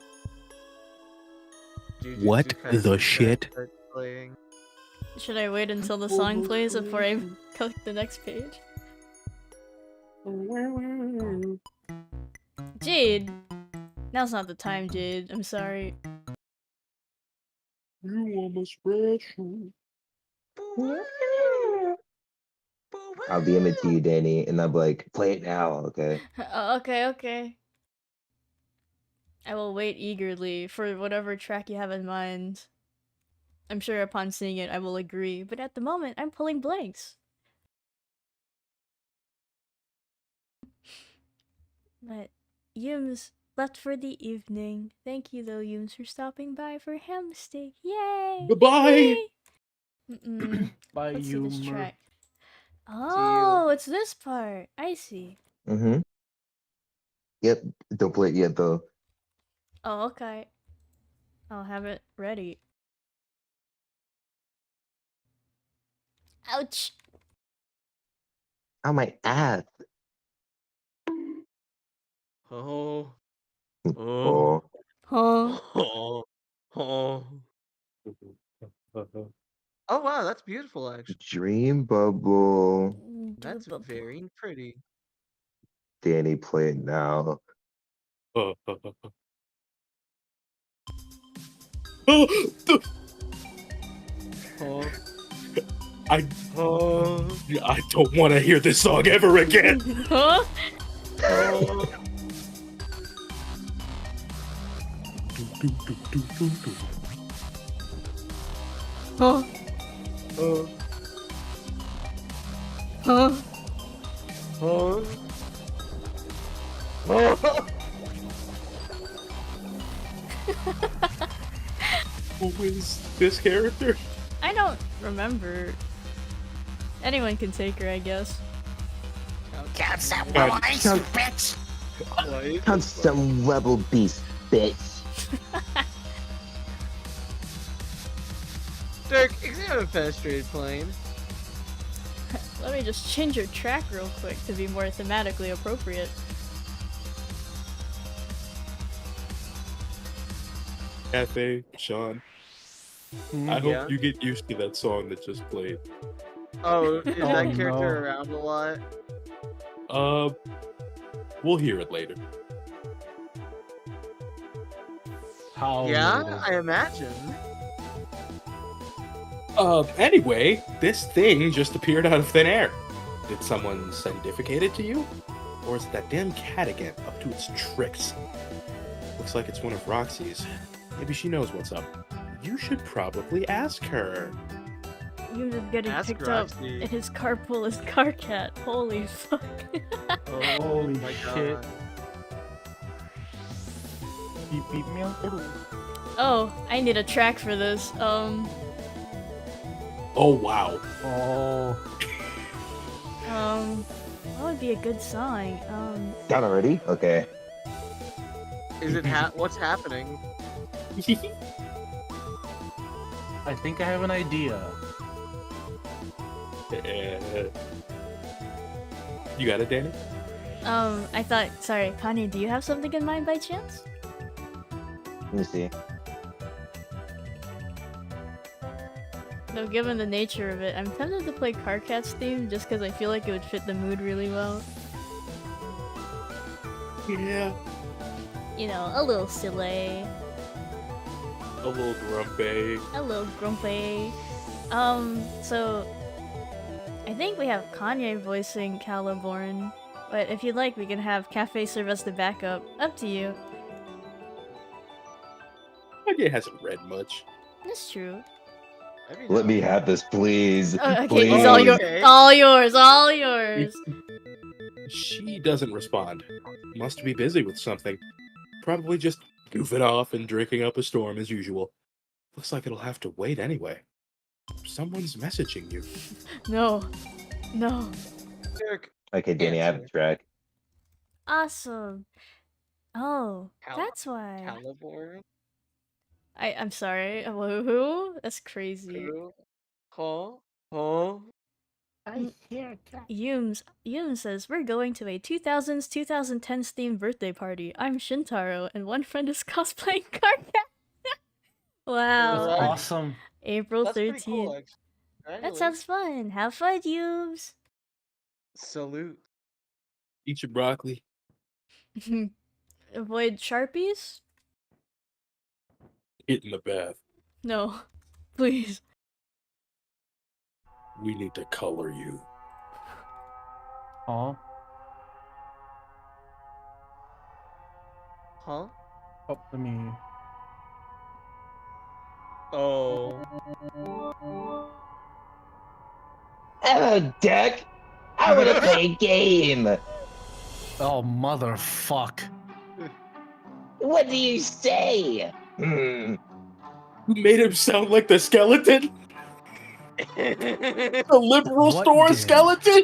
Jujutsu What Kaisen the shit? starts playing. Should I wait until the song plays before I click the next page? Jade! Now's not the time, Jade. I'm sorry. You almost special. I'll DM it to you, Danny, and I'll be like, play it now, okay? Okay, okay. I will wait eagerly for whatever track you have in mind. I'm sure upon seeing it, I will agree, but at the moment, I'm pulling blanks. But Yums left for the evening. Thank you, though, Yums, for stopping by for Homestuck. Yay! Goodbye! Yay! Mm-mm. By Let's see this humor. track. Oh, it's this part. I see. Mm-hmm. Yep. Don't play it yet, though. Oh, okay. I'll have it ready. Ouch! Oh, my ass. Oh. Oh. Oh, Huh? Oh. Oh. Oh wow, that's beautiful actually. dream bubble. That's very pretty. Danny, play it now. Oh, Oh. I Oh. I don't want to hear this song ever again. Huh? Oh. Huh? Oh. Huh? Oh. Who is this character? I don't remember. Anyone can take her, I guess. Count some rebel beast, bitch. Dirk, examine fenestrated plane. Let me just change your track real quick to be more thematically appropriate. Cafe, Sean. I hope you get used to that song that just played. Oh, is Oh, that character no. around a lot? We'll hear it later. How? Yeah, later? I imagine. Anyway, this thing just appeared out of thin air. Did someone scientificate it to you? Or is it that damn cat again, up to its tricks? Looks like it's one of Roxy's. Maybe she knows what's up. You should probably ask her. You just getting Ask picked up Roxy. in his carpool is car cat. Holy fuck. Oh Holy my shit. God. Beep beep meow. Oh, I need a track for this. Oh, wow. Oh. What would be a good song? Done already? Okay. Is it what's happening? I think I have an idea. You got it, Danny? I thought, sorry, Kanye, do you have something in mind by chance? Let me see. No, given the nature of it, I'm tempted to play Car Cat's theme just because I feel like it would fit the mood really well. Yeah. You know, a little silly, A little grumpy. a little grumpy. So I think we have Kanye voicing Caliborn, but if you'd like, we can have Cafe serve as the backup. Up to you. Kanye hasn't read much. That's true. Let me have this, please. Okay, Please. it's all yours. Okay. All yours. All yours. She doesn't respond. Must be busy with something. Probably just goofing off and drinking up a storm as usual. Looks like it'll have to wait anyway. Someone's messaging you. No. No. Dirk, Okay, Danny, I have the track. Awesome. Oh, Cal- that's why. Caliborn. I'm sorry. Who? That's crazy. Huh? Huh? Yumes says, we're going to a 2000s, 2010s themed birthday party. I'm Shintaro, and one friend is cosplaying Car Cat. Wow. Alright. Awesome. April That's 13th. pretty cool, actually. That sounds fun. Have fun, Yumes. Salute. Eat your broccoli. Avoid Sharpies? Get in the bath. No. Please. We need to color you. Huh? Huh? Oh, let me. Oh. Hello, Dirk. I want to play a game. Oh, motherfuck. What do you say? Who made him sound like the skeleton? The liberal What store game? skeleton?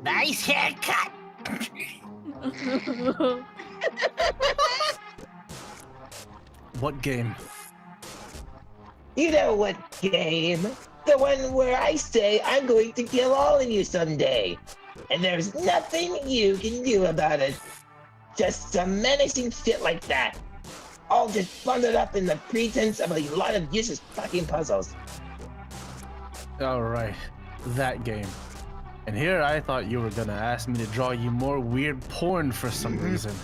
Nice haircut. What game? You know what game? The one where I say I'm going to kill all of you someday. And there's nothing you can do about it. Just some menacing shit like that. All just bundled up in the pretense of a lot of useless fucking puzzles. Alright, that game. And here I thought you were gonna ask me to draw you more weird porn for some reason.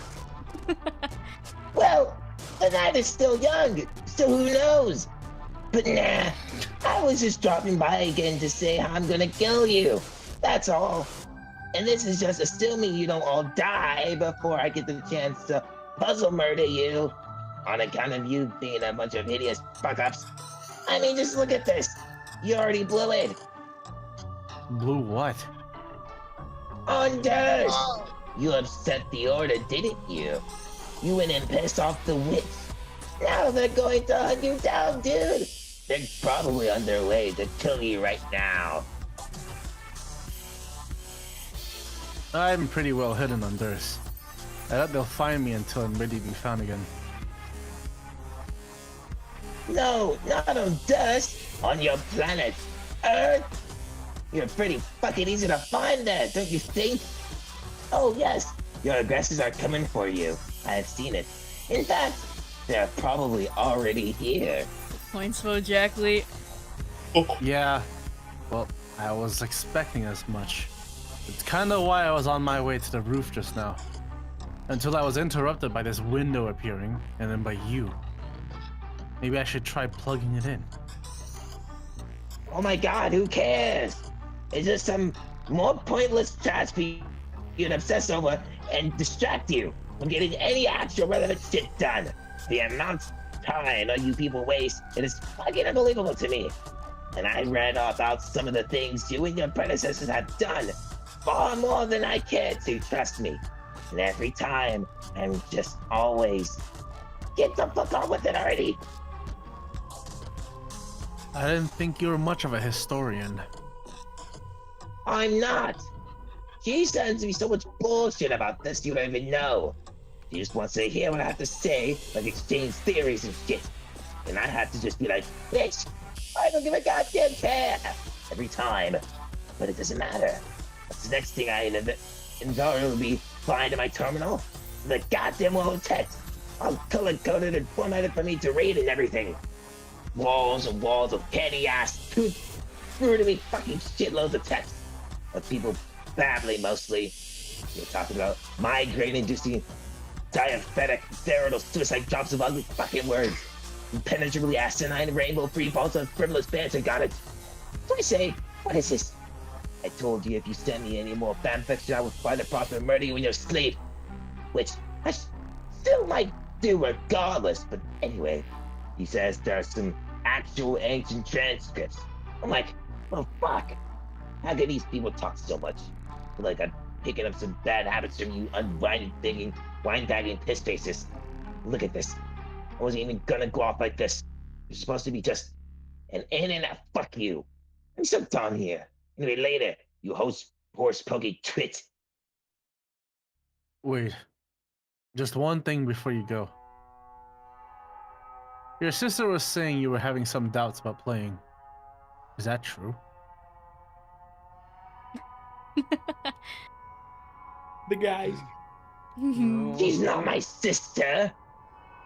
Well, the night is still young, so who knows? But nah, I was just dropping by again to say how I'm gonna kill you. That's all. And this is just assuming you don't all die before I get the chance to puzzle murder you on account of you being a bunch of hideous fuck-ups. I mean, just look at this. You already blew it. Blue what? Anders! You upset the order, didn't you? You went and pissed off the witch. Now they're going to hunt you down, dude. They're probably on their way to kill you right now. I'm pretty well hidden on theirs. I doubt they'll find me until I'm ready to be found again. No, not on dust. On your planet, Earth. You're pretty fucking easy to find there, don't you think? Oh yes, your aggressors are coming for you. I have seen it. In fact, they're probably already here. Points for Jack Lee. Yeah, well, I was expecting as much. It's kinda why I was on my way to the roof just now. Until I was interrupted by this window appearing, and then by you. Maybe I should try plugging it in. Oh my god, who cares? It's just some more pointless task for you to obsess over and distract you from getting any actual relevant shit done. The amount of time you people waste, it is fucking unbelievable to me. And I read about some of the things you and your predecessors have done. Far more than I care to, trust me. And every time, I'm just always, get the fuck on with it already. I didn't think you were much of a historian. I'm not. She sends me so much bullshit about this you don't even know. She just wants to hear what I have to say, like exchange theories and shit. And I have to just be like, bitch, I don't give a goddamn care every time. But it doesn't matter. What's the next thing I invariably find in my terminal? The goddamn world text. All color-coded and formatted for me to read and everything. Walls and walls of candy-ass, brutally fucking shitloads of text. Of people babbling mostly. You're talking about migraine-inducing, diaphoretic, steroidal, suicide drops of ugly fucking words. Impenetrably asinine rainbow-free balls of frivolous banter got it. So I say, what is this? I told you if you send me any more fanfiction, I will find a proper murder you in your sleep. Which I still might do regardless, but anyway. He says there are some actual ancient transcripts. I'm like, well, fuck. How can these people talk so much? Like I'm picking up some bad habits from you unwinding, wine-bagging piss faces. Look at this. I wasn't even gonna go off like this. It's supposed to be just an in and out fuck you. I'm so done here. Anyway, later, you horse pokey twit. Wait, just one thing before you go. Your sister was saying you were having some doubts about playing. Is that true? The guys. She's not my sister.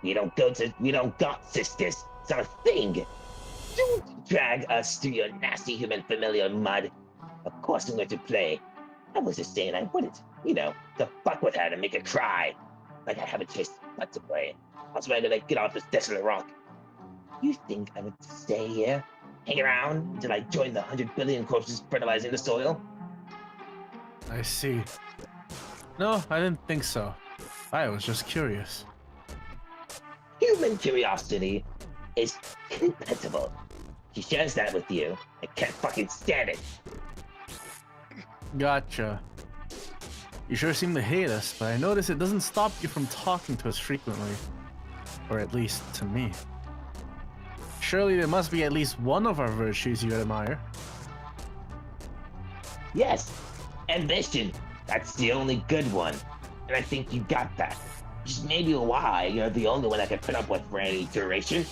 We don't got sisters. It's not a thing. Don't drag us through your nasty human familiar mud. Of course I'm going to play. I was just saying I wouldn't, to fuck with her to make her cry. Like I have a choice not to play. That's why I'm gonna get off this desolate rock. You think I would stay here, hang around until I join the 100 billion corpses fertilizing the soil? I see. No, I didn't think so. I was just curious. Human curiosity is compatible. She shares that with you. I can't fucking stand it. Gotcha. You sure seem to hate us, but I notice it doesn't stop you from talking to us frequently. Or at least to me. Surely there must be at least one of our virtues you admire. Yes, ambition. That's the only good one. And I think you got that. Which is maybe why you're the only one I can put up with for any duration.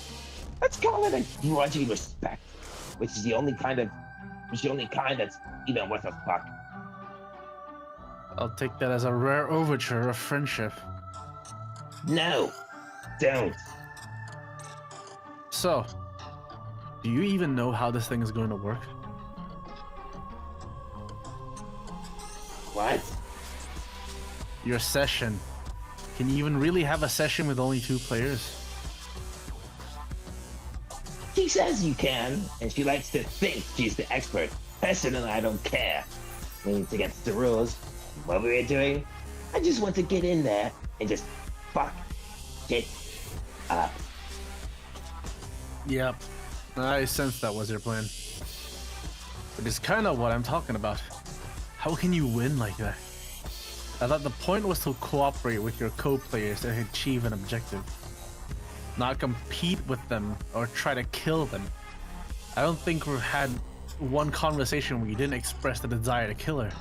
Let's call it a grudging respect. Which is the only kind that's even worth a fuck. I'll take that as a rare overture of friendship. No, don't. So, do you even know how this thing is going to work? What? Your session. Can you even really have a session with only 2 players? She says you can, and she likes to think she's the expert. Personally, I don't care. I mean, it's against the rules. What we were doing, I just want to get in there and just fuck shit up. Yep. I sensed that was your plan. Which is kind of what I'm talking about. How can you win like that? I thought the point was to cooperate with your co-players and achieve an objective. Not compete with them or try to kill them. I don't think we've had one conversation where you didn't express the desire to kill her.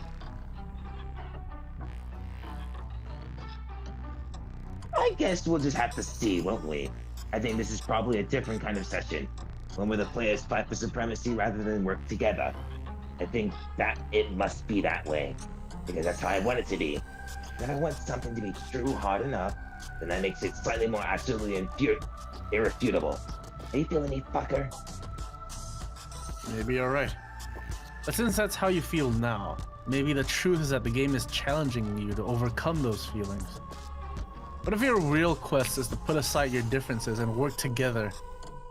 I guess we'll just have to see, won't we? I think this is probably a different kind of session. One where the players fight for supremacy rather than work together. I think that it must be that way. Because that's how I want it to be. If I want something to be true hard enough, then that makes it slightly more absolutely irrefutable. Are you feeling me, fucker? Maybe you're right. But since that's how you feel now, maybe the truth is that the game is challenging you to overcome those feelings. What if your real quest is to put aside your differences and work together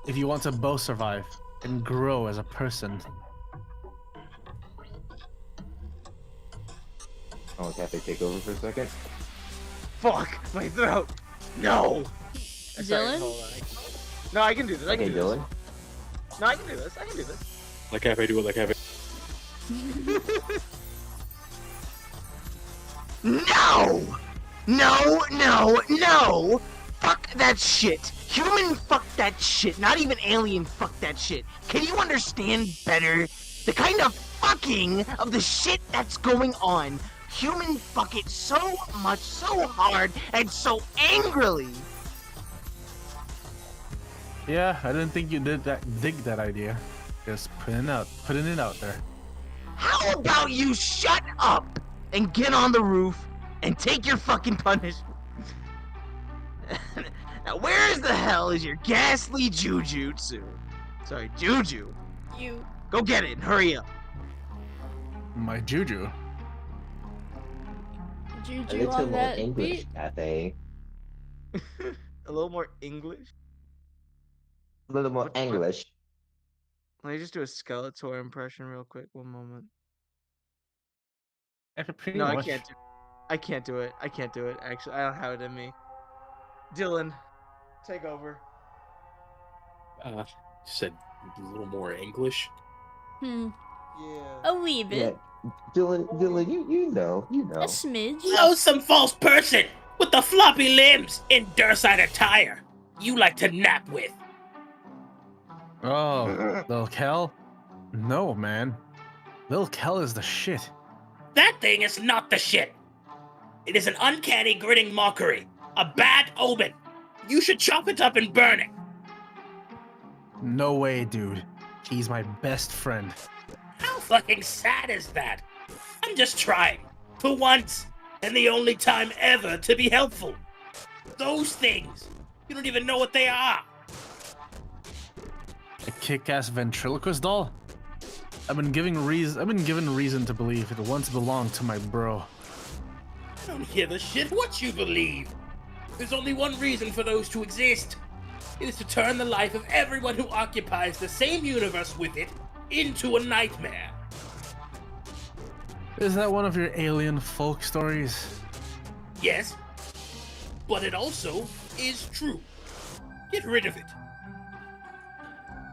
if you want to both survive and grow as a person? Oh, Cafe, take over for a second. Fuck my throat. No. Sorry, Dylan? hold on. No, I can do this. I can Okay, do Dylan. this. No, I can do this. I can do this. Like Cafe, do it like Cafe. No! No, no, no! Fuck that shit! Human fuck that shit, not even alien fuck that shit. Can you understand better the kind of fucking of the shit that's going on? Human fuck it so much, so hard, and so angrily! Yeah, I didn't think you dig that idea. Just putting it out there. How about you shut up and get on the roof and take your fucking punishment? Now where the hell is your ghastly jujutsu? Sorry, juju. You. Go get it and hurry up. My juju. A Juju little on more that English, beat. Cafe. A little more English. A little more What the fuck? English. Let me just do a Skeletor impression real quick. One moment. Pretty No, I much. can't do. I can't do it. I can't do it. Actually, I don't have it in me. Dylan, take over. You said a little more English. Hmm. Yeah. A wee bit. Yeah, Dylan, you know. A smidge. Loathsome false person with the floppy limbs in Durside attire you like to nap with. Oh, Lil Kel? No, man. Lil Kel is the shit. That thing is not the shit. It is an uncanny, grinning mockery. A bad omen. You should chop it up and burn it. No way, dude. He's my best friend. How fucking sad is that? I'm just trying. For once, and the only time ever to be helpful. Those things. You don't even know what they are. A kick-ass ventriloquist doll? I've been given reason to believe it once belonged to my bro. I don't give a shit what you believe. There's only one reason for those to exist. It is to turn the life of everyone who occupies the same universe with it into a nightmare. Is that one of your alien folk stories? Yes, but it also is true. Get rid of it.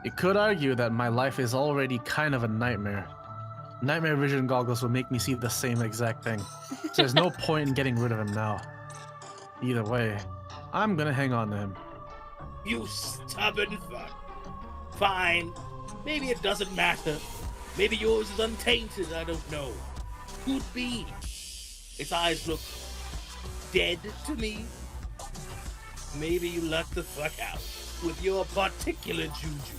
You could argue that my life is already kind of a nightmare. Nightmare vision goggles will make me see the same exact thing. So there's no point in getting rid of him now. Either way, I'm gonna hang on to him. You stubborn fuck. Fine. Maybe it doesn't matter. Maybe yours is untainted, I don't know. Could be. Its eyes look dead to me. Maybe you lucked the fuck out with your particular juju.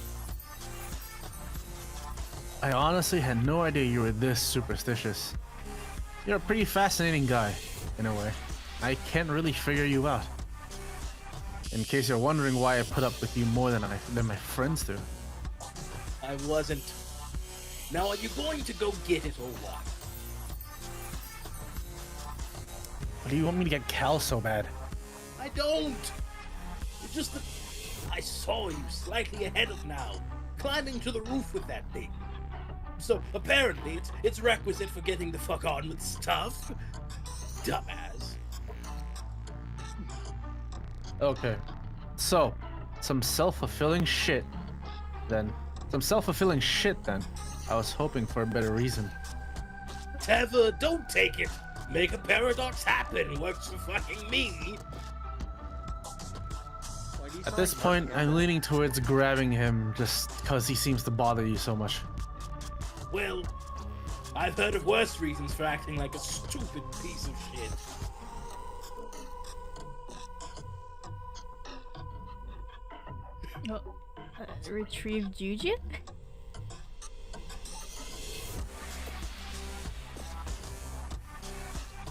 I honestly had no idea you were this superstitious. You're a pretty fascinating guy, in a way. I can't really figure you out. In case you're wondering why I put up with you more than my friends do. I wasn't. Now are you going to go get it or what? Why do you want me to get Cal so bad? I don't! It's just that I saw you slightly ahead of now, climbing to the roof with that thing. So apparently it's requisite for getting the fuck on with stuff. Dumbass. Okay. So, some self-fulfilling shit, then. Some self-fulfilling shit, then. I was hoping for a better reason. Whatever, don't take it. Make a paradox happen. Works for fucking me. Why do you At sound this like point, Martin I'm Luther? leaning towards grabbing him just because he seems to bother you so much. Well, I've heard of worse reasons for acting like a stupid piece of shit. Oh, retrieve Jujin?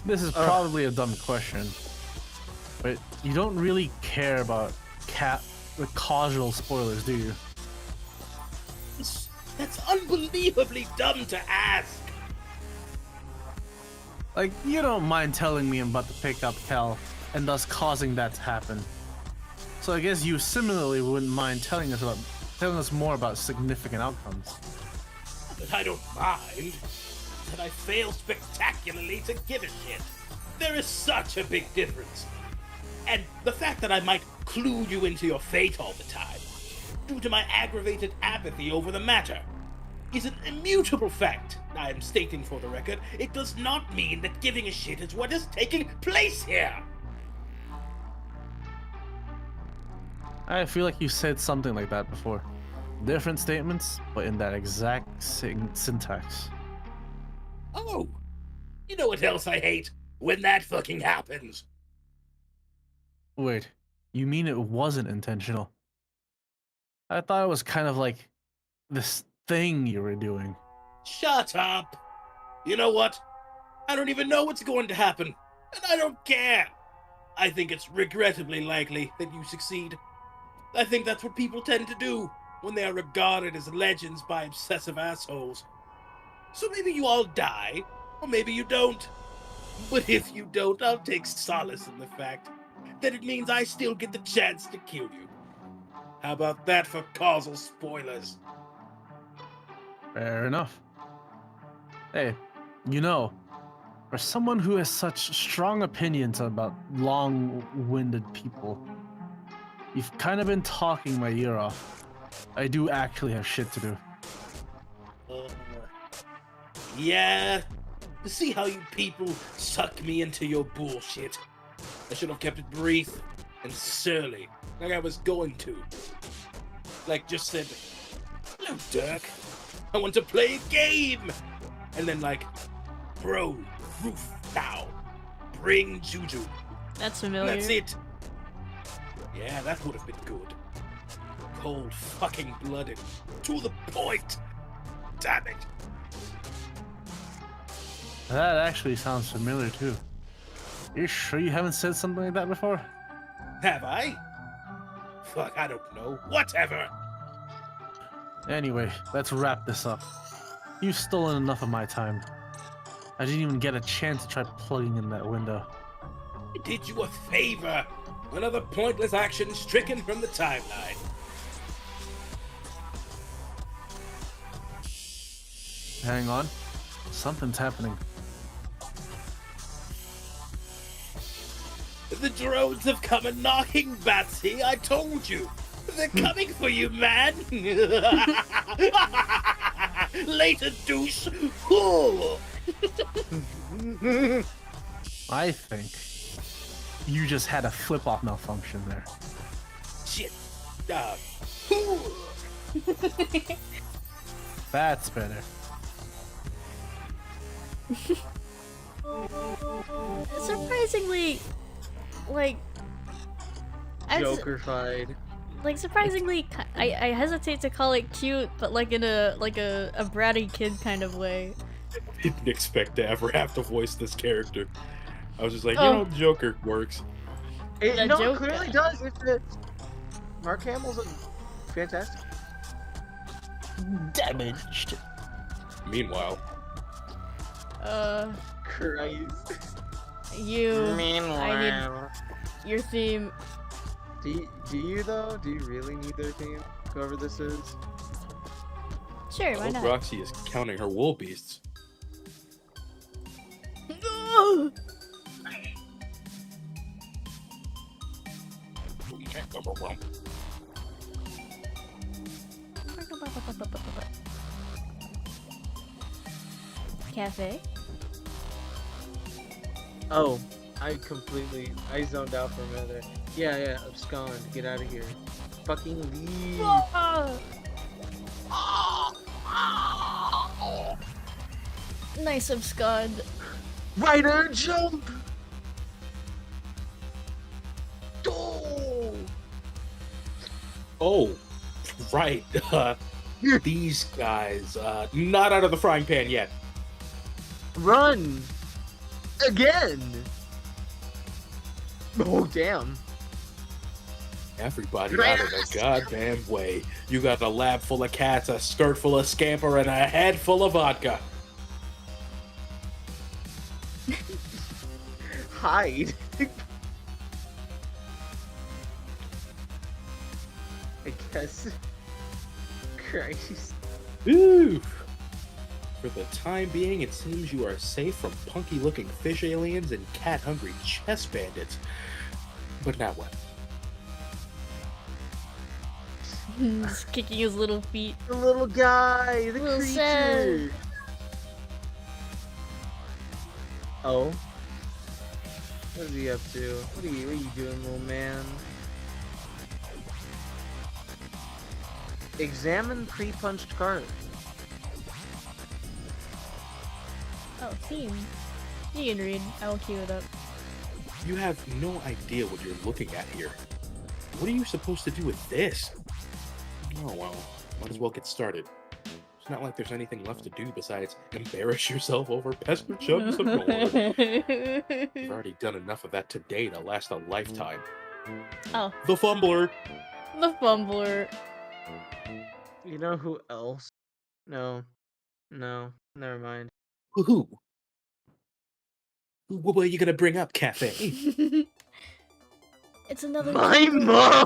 This is probably a dumb question, but you don't really care about the casual spoilers, do you? That's unbelievably dumb to ask. Like, you don't mind telling me I'm about to pick up Cal, and thus causing that to happen. So I guess you similarly wouldn't mind telling us more about significant outcomes. But I don't mind. That I fail spectacularly to give a shit. There is such a big difference. And the fact that I might clue you into your fate all the time, due to my aggravated apathy over the matter, is an immutable fact. I am stating for the record, it does not mean that giving a shit is what is taking place here. I feel like you said something like that before. Different statements, but in that exact syntax. Oh, you know what else I hate? When that fucking happens. Wait, you mean it wasn't intentional? I thought it was kind of like this thing you were doing. Shut up. You know what? I don't even know what's going to happen, and I don't care. I think it's regrettably likely that you succeed. I think that's what people tend to do when they are regarded as legends by obsessive assholes. So maybe you all die, or maybe you don't. But if you don't, I'll take solace in the fact that it means I still get the chance to kill you. How about that for causal spoilers? Fair enough. Hey, you know, for someone who has such strong opinions about long-winded people, you've kind of been talking my ear off. I do actually have shit to do. Yeah, to see how you people suck me into your bullshit. I should have kept it brief and surly, like I was going to. Like just said, hello, Dirk. I want to play a game. And then like, bro, roof now. Bring Juju. That's And familiar. that's it. Yeah, that would have been good. Cold fucking blooded. To the point. Damn it. That actually sounds familiar too. You sure you haven't said something like that before? Have I? Fuck, I don't know. Whatever. Anyway, let's wrap this up. You've stolen enough of my time. I didn't even get a chance to try plugging in that window. I did you a favor. Another pointless action stricken from the timeline. Hang on. Something's happening. The drones have come a knocking, Batsy. I told you. They're coming for you, man. Later, douche. Ooh. I think you just had a flip-off malfunction there. Shit. Ooh. That's better. Surprisingly, like, Joker-fied. like surprisingly, I hesitate to call it cute, but like in a bratty kid kind of way. Didn't expect to ever have to voice this character. I was just like, Oh. you know, Joker works. The It Joker. clearly does. It fits. Mark Hamill's fantastic. Damaged. Meanwhile, Christ. You. Meanwhile. Your theme. Do you though? Do you really need their theme? Whoever this is. Sure, why old not? Roxy is counting her wool beasts. Cafe. Oh, I zoned out for a minute there. Yeah, abscond. Get out of here. Fucking leave. Nice abscond. Ryder, jump! Oh! Oh, right. These guys, not out of the frying pan yet. Run! Again! Oh, damn. Everybody out of the goddamn way. You got a lab full of cats, a skirt full of scamper, and a head full of vodka. Hide. I guess. Christ. Ooh. For the time being, it seems you are safe from punky-looking fish aliens and cat-hungry chess bandits. But now what? Just kicking his little feet. The little guy, the Little creature. sad. Oh. What is he up to? What are you doing, little man? Examine pre-punched card. Oh, theme. You can read. I will queue it up. You have no idea what you're looking at here. What are you supposed to do with this? Oh well, might as well get started. It's not like there's anything left to do besides embarrass yourself over pester chubs of gold. You've already done enough of that today to last a lifetime. Oh, The Fumbler! the fumbler. You know who else? No, never mind. Who? What were you gonna bring up, Cafe? It's another. My mom!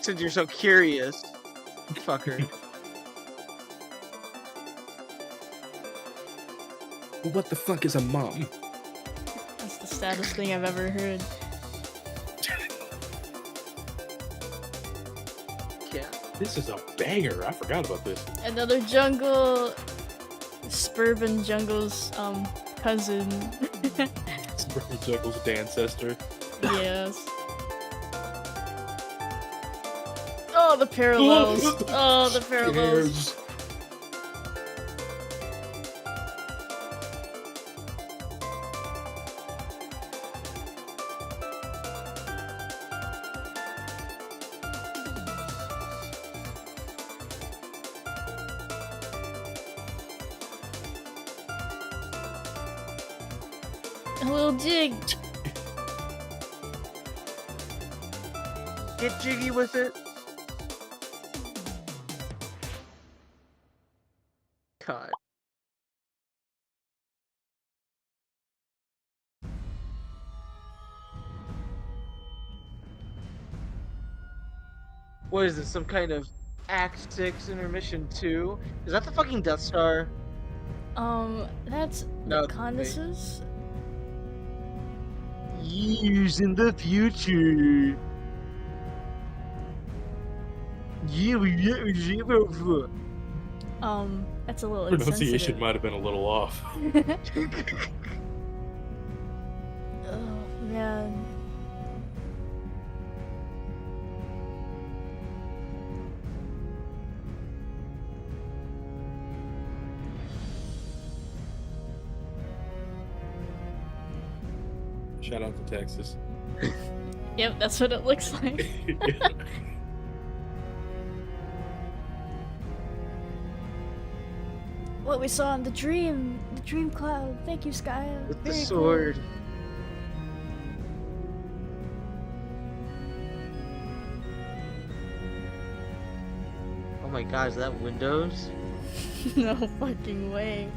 Since you're so curious, fucker. What the fuck is a mom? That's the saddest thing I've ever heard. Yeah. This is a banger. I forgot about this. Another jungle. Suburban jungle's cousin. Spurtle Juggle's ancestor. Yes. Oh, the parallels. Oh, the parallels. Cares. A little jig. Get jiggy with it. God. What is this? Some kind of Act 6 intermission 2? Is that the fucking Death Star? That's No, the Condesses? Years in the future. That's a little Pronunciation insensitive. might have been a little off. Oh, man. Shout out to Texas. Yep, that's what it looks like. what we saw in the dream cloud. Thank you, Skya. With the Very cool. sword. Oh my god, is that Windows? No fucking way.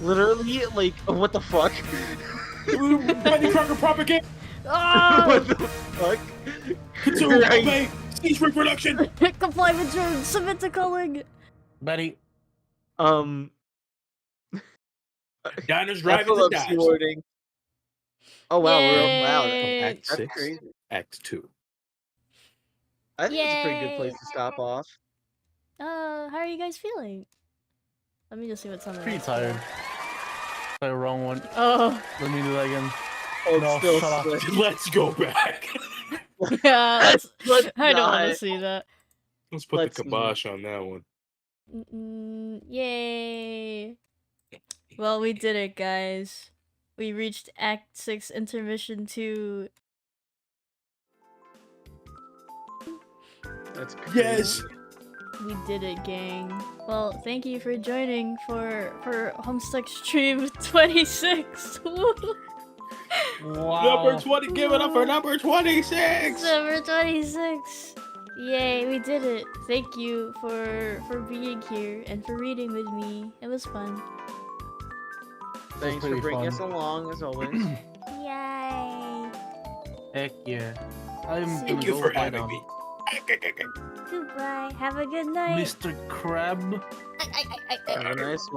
Literally, like, what the fuck? Betty Crocker propaganda. Oh! What the fuck? To Right. obey. Cease reproduction. Comply with your submit to calling. Betty, Diners, drive-ins, and epilepsy dives. warning. Oh wow, we're on loud. Yay. Act That's 6, crazy. Act 2. I think it's a pretty good Yay. place to stop off. How are you guys feeling? Let me just see what's on the pretty next tired. one. Sorry, wrong one. Oh, Let me do that again. Oh, No, it's still shut up. sweaty. Let's go back. yeah, Let's I don't want to not. see that. Let's put Let's the kibosh on that one. Yay. Well, we did it, guys. We reached Act 6, Intermission 2. That's crazy. Yes. We did it, gang. Well, thank you for joining for Homestuck stream 26. Woo! Wow. Number 20. Give it up for number 26. Number 26. Yay, we did it. Thank you for being here and for reading with me. It was fun. Thanks for pretty bringing fun. us along, as always. Yay. Heck yeah. I'm Thank gonna Thank you go for bye having now. me. Goodbye. Have a good night. Mr. Crab. Have a nice one.